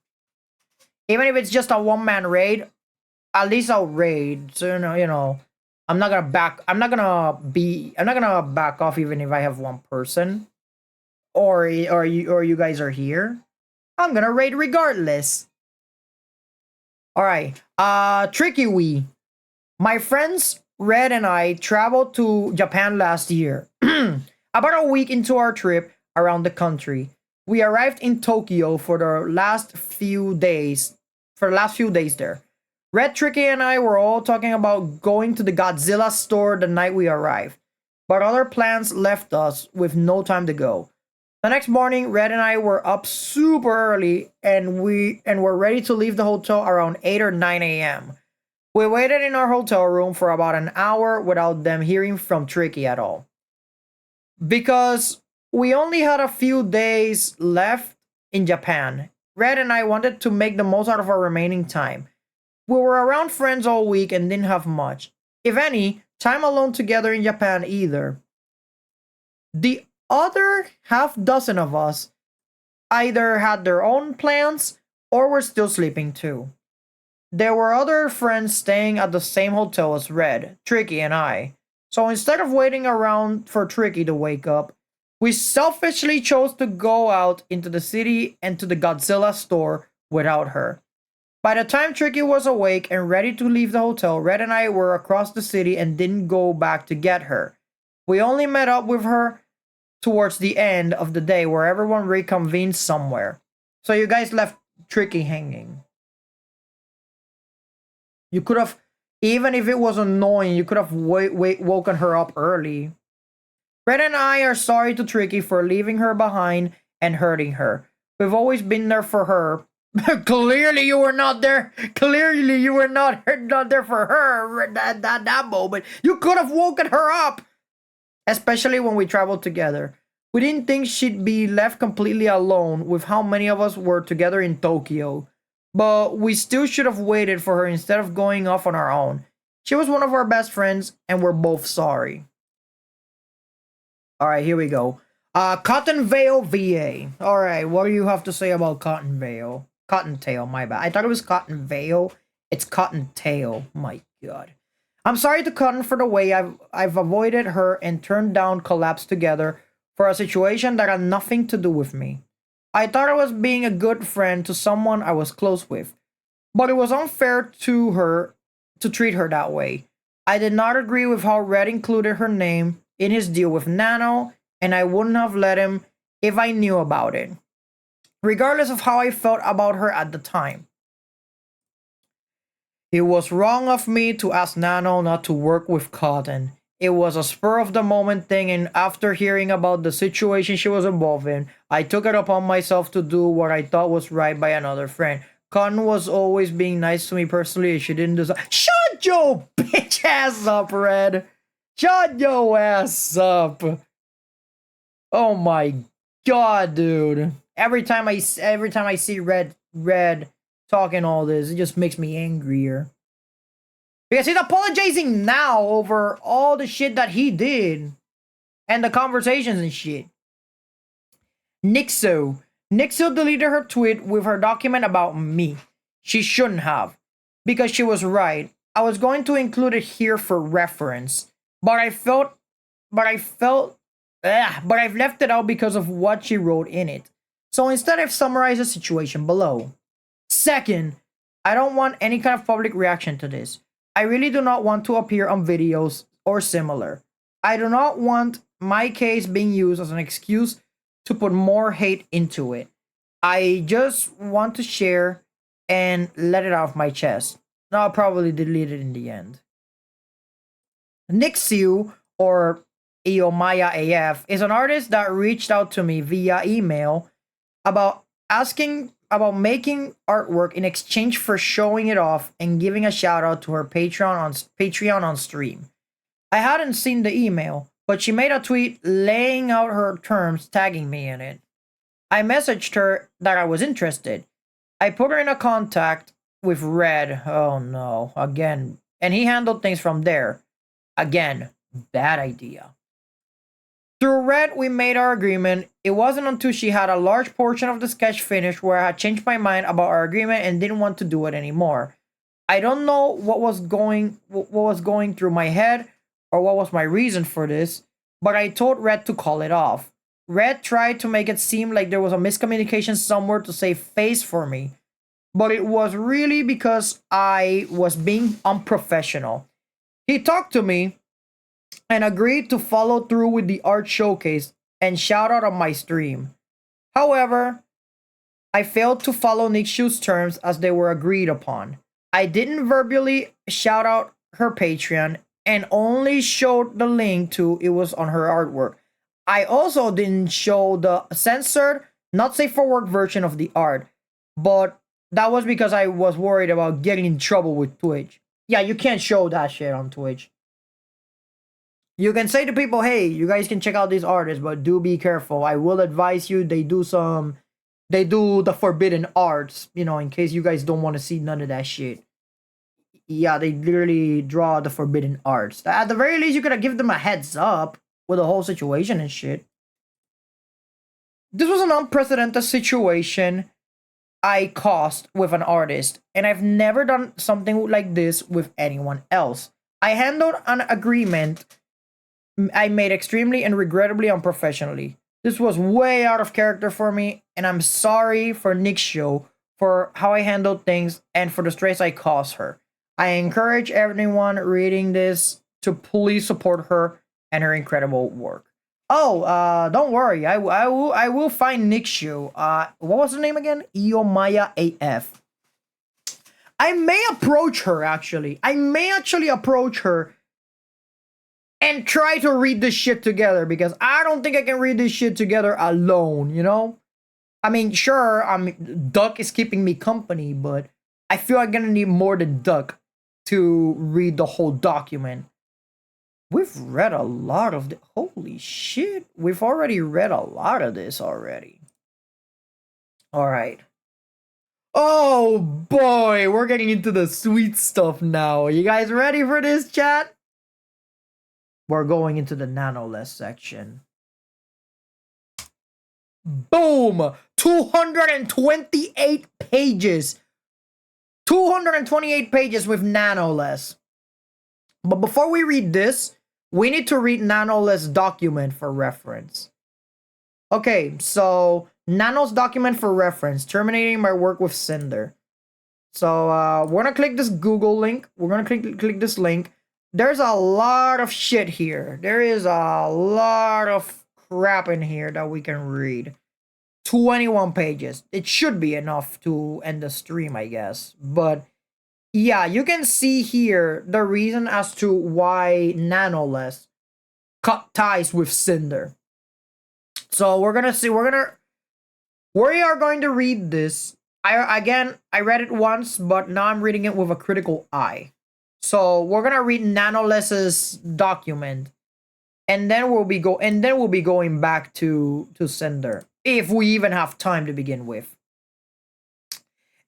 Even if it's just a one-man raid, at least I'll raid. So you know, I'm not gonna back off even if I have one person, or you guys are here. I'm gonna raid regardless. All right. Tricky Wee. My friends Red and I traveled to Japan last year. About a week into our trip around the country, we arrived in Tokyo for the last few days there. Red, Tricky, and I were all talking about going to the Godzilla store the night we arrived, but other plans left us with no time to go. The next morning, Red and I were up super early and were ready to leave the hotel around 8 or 9 a.m. We waited in our hotel room for about an hour without them hearing from Tricky at all. Because we only had a few days left in Japan, Red and I wanted to make the most out of our remaining time. We were around friends all week and didn't have much, if any, time alone together in Japan either. The other half dozen of us either had their own plans or were still sleeping too. There were other friends staying at the same hotel as Red, Tricky, and I. So instead of waiting around for Tricky to wake up, we selfishly chose to go out into the city and to the Godzilla store without her. By the time Tricky was awake and ready to leave the hotel, Red and I were across the city and didn't go back to get her. We only met up with her towards the end of the day where everyone reconvened somewhere. So you guys left Tricky hanging. You could have, even if it was annoying, you could have woken her up early. Red and I are sorry to Tricky for leaving her behind and hurting her. We've always been there for her. Clearly you were not there. Clearly you were not there for her that moment. You could have woken her up. Especially when we traveled together. We didn't think she'd be left completely alone with how many of us were together in Tokyo. But we still should have waited for her instead of going off on our own. She was one of our best friends, and we're both sorry. Alright, here we go. Cotton Vale VA. Alright, what do you have to say about Cotton Vale? Cottontail, my bad. I thought it was Cotton Veil. It's Cottontail. My god. I'm sorry to Cotton for the way I've avoided her and turned down collabs together for a situation that had nothing to do with me. I thought I was being a good friend to someone I was close with, but it was unfair to her to treat her that way. I did not agree with how Red included her name in his deal with Nano, and I wouldn't have let him if I knew about it, regardless of how I felt about her at the time. It was wrong of me to ask Nano not to work with Cotton. It was a spur of the moment thing, and after hearing about the situation she was involved in, I took it upon myself to do what I thought was right by another friend. Cotton was always being nice to me personally, and she didn't deserve. Shut your bitch ass up, Red! Shut your ass up! Oh my god, dude! Every time I see Red talking all this, it just makes me angrier. Because he's apologizing now over all the shit that he did. And the conversations and shit. Nixo. Nixo deleted her tweet with her document about me. She shouldn't have. Because she was right. I was going to include it here for reference. But I've left it out because of what she wrote in it. So instead I've summarized the situation below. Second, I don't want any kind of public reaction to this. I really do not want to appear on videos or similar. I do not want my case being used as an excuse to put more hate into it. I just want to share and let it off my chest. Now I'll probably delete it in the end. Nixiu, or Iomaya AF, is an artist that reached out to me via email about making artwork in exchange for showing it off and giving a shout out to her Patreon on stream. I hadn't seen the email, but she made a tweet laying out her terms, tagging me in it. I messaged her that I was interested. I put her in a contact with Red. Oh no, again. And he handled things from there. Again, bad idea. Through Red, we made our agreement. It wasn't until she had a large portion of the sketch finished where I had changed my mind about our agreement and didn't want to do it anymore. I don't know what was going through my head or what was my reason for this, but I told Red to call it off. Red tried to make it seem like there was a miscommunication somewhere to save face for me, but it was really because I was being unprofessional. He talked to me and agreed to follow through with the art showcase and shout out on my stream. However, I failed to follow Nixiu's terms as they were agreed upon. I didn't verbally shout out her Patreon and only showed the link to it was on her artwork. I also didn't show the censored, not safe for work version of the art, but that was because I was worried about getting in trouble with Twitch. Yeah, you can't show that shit on Twitch. You can say to people, hey, you guys can check out these artists, but do be careful. I will advise you, they do the forbidden arts, in case you guys don't want to see none of that shit. Yeah, they literally draw the forbidden arts. At the very least, you could have given them a heads up with the whole situation and shit. This was an unprecedented situation I caused with an artist, and I've never done something like this with anyone else. I handled an agreement I made extremely and regrettably unprofessionally. This was way out of character for me, and I'm sorry for Nick's show for how I handled things and for the stress I caused her. I encourage everyone reading this to please support her and her incredible work. Oh, don't worry. I will find Nick's show. What was the name again? Iomaya AF. I may approach her, actually. I may actually approach her and try to read this shit together, because I don't think I can read this shit together alone, I mean, sure, Duck is keeping me company, but I feel I'm gonna need more than Duck to read the whole document. We've read a lot of the holy shit. We've already read a lot of this already. All right. Oh boy, we're getting into the sweet stuff now. You guys ready for this, chat? We're going into the nanoless section. Boom! 228 pages. 228 pages with Nanoless. But before we read this, we need to read Nanoless' document for reference. Okay, so Nano's document for reference, terminating my work with Cinder. So we're gonna click this Google link. We're gonna click this link. There's a lot of shit here. There is a lot of crap in here that we can read. 21 pages. It should be enough to end the stream, I guess. But yeah, you can see here the reason as to why Nanoless cut ties with Cinder. So we are going to read this. I read it once, but now I'm reading it with a critical eye. So we're gonna read Nanoless's document, and then we'll be going back to Cinder, if we even have time to begin with.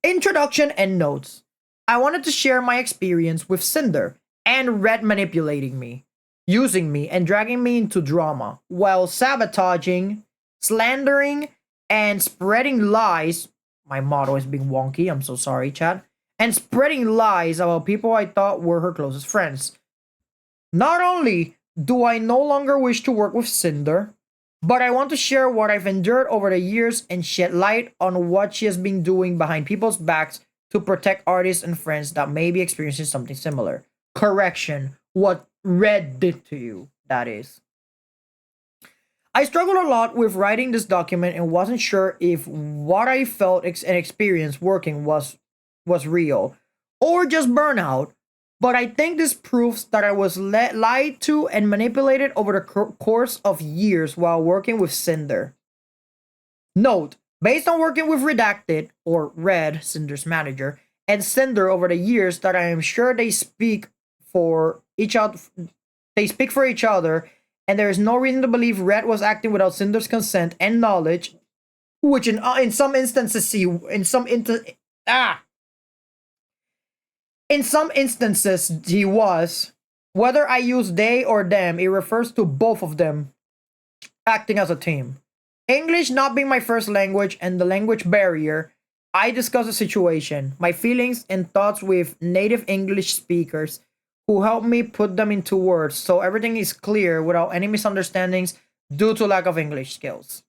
Introduction and notes. I wanted to share my experience with Cinder and Red manipulating me, using me, and dragging me into drama while sabotaging, slandering, and spreading lies. My motto is being wonky. I'm so sorry, chat. And spreading lies about people I thought were her closest friends. Not only do I no longer wish to work with Cinder, but I want to share what I've endured over the years and shed light on what she has been doing behind people's backs to protect artists and friends that may be experiencing something similar. Correction, what Red did to you, that is. I struggled a lot with writing this document and wasn't sure if what I felt and experienced working was real or just burnout, but I think this proves that I was lied to and manipulated over the course of years while working with Cinder. Note, based on working with Redacted, or Red, Cinder's manager, and Cinder over the years, that I am sure they speak for each other. They speak for each other, and there is no reason to believe Red was acting without Cinder's consent and knowledge, which in some instances he was. Whether I use they or them, it refers to both of them acting as a team. English not being my first language and the language barrier, I discuss the situation, my feelings and thoughts with native English speakers who helped me put them into words so everything is clear without any misunderstandings due to lack of English skills.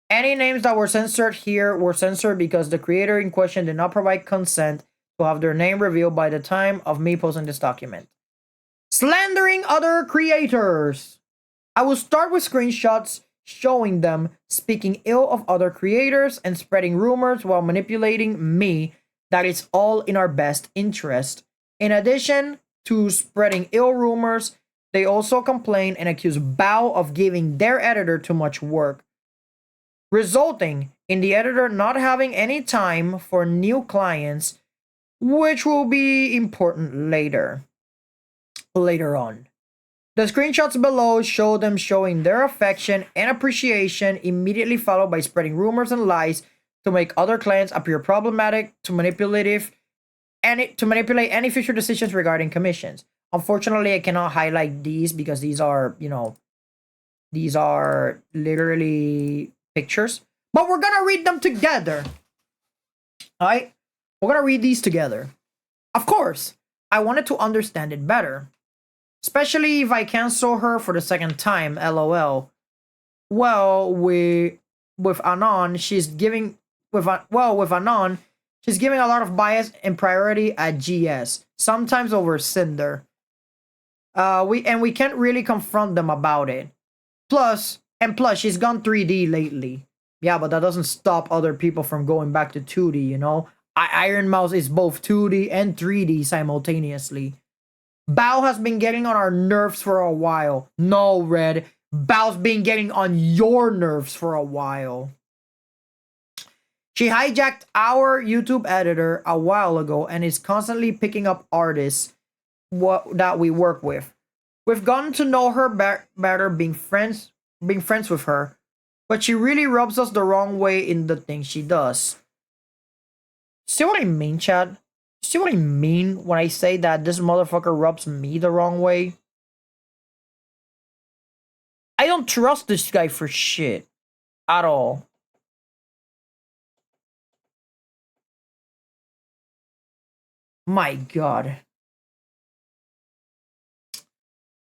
Any names that were censored here were censored because the creator in question did not provide consent to have their name revealed by the time of me posting this document. Slandering other creators. I will start with screenshots showing them speaking ill of other creators and spreading rumors while manipulating me that it's all in our best interest. In addition to spreading ill rumors, they also complain and accuse Bao of giving their editor too much work, resulting in the editor not having any time for new clients, which will be important later on. The screenshots below show them showing their affection and appreciation, immediately followed by spreading rumors and lies to make other clients appear problematic, to manipulate any future decisions regarding commissions. Unfortunately, I cannot highlight these because these are literally pictures. But we're gonna read them together. Alright? We're gonna read these together. Of course, I wanted to understand it better. Especially if I cancel her for the second time, lol. Well, with Anon, she's giving a lot of bias and priority at GS, sometimes over Cinder. We can't really confront them about it. Plus, she's gone 3D lately. Yeah, but that doesn't stop other people from going back to 2D, you know? Iron Mouse is both 2D and 3D simultaneously. Bao has been getting on our nerves for a while. No, Red. Bao's been getting on your nerves for a while. She hijacked our YouTube editor a while ago and is constantly picking up artists that we work with. We've gotten to know her better being friends with her, but she really rubs us the wrong way in the things she does. See what I mean, Chad? See what I mean when I say that this motherfucker rubs me the wrong way? I don't trust this guy for shit. At all. My God.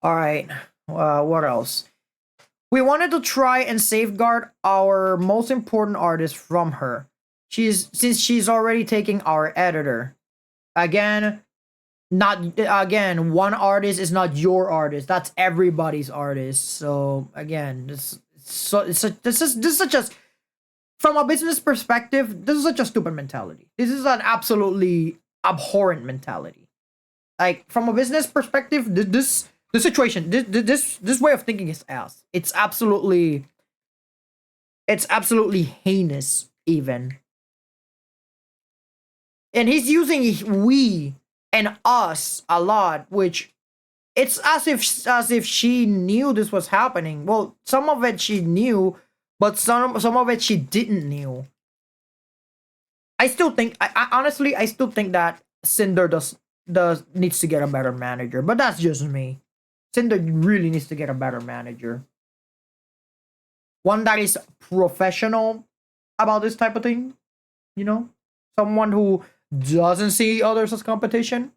All right. What else? We wanted to try and safeguard our most important artist from her. Since she's already taking our editor. Again, not again, one artist is not your artist. That's everybody's artist. So again, this is such a, from a business perspective, this is such a stupid mentality. This is an absolutely abhorrent mentality. Like from a business perspective, this situation, this way of thinking is ass. It's absolutely heinous even. And he's using we and us a lot, which it's as if she knew this was happening. Well, some of it she knew, but some of it she didn't knew. I still think I honestly I still think that Cinder does needs to get a better manager, but that's just me. Cinder really needs to get a better manager. One that is professional about this type of thing, you know? Someone who doesn't see others as competition,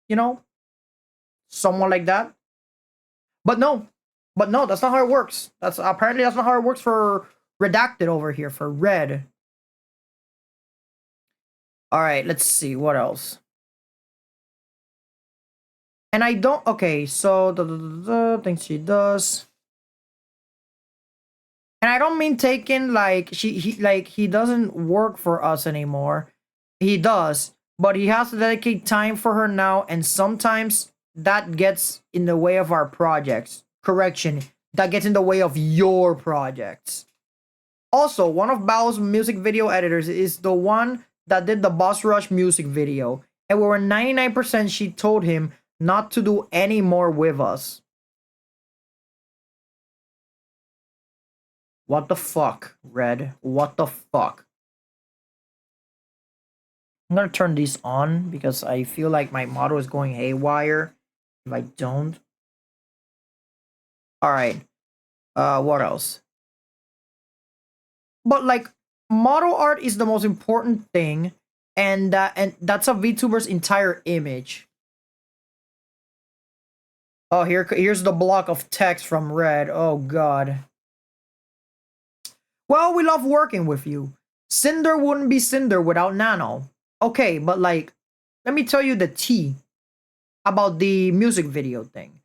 you know? Someone like that. But no. But no, that's not how it works. That's apparently that's not how it works for Redacted over here, for Red. Alright, let's see, what else? And I don't okay, so the things she does. And I don't mean taking like he doesn't work for us anymore. He does, but he has to dedicate time for her now, and sometimes that gets in the way of our projects. Correction, that gets in the way of your projects. Also, one of Bao's music video editors is the one that did the Boss Rush music video, and we were 99% she told him not to do any more with us. What the fuck, Red? What the fuck? I'm gonna turn these on because I feel like my model is going haywire if I don't. Alright. What else? But like, model art is the most important thing, and that's a VTuber's entire image. Oh, here's the block of text from Red. Oh god. Well, we love working with you. Cinder wouldn't be Cinder without Nano. Okay, but like, let me tell you the tea about the music video thing.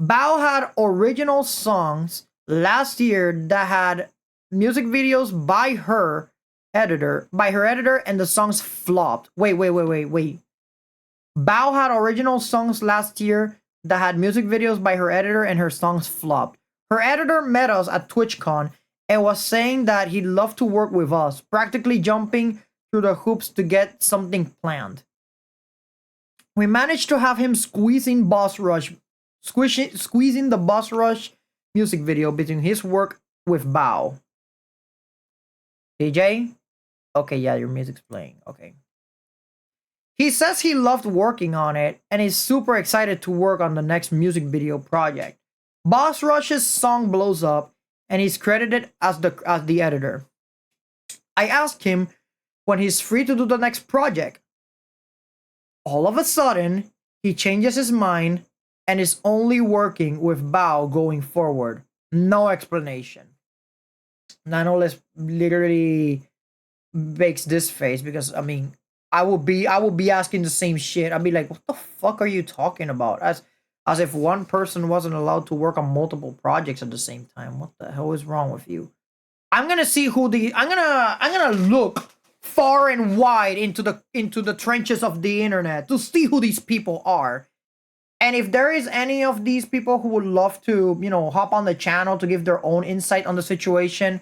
Bao had original songs last year that had music videos by her editor, and the songs flopped. Wait. Bao had original songs last year that had music videos by her editor and her songs flopped. Her editor met us at TwitchCon and was saying that he'd love to work with us, practically jumping through the hoops to get something planned. We managed to have him squeezing the Boss Rush music video between his work with Bao. DJ? Okay, yeah, your music's playing. Okay. He says he loved working on it and is super excited to work on the next music video project. Boss Rush's song blows up and he's credited as the editor. I asked him when he's free to do the next project. All of a sudden, he changes his mind and is only working with Bao going forward. No explanation. Nano literally makes this face because I mean I would be asking the same shit. I'd be like, what the fuck are you talking about? As if one person wasn't allowed to work on multiple projects at the same time. What the hell is wrong with you? I'm gonna see who I'm gonna look far and wide into the trenches of the internet to see who these people are. And if there is any of these people who would love to, you know, hop on the channel to give their own insight on the situation,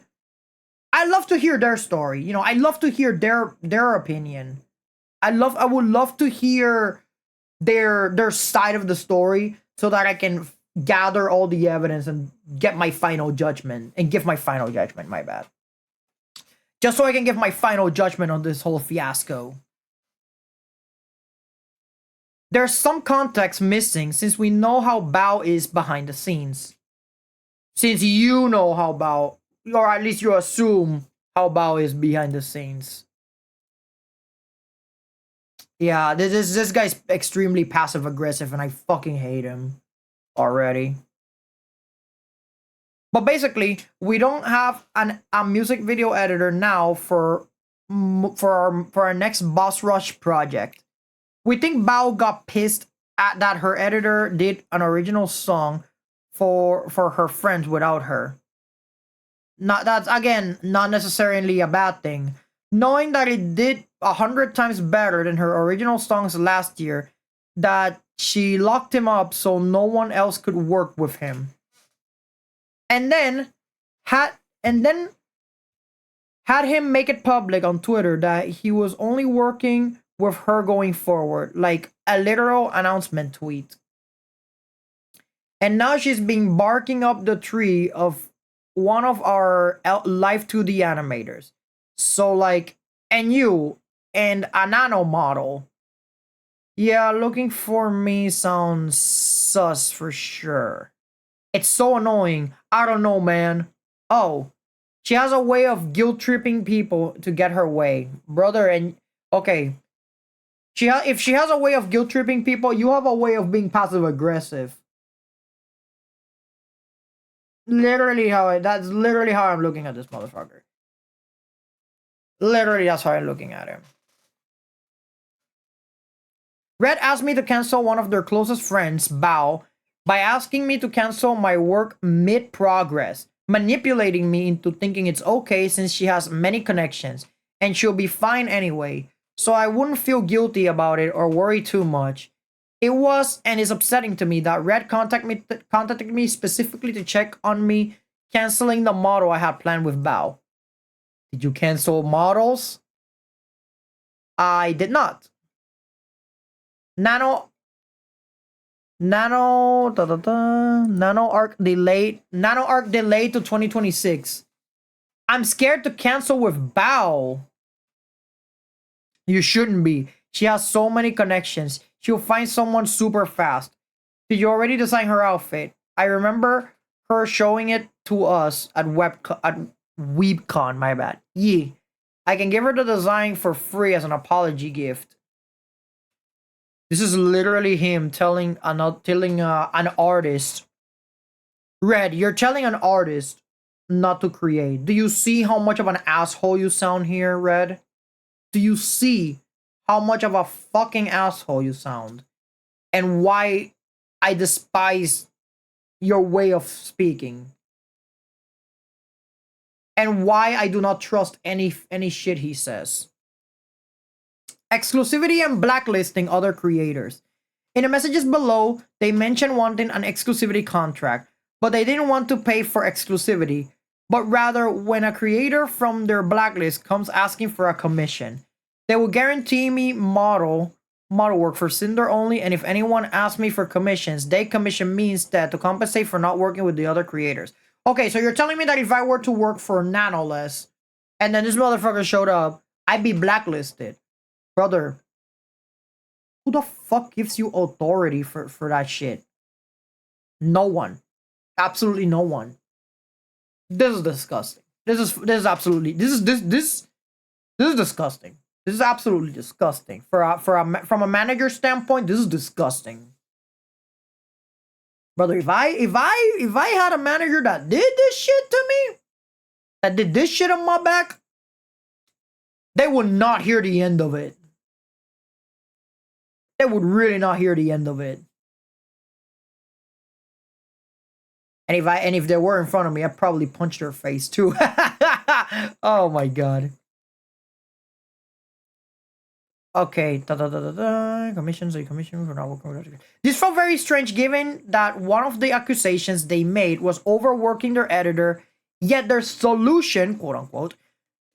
I love to hear their story. You know, I love to hear their opinion. I would love to hear their side of the story so that I can gather all the evidence and get my final judgment and give my final judgment, my bad. Just so I can give my final judgment on this whole fiasco. There's some context missing since we know how Bao is behind the scenes. Since you know how Bao, or at least you assume how Bao is behind the scenes. Yeah, this guy's extremely passive aggressive, and I fucking hate him already. But basically, we don't have a music video editor now for our next Boss Rush project. We think Bao got pissed at that her editor did an original song for her friends without her. Not that's again not necessarily a bad thing. Knowing that it did 100 times better than her original songs last year, that she locked him up so no one else could work with him. And then had and then had him make it public on Twitter that he was only working with her going forward, like a literal announcement tweet. And now she's been barking up the tree of one of our live 2D animators. So like, and you and a nano model. Yeah, looking for me sounds sus for sure. It's so annoying. I don't know, man. Oh, she has a way of guilt tripping people to get her way, brother. And okay, if she has a way of guilt tripping people, you have a way of being passive aggressive. That's literally how I'm looking at this motherfucker. Literally, that's how I'm looking at him. Red asked me to cancel one of their closest friends, Bao, by asking me to cancel my work mid-progress, manipulating me into thinking it's okay since she has many connections, and she'll be fine anyway, so I wouldn't feel guilty about it or worry too much. It was and is upsetting to me that Red contacted me specifically to check on me canceling the model I had planned with Bao. Did you cancel models? I did not. Nano arc delayed to 2026. I'm scared to cancel with Bao. You shouldn't be. She has so many connections. She'll find someone super fast. Did you already design her outfit? I remember her showing it to us at WeebCon, my bad. Yeah. I can give her the design for free as an apology gift. This is literally him telling an artist, Red, you're telling an artist not to create. Do you see how much of an asshole you sound here, Red? Do you see how much of a fucking asshole you sound? And why I despise your way of speaking. And why I do not trust any shit he says. Exclusivity and blacklisting other creators. In the messages below, they mentioned wanting an exclusivity contract, but they didn't want to pay for exclusivity, but rather when a creator from their blacklist comes asking for a commission, they will guarantee me model work for Cinder only, and if anyone asks me for commissions, they commission me instead to compensate for not working with the other creators. Okay, so you're telling me that if I were to work for Nanoless, and then this motherfucker showed up, I'd be blacklisted. Brother, who the fuck gives you authority for that shit? No one. Absolutely no one. This is disgusting. This is absolutely this is disgusting. This is absolutely disgusting. From a manager standpoint, this is disgusting. Brother, if I had a manager that did this shit to me, that did this shit on my back, they would not hear the end of it. They would really not hear the end of it. And if they were in front of me, I'd probably punch their face too. Oh my god. Okay. Commissions, a commission for not working with. This felt very strange given that one of the accusations they made was overworking their editor, yet their solution, quote unquote,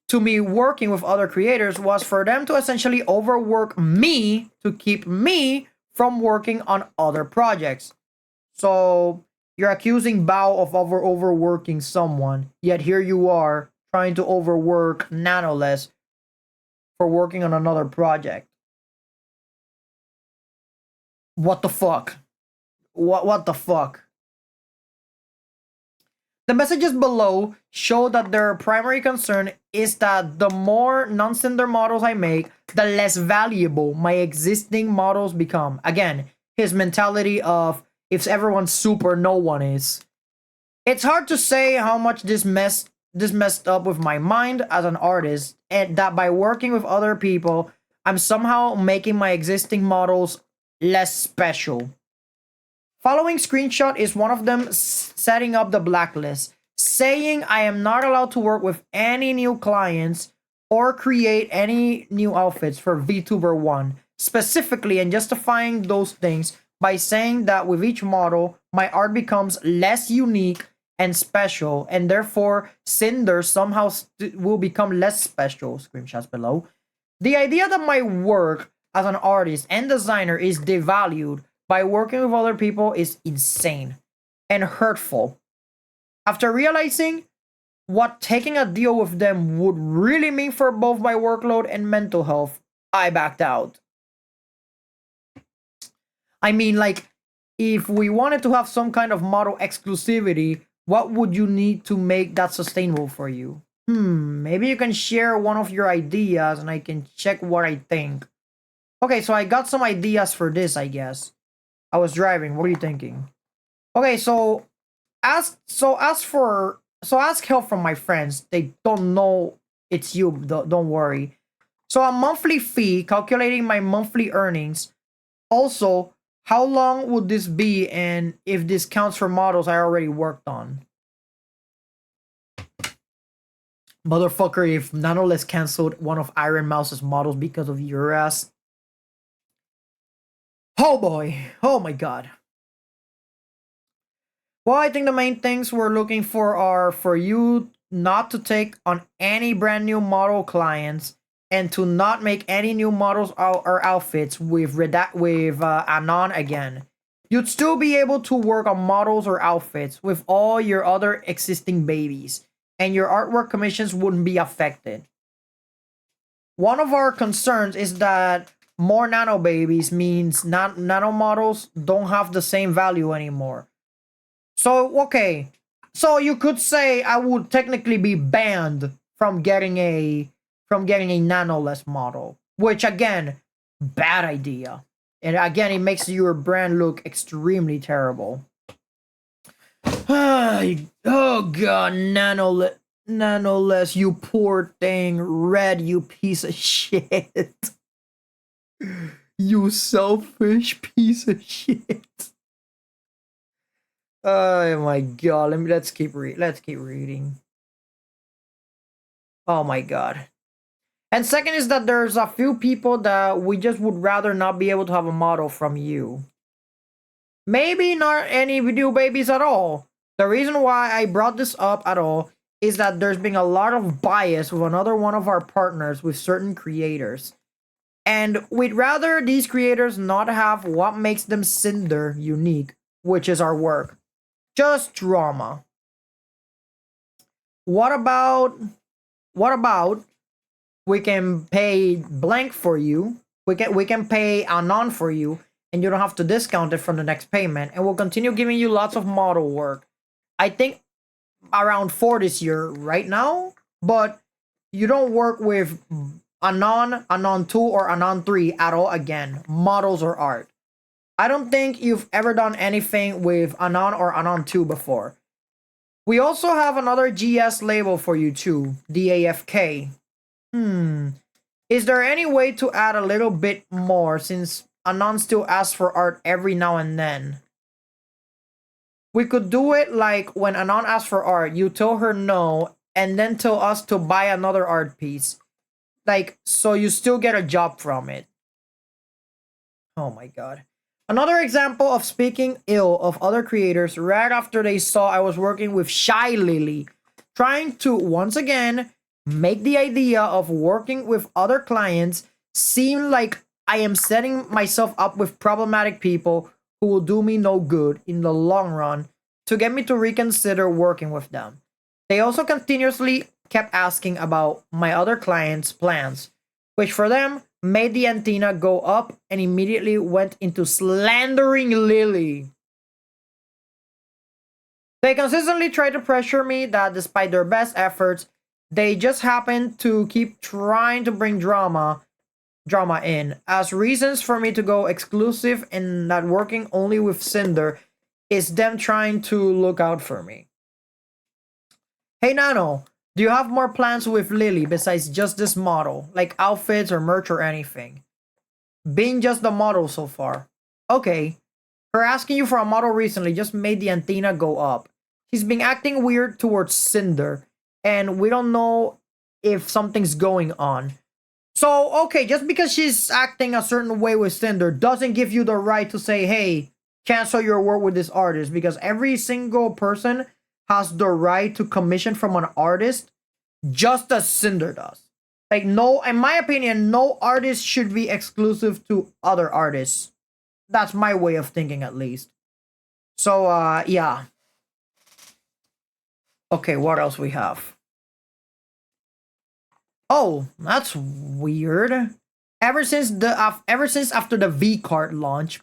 to me working with other creators was for them to essentially overwork me to keep me from working on other projects. So you're accusing Bao of overworking someone, yet here you are trying to overwork Nanoless for working on another project. What the fuck? What the fuck? The messages below show that their primary concern is that the more non-Cinder models I make, the less valuable my existing models become. Again, his mentality of if everyone's super, no one is. It's hard to say how much this messed up with my mind as an artist, and that by working with other people, I'm somehow making my existing models less special. Following screenshot is one of them setting up the blacklist, saying I am not allowed to work with any new clients or create any new outfits for VTuber 1, specifically, and justifying those things by saying that with each model, my art becomes less unique and special, and therefore Cinder somehow will become less special. Screenshots below. The idea that my work as an artist and designer is devalued by working with other people is insane and hurtful. After realizing what taking a deal with them would really mean for both my workload and mental health, I backed out. I mean, like, if we wanted to have some kind of model exclusivity, what would you need to make that sustainable for you? Maybe you can share one of your ideas and I can check what I think. Okay, so I got some ideas for this, I guess. I was driving. What are you thinking? Okay, so ask help from my friends. They don't know it's you. Don't worry. So a monthly fee, calculating my monthly earnings. Also, how long would this be, and if this counts for models I already worked on? Motherfucker, if Nanoless canceled one of Iron Mouse's models because of your ass. Oh boy. Oh my god. Well, I think the main things we're looking for are for you not to take on any brand new model clients and to not make any new models or outfits with Anon again. You'd still be able to work on models or outfits with all your other existing babies, and your artwork commissions wouldn't be affected. One of our concerns is that more nano babies means nano models don't have the same value anymore. So, okay. So you could say I would technically be banned from getting a nanoless model, which again, bad idea. And again, it makes your brand look extremely terrible. Oh god, nanoless, you poor thing. Red, you piece of shit. You selfish piece of shit. Oh my god, let's keep reading. Oh my god. And second is that there's a few people that we just would rather not be able to have a model from you. Maybe not any video babies at all. The reason why I brought this up at all is that there's been a lot of bias with another one of our partners with certain creators. And we'd rather these creators not have what makes them Cinder unique, which is our work. Just drama. What about we can pay blank for you? We can pay Anon for you, and you don't have to discount it from the next payment, and we'll continue giving you lots of model work. I think around 4 this year right now, but you don't work with Anon 2 or Anon 3 at all again, models or art. I don't think you've ever done anything with Anon or Anon 2 before. We also have another GS label for you too, the AFK. Is there any way to add a little bit more since Anon still asks for art every now and then? We could do it like when Anon asks for art, you tell her no, and then tell us to buy another art piece. Like, so you still get a job from it. Oh my god. Another example of speaking ill of other creators right after they saw I was working with Shy Lily, trying to, once again, make the idea of working with other clients seem like I am setting myself up with problematic people who will do me no good in the long run to get me to reconsider working with them. They also continuously kept asking about my other clients' plans, which for them made the antenna go up and immediately went into slandering Lily. They consistently try to pressure me that despite their best efforts, they just happen to keep trying to bring drama in as reasons for me to go exclusive and that working only with Cinder is them trying to look out for me. Hey Nano, do you have more plans with Lily besides just this model, like outfits or merch or anything? Being just the model so far. Okay, her asking you for a model recently just made the antenna go up. She's been acting weird towards Cinder, and we don't know if something's going on. So, okay, just because she's acting a certain way with Cinder doesn't give you the right to say, hey, cancel your work with this artist, because every single person has the right to commission from an artist just as Cinder does. Like, no, in my opinion, no artist should be exclusive to other artists. That's my way of thinking, at least. So, yeah. Okay, what else we have? Oh, that's weird. Ever since after the V card launch,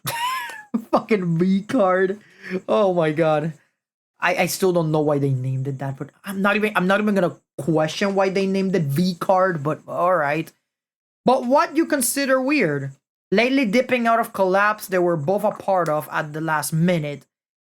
fucking V card. Oh my god. I still don't know why they named it that, but I'm not even gonna question why they named it V card, but alright. But what you consider weird? Lately dipping out of collabs they were both a part of at the last minute,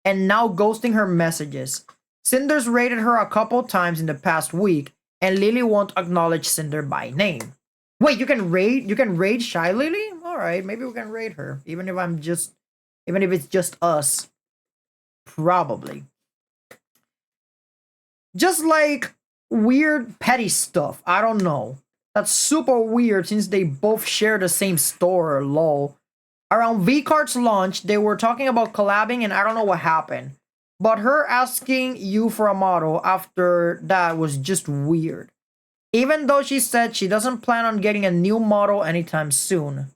and now ghosting her messages. Sinder's raided her a couple times in the past week, and Lily won't acknowledge Cinder by name. Wait, you can raid Shy Lily? Alright, maybe we can raid her. Even if it's just us. Probably. Just like weird petty stuff. I don't know. That's super weird since they both share the same store, lol. Around V-Card's launch, they were talking about collabing and I don't know what happened. But her asking you for a model after that was just weird. Even though she said she doesn't plan on getting a new model anytime soon.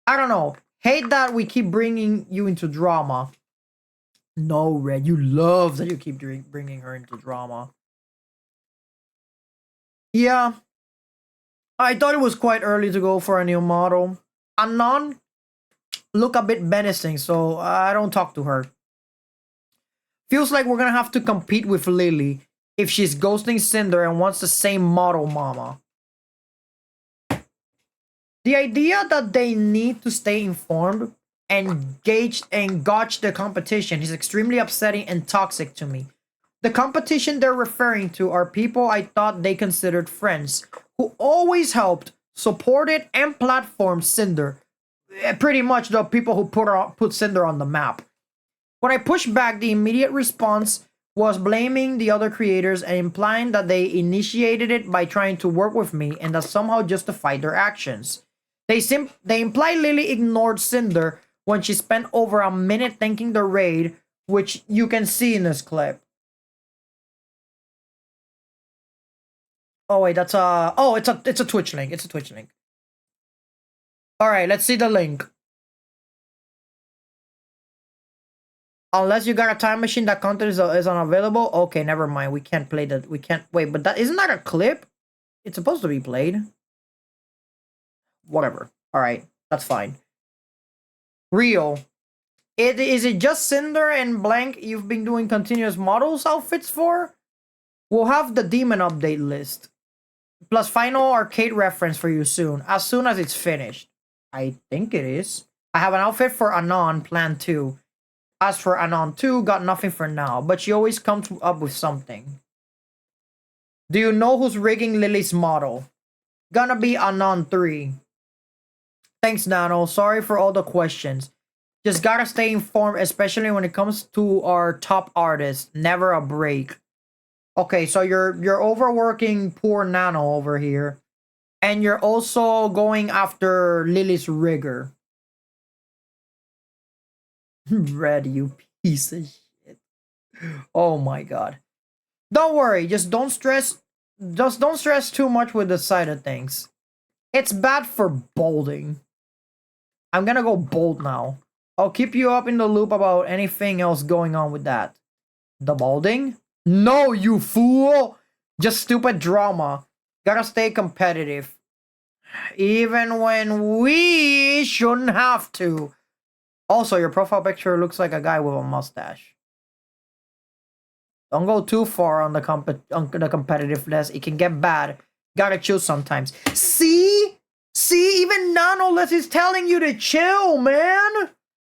I don't know. Hate that we keep bringing you into drama. No, Red, you love that you keep bringing her into drama. Yeah, I thought it was quite early to go for a new model. Anon look a bit menacing, so I don't talk to her. Feels like we're gonna have to compete with Lily if she's ghosting Cinder and wants the same model mama. The idea that they need to stay informed and gauge the competition is extremely upsetting and toxic to me. The competition they're referring to are people I thought they considered friends, who always helped, supported, and platformed Cinder. Pretty much the people who put Cinder on the map. When I pushed back, the immediate response was blaming the other creators and implying that they initiated it by trying to work with me and that somehow justified their actions. They imply Lily ignored Cinder when she spent over a minute thanking the raid, which you can see in this clip. Oh wait, that's it's a Twitch link. It's a Twitch link. All right, let's see the link. Unless you got a time machine, that content is unavailable. Okay, never mind. We can't play that. We can't wait. But that isn't that a clip? It's supposed to be played. Whatever. All right, that's fine. Real. Is it just Cinder and Blank you've been doing continuous models outfits for? We'll have the demon update list. Plus final arcade reference for you soon as it's finished. I think it is. I have an outfit for Anon planned too. As for Anon 2, got nothing for now, but she always comes up with something. Do you know who's rigging Lily's model? Gonna be Anon 3. Thanks, Nano. Sorry for all the questions. Just gotta stay informed, especially when it comes to our top artists. Never a break. Okay, so you're overworking poor Nano over here. And you're also going after Lily's rigger. Red, you piece of shit. Oh my god. Don't worry, just don't stress too much with the side of things. It's bad for bolding. I'm gonna go bold now. I'll keep you up in the loop about anything else going on with that. The balding? No, you fool! Just stupid drama. Gotta stay competitive. Even when we shouldn't have to. Also, your profile picture looks like a guy with a mustache. Don't go too far on the competitiveness. It can get bad. Gotta chill sometimes. See? See, even Nanoless is telling you to chill, man.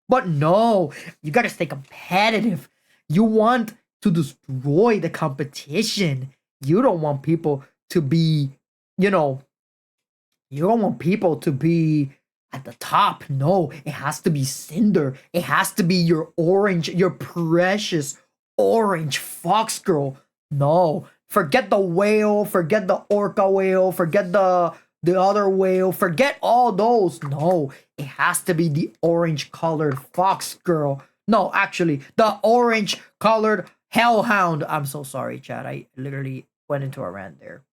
But no, you gotta stay competitive. You want to destroy the competition. You don't want people to be, you know, you don't want people to be at the top. No, it has to be Cinder. It has to be your orange, your precious orange fox girl. No, forget the whale, forget the orca whale, forget the other whale, forget all those. No, it has to be the orange colored fox girl. No, actually, the orange colored hellhound. I'm so sorry, Chad. I literally went into a rant there.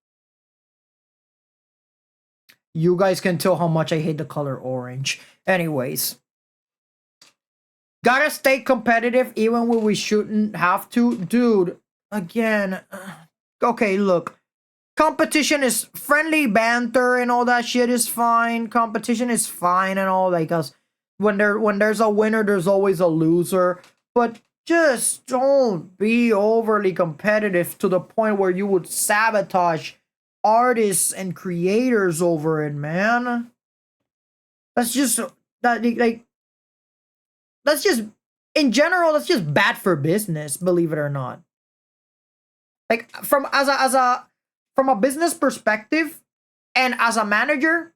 You guys can tell how much I hate the color orange. Anyways, gotta stay competitive even when we shouldn't have to. Dude, again, okay, look. Competition is friendly banter and all that shit is fine. Competition is fine and all, like us. When there's a winner, there's always a loser. But just don't be overly competitive to the point where you would sabotage artists and creators over it, man. That's just that like that's just in general, that's just bad for business, believe it or not. Like from as a from a business perspective and as a manager,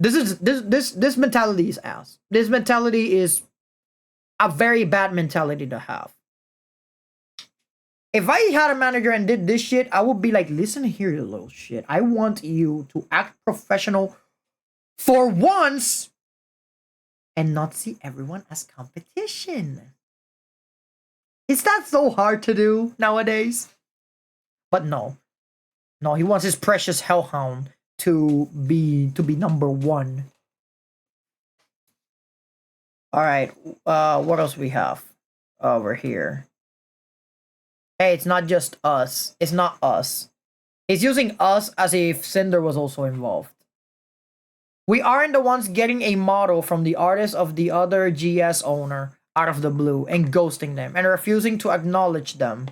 this mentality is ass. This mentality is a very bad mentality to have. If I had a manager and did this shit, I would be like, listen here, you little shit. I want you to act professional for once and not see everyone as competition. Is that so hard to do nowadays? But no. No, he wants his precious hellhound to be number one. Alright, what else we have over here? Hey, it's not just us. It's not us. He's using us as if Cinder was also involved. We aren't the ones getting a model from the artist of the other GS owner out of the blue and ghosting them and refusing to acknowledge them.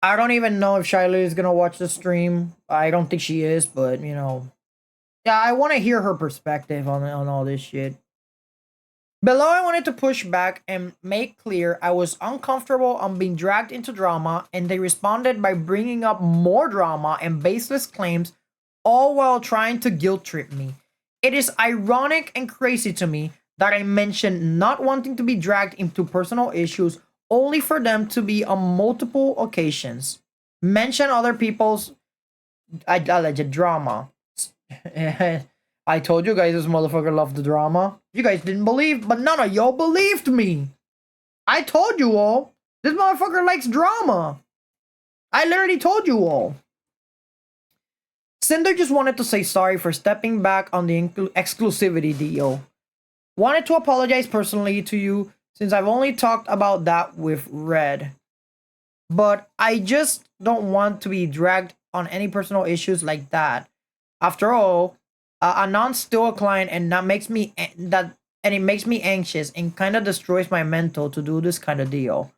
I don't even know if Shiley is gonna watch the stream. I don't think she is, but you know. Yeah, I want to hear her perspective on all this shit. Below, I wanted to push back and make clear I was uncomfortable on being dragged into drama, and they responded by bringing up more drama and baseless claims, all while trying to guilt trip me. It is ironic and crazy to me that I mentioned not wanting to be dragged into personal issues only for them to be on multiple occasions. Mention other people's alleged drama. I told you guys this motherfucker loved the drama. You guys didn't believe, but none of y'all believed me. I told you all. This motherfucker likes drama. I literally told you all. Cinder just wanted to say sorry for stepping back on the exclusivity deal. Wanted to apologize personally to you since I've only talked about that with Red. But I just don't want to be dragged on any personal issues like that. After all, Anon's still a client, and that makes me it makes me anxious and kind of destroys my mental to do this kind of deal.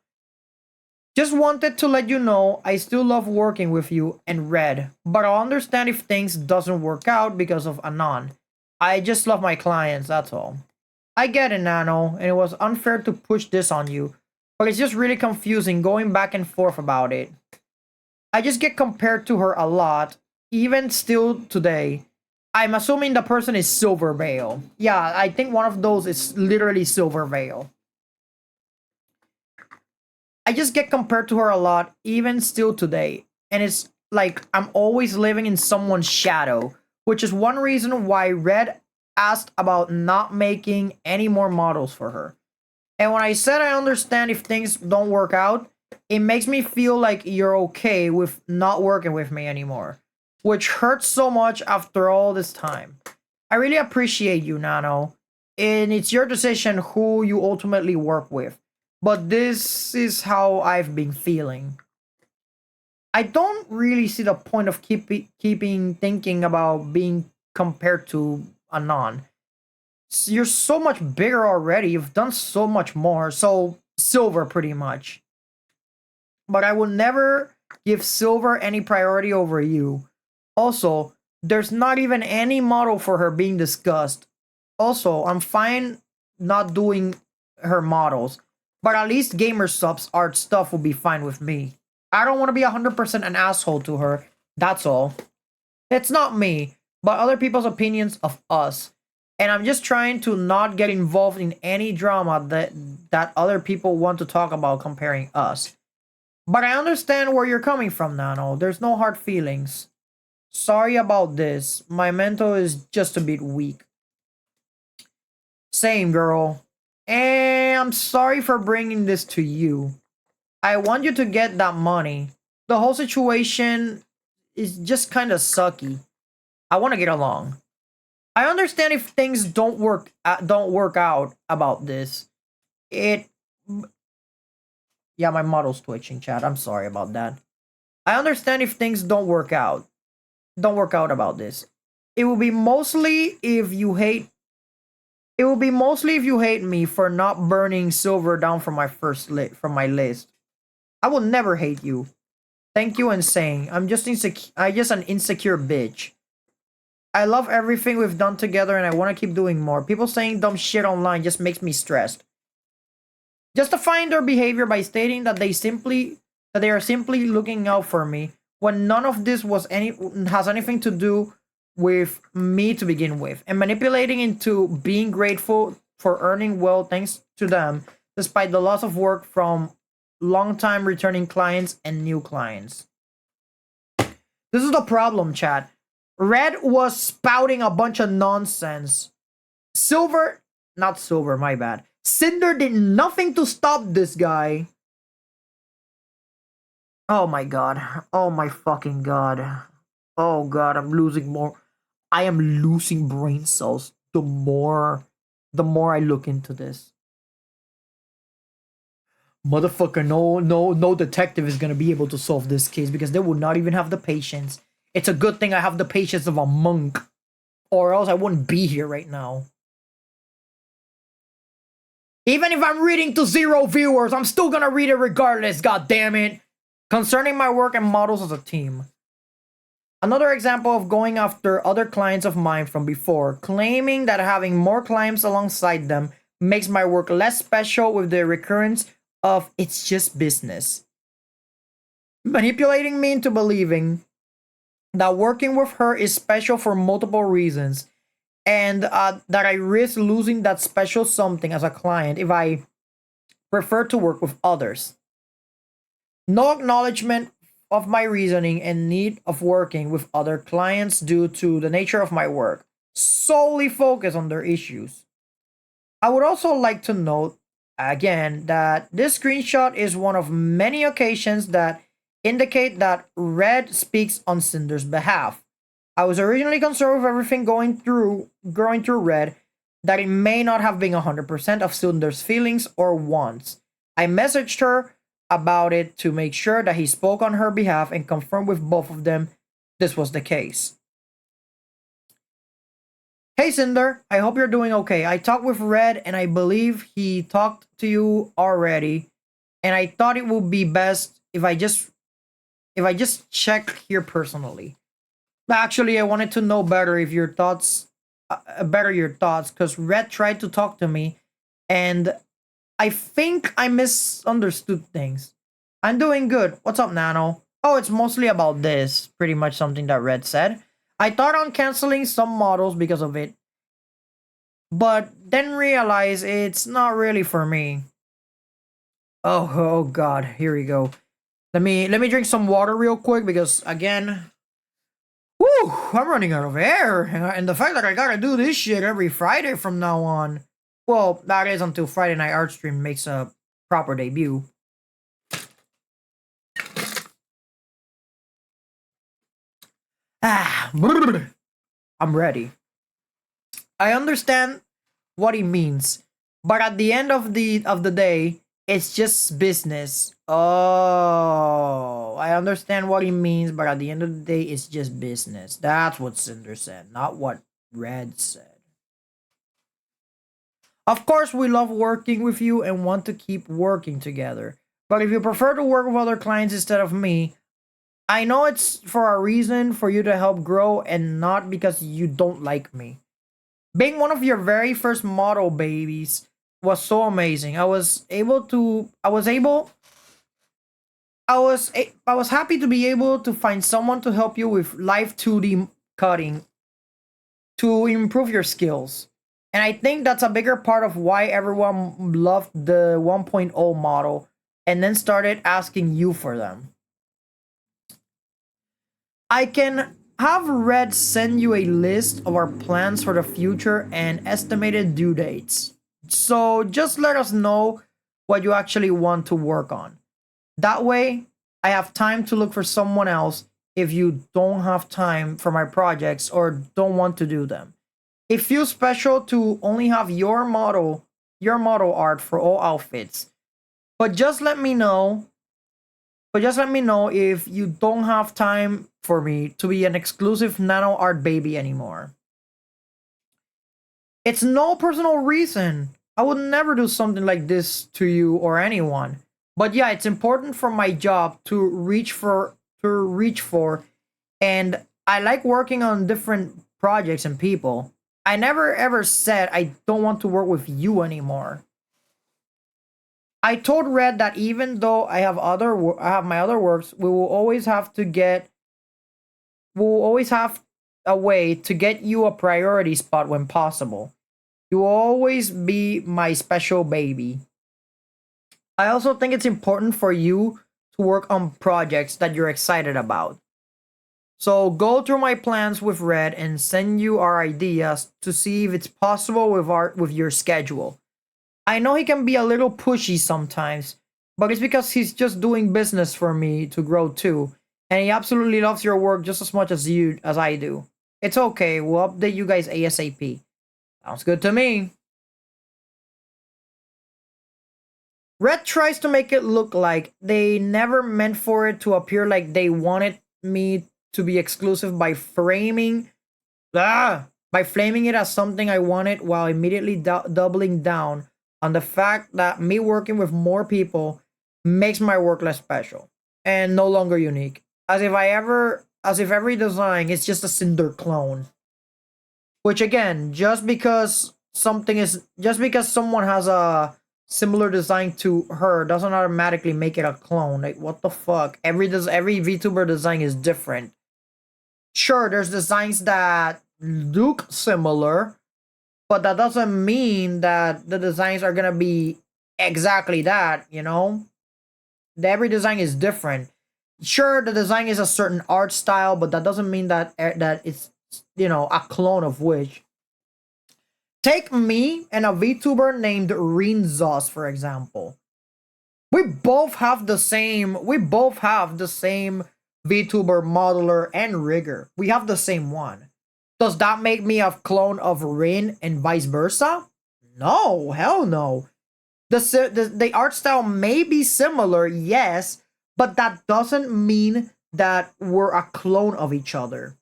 Just wanted to let you know I still love working with you and Red, but I'll understand if things doesn't work out because of Anon. I just love my clients, that's all. I get it, Nano, and it was unfair to push this on you, but it's just really confusing going back and forth about it. I just get compared to her a lot, even still today. I'm assuming the person is Silver Veil. Yeah, I think one of those is literally Silver Veil. I just get compared to her a lot, even still today. And it's like I'm always living in someone's shadow, which is one reason why Red asked about not making any more models for her. And when I said I understand if things don't work out, it makes me feel like you're okay with not working with me anymore, which hurts so much after all this time. I really appreciate you, Nano, and it's your decision who you ultimately work with. But this is how I've been feeling. I don't really see the point of keeping thinking about being compared to Anon. You're so much bigger already. You've done so much more. So Silver, pretty much. but I will never give Silver any priority over you. Also, there's not even any model for her being discussed. Also, I'm fine not doing her models, but at least gamer subs art stuff will be fine with me. I don't want to be 100% an asshole to her. That's all. It's not me, but other people's opinions of us. And I'm just trying to not get involved in any drama that other people want to talk about comparing us. But I understand where you're coming from, Nano. There's no hard feelings. Sorry about this. My mental is just a bit weak. Same, girl. And I'm sorry for bringing this to you. I want you to get that money. The whole situation is just kind of sucky. I want to get along. I understand if things don't work out about this. It Yeah, my model's twitching, chat. I'm sorry about that. I understand if things don't work out about this. It will be mostly if you hate It will be mostly if you hate me for not burning Silver down from my list. I will never hate you. Thank you and saying I just an insecure bitch. I love everything we've done together and I want to keep doing more. People saying dumb shit online just makes me stressed. Justifying their behavior by stating that they are simply looking out for me when none of this has anything to do with me to begin with, and manipulating into being grateful for earning well thanks to them despite the loss of work from long-time returning clients and new clients. This is the problem, chat. Red was spouting a bunch of nonsense. Not Silver, my bad. Cinder did nothing to stop this guy. Oh my god. Oh my fucking god. Oh god, I am losing brain cells the more I look into this. Motherfucker, no detective is gonna be able to solve this case because they will not even have the patience. It's a good thing I have the patience of a monk, or else I wouldn't be here right now. Even if I'm reading to 0 viewers, I'm still gonna read it regardless, god damn it. Concerning my work and models as a team. Another example of going after other clients of mine from before, claiming that having more clients alongside them makes my work less special with the recurrence of it's just business. Manipulating me into believing that working with her is special for multiple reasons and that I risk losing that special something as a client if I prefer to work with others. No acknowledgement of my reasoning and need of working with other clients due to the nature of my work, solely focus on their issues. I would also like to note again that this screenshot is one of many occasions that indicate that Red speaks on Sinder's behalf. I was originally concerned with everything going through Red that it may not have been 100% of Sinder's feelings or wants. I messaged her about it to make sure that he spoke on her behalf and confirmed with both of them this was the case. Hey Cinder, I hope you're doing okay. I talked with Red and I believe he talked to you already, and I thought it would be best if I just check here personally. Actually, I wanted to know better if your thoughts because Red tried to talk to me and I think I misunderstood things. I'm doing good. What's up, Nano? Oh, it's mostly about this. Pretty much something that Red said. I thought on canceling some models because of it, but then realized it's not really for me. Oh god, here we go. Let me drink some water real quick because again, whew, I'm running out of air. And the fact that I gotta do this shit every Friday from now on. Well, that is until Friday Night Art Stream makes a proper debut. I'm ready. I understand what he means, but at the end of the day, it's just business. Oh, I understand what he means, but at the end of the day, it's just business. That's what Cinder said, not what Red said. Of course, we love working with you and want to keep working together. But if you prefer to work with other clients instead of me, I know it's for a reason for you to help grow and not because you don't like me. Being one of your very first model babies was so amazing. I was happy to be able to find someone to help you with live 2D cutting to improve your skills. And I think that's a bigger part of why everyone loved the 1.0 model and then started asking you for them. I can have Red send you a list of our plans for the future and estimated due dates. So just let us know what you actually want to work on. That way, I have time to look for someone else if you don't have time for my projects or don't want to do them. It feels special to only have your model art for all outfits. But just let me know. But just let me know if you don't have time for me to be an exclusive nano art baby anymore. It's no personal reason. I would never do something like this to you or anyone. But yeah, it's important for my job to reach for and I like working on different projects and people. I never ever said I don't want to work with you anymore. I told Red that even though I have my other works, we will always have a way to get you a priority spot when possible. You will always be my special baby. I also think it's important for you to work on projects that you're excited about. So go through my plans with Red and send you our ideas to see if it's possible with your schedule. I know he can be a little pushy sometimes, but it's because he's just doing business for me to grow too, and he absolutely loves your work just as much as I do. It's okay. We'll update you guys ASAP. Sounds good to me. Red tries to make it look like they never meant for it to appear like they wanted me to be exclusive by flaming it as something I wanted while immediately doubling down on the fact that me working with more people makes my work less special and no longer unique. As if every design is just a Cinder clone. Which again, just because someone has a similar design to her doesn't automatically make it a clone. Like what the fuck? Every VTuber design is different. Sure, there's designs that look similar, but that doesn't mean that the designs are gonna be exactly that, you know? Every design is different. Sure, the design is a certain art style, but that doesn't mean that it's a clone of which. Take me and a VTuber named Rinzos, for example. We both have the same VTuber modeler and rigger. We have the same one. Does that make me a clone of Rin and vice versa? No, hell no. The art style may be similar, yes, but that doesn't mean that we're a clone of each other.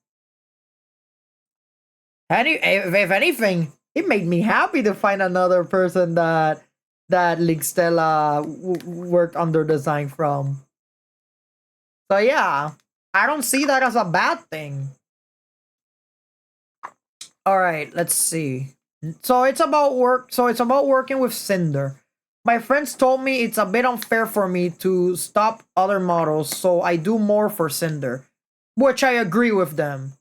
If anything, it made me happy to find another person that Link Stella worked under design from. So yeah, I don't see that as a bad thing. All right, let's see. So it's about work. So it's about working with Cinder. My friends told me it's a bit unfair for me to stop other models, so I do more for Cinder, which I agree with them.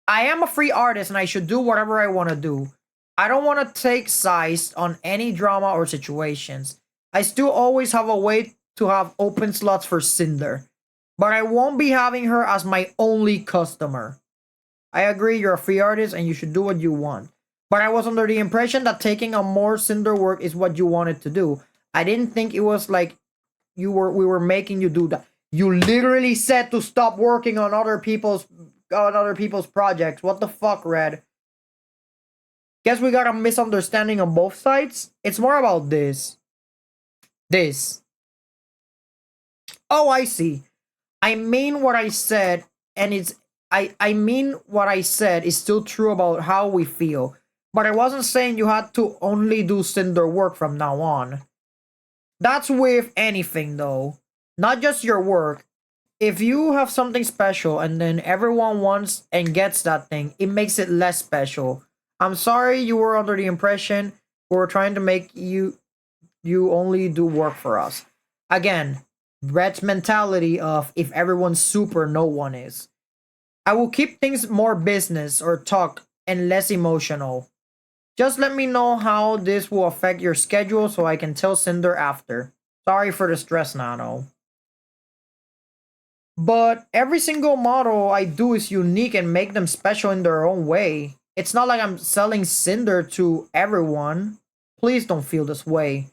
I am a free artist and I should do whatever I want to do. I don't want to take sides on any drama or situations. I still always have a way to have open slots for Cinder, but I won't be having her as my only customer. I agree, you're a free artist and you should do what you want. But I was under the impression that taking on more Cinder work is what you wanted to do. I didn't think it was like we were making you do that. You literally said to stop working on other people's projects. What the fuck, Red? Guess we got a misunderstanding on both sides. It's more about this. This. Oh, I see. I mean what I said, and I mean what I said is still true about how we feel. But I wasn't saying you had to only do Cinder work from now on. That's with anything though, not just your work. If you have something special and then everyone wants and gets that thing, it makes it less special. I'm sorry you were under the impression we were trying to make you only do work for us. Again, Brett's mentality of if everyone's super, no one is. I will keep things more business or talk and less emotional. Just let me know how this will affect your schedule so I can tell Cinder after. Sorry for the stress, Nano. But every single model I do is unique and make them special in their own way. It's not like I'm selling Cinder to everyone. Please don't feel this way.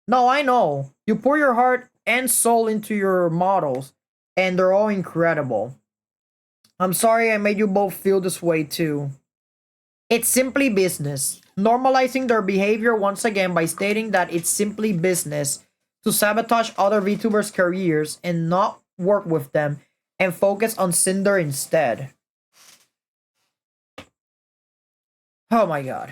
No, I know. You pour your heart and soul into your models, and they're all incredible. I'm sorry I made you both feel this way too. It's simply business. Normalizing their behavior once again by stating that it's simply business to sabotage other VTubers' careers and not work with them and focus on Cinder instead. Oh my god.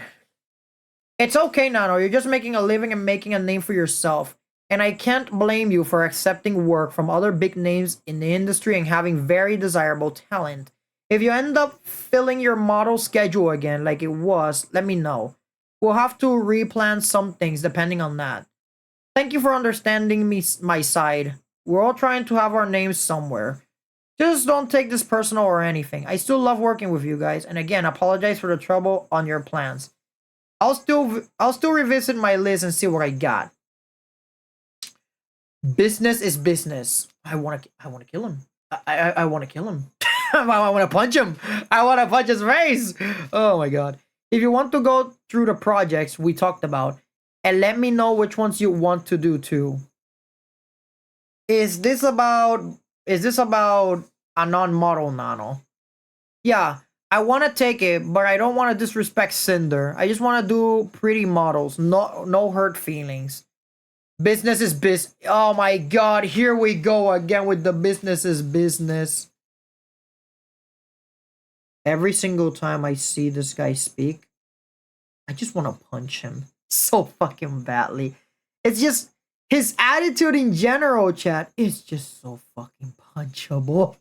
It's okay, Nano. You're just making a living and making a name for yourself. And I can't blame you for accepting work from other big names in the industry and having very desirable talent. If you end up filling your model schedule again like it was, let me know. We'll have to replan some things depending on that. Thank you for understanding my side. We're all trying to have our names somewhere. Just don't take this personal or anything. I still love working with you guys, and again, apologize for the trouble on your plans. I'll still revisit my list and see what I got. Business is business. I wanna kill him. I wanna kill him. I wanna punch him. I wanna punch his face. Oh my god. If you want to go through the projects we talked about, and let me know which ones you want to do too. Is this about a non-model Nano? Yeah, I want to take it, but I don't want to disrespect Cinder. I just want to do pretty models. No hurt feelings. Business is business. Oh my god, here we go again with the business is business. Every single time I see this guy speak, I just want to punch him so fucking badly. It's just his attitude in general, chat, is just so fucking punchable.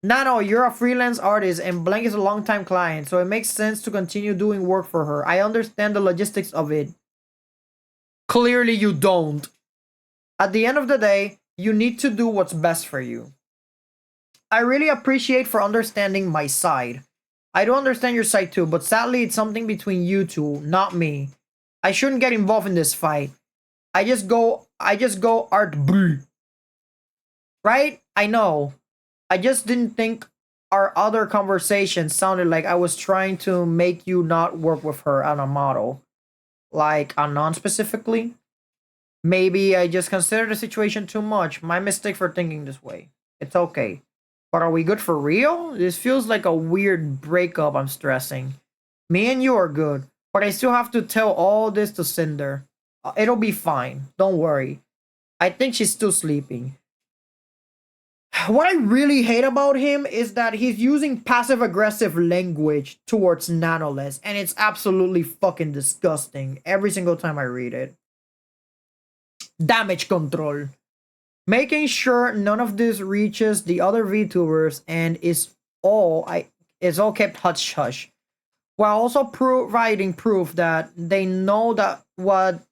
Nano, you're a freelance artist and Blank is a long-time client, so it makes sense to continue doing work for her. I understand the logistics of it. Clearly you don't. At the end of the day, you need to do what's best for you. I really appreciate for understanding my side. I do understand your side too, but sadly it's something between you two, not me. I shouldn't get involved in this fight. I just go art bleu. Right? I know. I just didn't think our other conversation sounded like I was trying to make you not work with her on a model. Like Anon specifically. Maybe I just considered the situation too much. My mistake for thinking this way. It's okay. But are we good for real? This feels like a weird breakup I'm stressing. Me and you are good, but I still have to tell all this to Cinder. It'll be fine. Don't worry. I think she's still sleeping. What I really hate about him is that he's using passive-aggressive language towards Nanoles, and it's absolutely fucking disgusting every single time I read it. Damage control. Making sure none of this reaches the other VTubers and is all kept hush-hush, while also providing proof that they know that what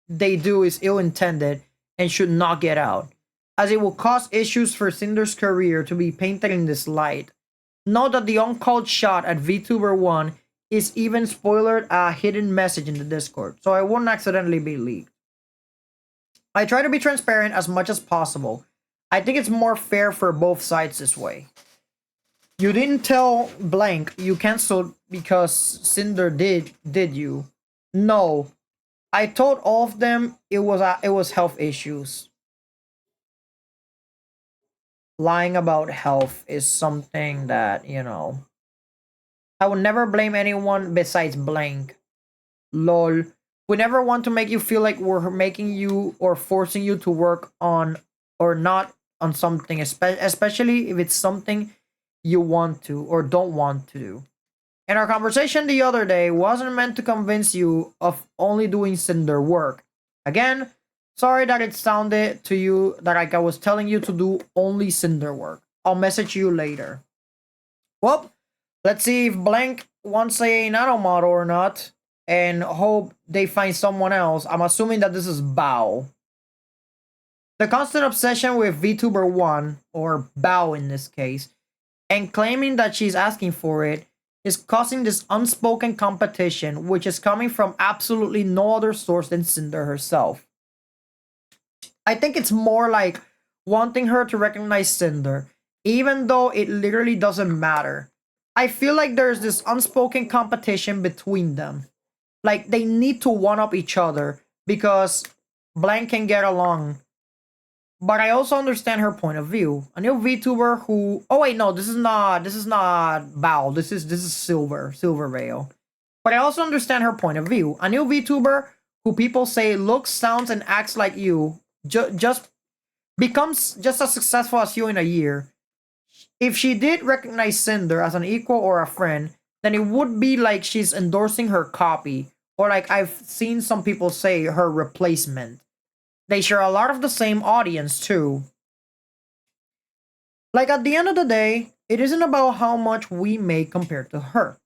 they do is ill-intended and should not get out, as it will cause issues for Sinder's career to be painted in this light. Note that the uncalled shot at VTuber 1 is even spoilered a hidden message in the Discord, so it won't accidentally be leaked. I try to be transparent as much as possible. I think it's more fair for both sides this way. You didn't tell Blank you canceled because Cinder did you? No. I told all of them it was health issues. Lying about health is something that, I would never blame anyone besides Blank. Lol. We never want to make you feel like we're making you or forcing you to work on or not on something, especially if it's something you want to or don't want to do. And our conversation the other day wasn't meant to convince you of only doing Cinder work. Again, Sorry that it sounded to you that like I was telling you to do only Cinder work. I'll message you later. Well, let's see if Blank wants a nano model or not, and hope they find someone else. I'm assuming that this is Bao. The constant obsession with VTuber 1, or Bao in this case, and claiming that she's asking for it is causing this unspoken competition, which is coming from absolutely no other source than Cinder herself. I think it's more like wanting her to recognize Cinder, even though it literally doesn't matter. I feel like there's this unspoken competition between them. Like they need to one up each other because Blank can get along. But I also understand her point of view. A new VTuber who oh wait, no, this is not Bao. This is Silver Veil. But I also understand her point of view. A new VTuber who people say looks, sounds, and acts like you just becomes just as successful as you in a year. If she did recognize Cinder as an equal or a friend, then it would be like she's endorsing her copy, or like I've seen some people say, her replacement. They share a lot of the same audience too. Like at the end of the day, it isn't about how much we make compared to her.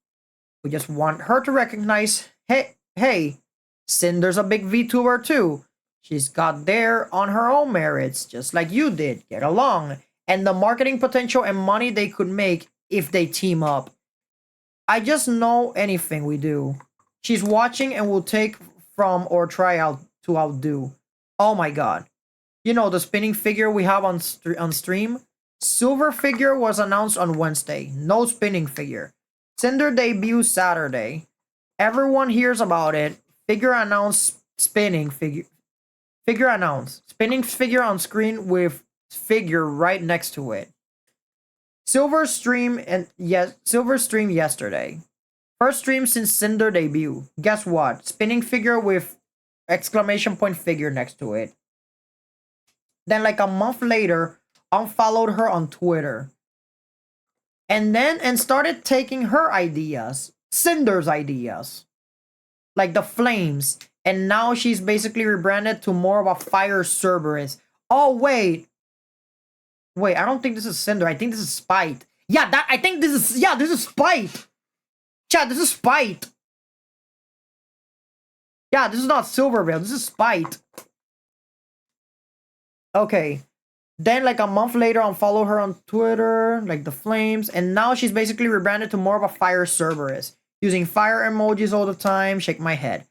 We just want her to recognize, hey, Cinder's a big VTuber too. She's got there on her own merits, just like you did. Get along. And the marketing potential and money they could make if they team up. I just know anything we do. She's watching and will take from or try out to outdo. Oh my god. You know the spinning figure we have on stream? Silver figure was announced on Wednesday. No spinning figure. Cinder debut Saturday. Everyone hears about it. Figure announced spinning figure. Figure announced. Spinning figure on screen with figure right next to it. Silver stream yesterday. First stream since Cinder debut. Guess what? Spinning figure with exclamation point figure next to it. Then like a month later, unfollowed her on Twitter. And started taking her ideas, Cinder's ideas. Like the flames. And now she's basically rebranded to more of a fire Cerberus. Oh wait. Wait, I don't think this is Cinder. I think this is Spite. Yeah, this is Spite. Chat, this is Spite. Yeah, this is not Silverveil. This is Spite. Okay. Then, like a month later, unfollow her on Twitter, like the flames, and now she's basically rebranded to more of a fire Cerberus, using fire emojis all the time. Shake my head.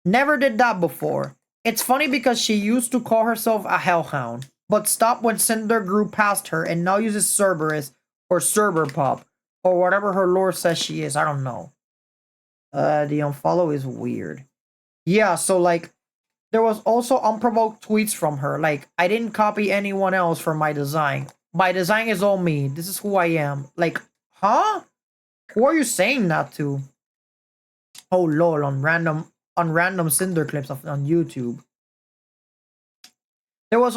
Never did that before. It's funny because she used to call herself a hellhound, but stopped when Cinder grew past her and now uses Cerberus or Cerberpop or whatever her lore says she is. I don't know. The unfollow is weird. Yeah, so like there was also unprovoked tweets from her. Like, I didn't copy anyone else for my design. My design is all me. This is who I am. Like, huh? Who are you saying that to? Oh lol, on random Cinder clips on YouTube. There was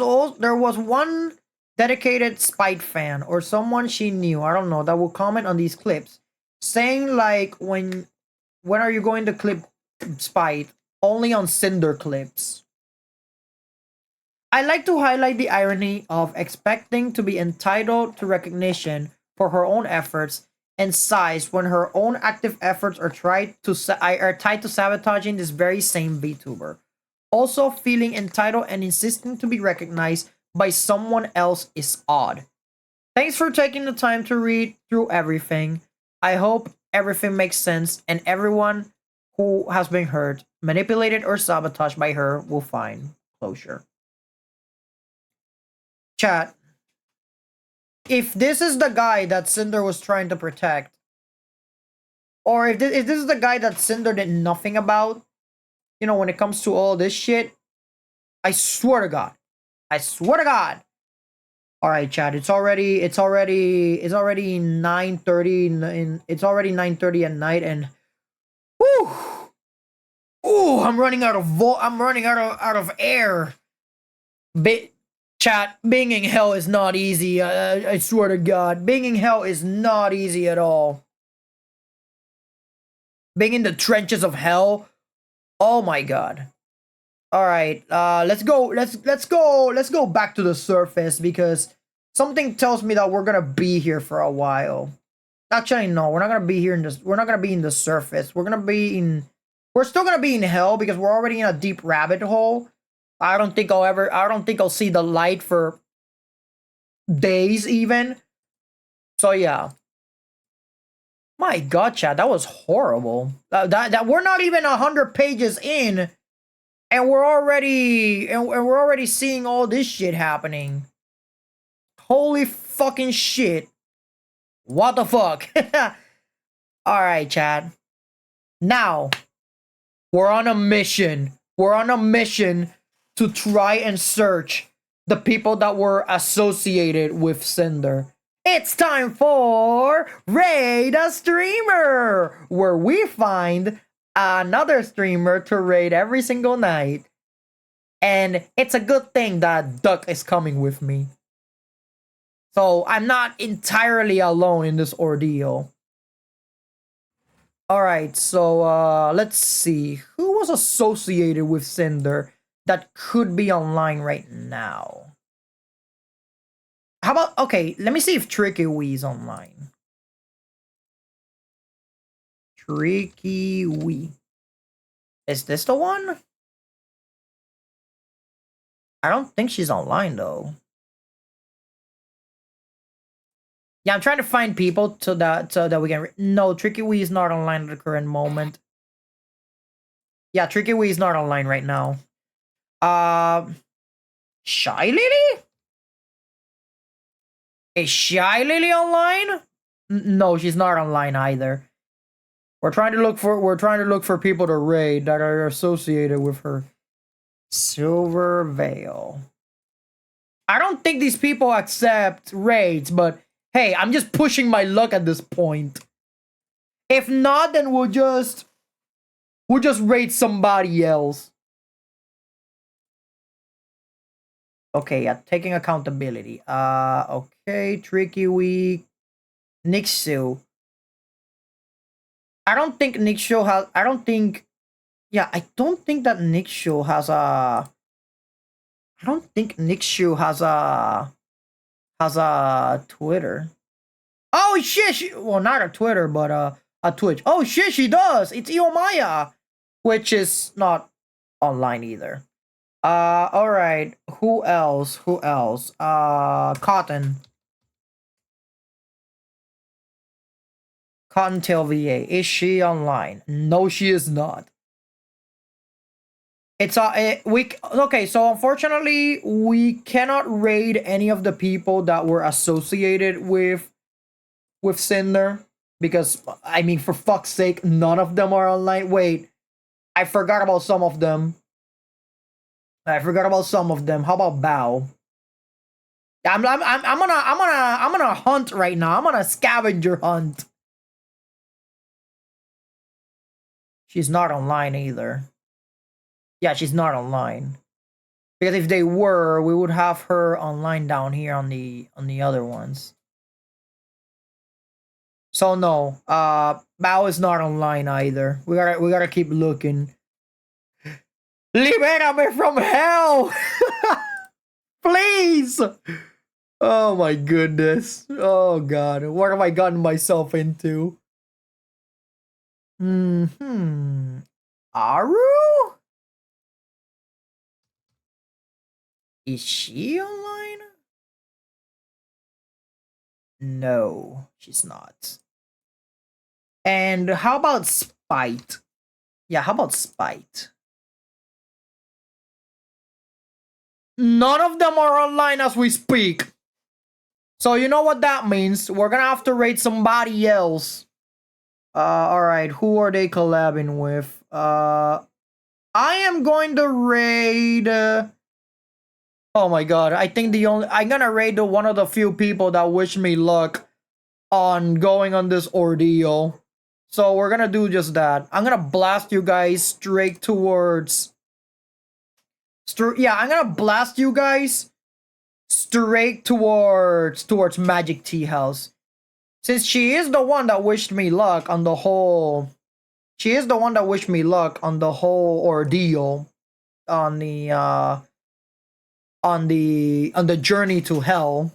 one dedicated Spite fan or someone she knew, I don't know, that will comment on these clips saying like when are you going to clip Spite? Only on Cinder clips. I like to highlight the irony of expecting to be entitled to recognition for her own efforts and size when her own active efforts are tied to sabotaging this very same VTuber. Also, feeling entitled and insisting to be recognized by someone else is odd. Thanks for taking the time to read through everything. I hope everything makes sense and everyone who has been hurt, manipulated, or sabotaged by her will find closure. Chat. If this is the guy that Cinder was trying to protect, or if this is the guy that Cinder did nothing about, you know, when it comes to all this shit, I swear to God. I swear to God. Alright, chat. It's already 9:30 it's already 9:30 at night and whew. Ooh, I'm running out of air. Chat, being in hell is not easy. I swear to God, being in hell is not easy at all. Being in the trenches of hell, oh my God. All right, let's go. Let's go back to the surface because something tells me that we're gonna be here for a while. Actually, no, we're not gonna be here in this. We're not gonna be in the surface. We're gonna be in. We're still gonna be in hell because we're already in a deep rabbit hole. I don't think I'll ever. I don't think I'll see the light for days even. So yeah. My God, Chad, that was horrible. That we're not even 100 pages in, and we're already seeing all this shit happening. Holy fucking shit! What the fuck? All right, Chad. Now we're on a mission. We're on a mission to try and search the people that were associated with Cinder. It's time for Raid a Streamer, where we find another streamer to raid every single night. And it's a good thing that Duck is coming with me. So I'm not entirely alone in this ordeal. Alright, so let's see. Who was associated with Cinder that could be online right now? How about, okay, let me see if Tricky Wee's online. Tricky Wee. Is this the one? I don't think she's online though. Yeah, I'm trying to find people so that we can. No, Tricky Wee is not online at the current moment. Yeah, Tricky Wee is not online right now. Shy Lily? Is Shy Lily online? No, she's not online either. We're trying to look for people to raid that are associated with her. Silver Veil. I don't think these people accept raids, but hey, I'm just pushing my luck at this point. If not, then we'll just raid somebody else. Okay, yeah, taking accountability. Okay, Tricky Week, Nixu. I don't think Nixu has. I don't think that Nixu has a. I don't think Nixu has a Twitter. Oh shit! Well, not a Twitter, but a Twitch. Oh shit, she does. It's Iomaya, which is not online either. All right. Who else? Cotton. Cottontail VA. Is she online? No, she is not. It's okay, so unfortunately we cannot raid any of the people that were associated with Cinder because I mean, for fuck's sake, none of them are online. Wait, I forgot about some of them. How about Bao? I'm gonna hunt right now. I'm on a scavenger hunt. She's not online either. Yeah, she's not online. Because if they were, we would have her online down here on the other ones. So no, Bao is not online either. We gotta keep looking. Libérame from hell! Please! Oh my goodness. Oh god. What have I gotten myself into? Aru? Is she online? No, she's not. And how about Spite? Yeah, how about Spite? None of them are online as we speak. So you know what that means. We're gonna have to raid somebody else. Alright, who are they collabing with? I am going to raid... oh my god, I think I'm gonna raid one of the few people that wish me luck on going on this ordeal. So we're gonna do just that. I'm gonna blast you guys straight towards... yeah, I'm gonna blast you guys straight towards Magic Tea House. Since she is the one that wished me luck on the whole... she is the one that wished me luck on the whole ordeal. on the journey to hell.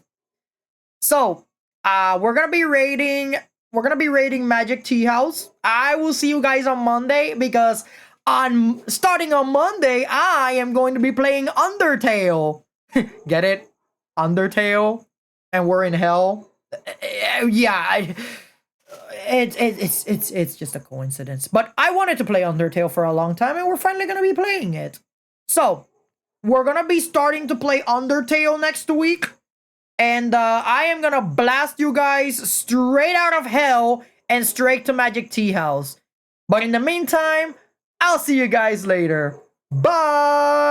So we're gonna be rating Magic Tea House. I will see you guys on Monday, because on starting on Monday I am going to be playing Undertale. Get it? Undertale, and we're in hell. Yeah, it's just a coincidence. But I wanted to play Undertale for a long time, and we're finally gonna be playing it. So we're gonna be starting to play Undertale next week, and I am gonna blast you guys straight out of hell and straight to Magic Tea House. But in the meantime, I'll see you guys later. Bye!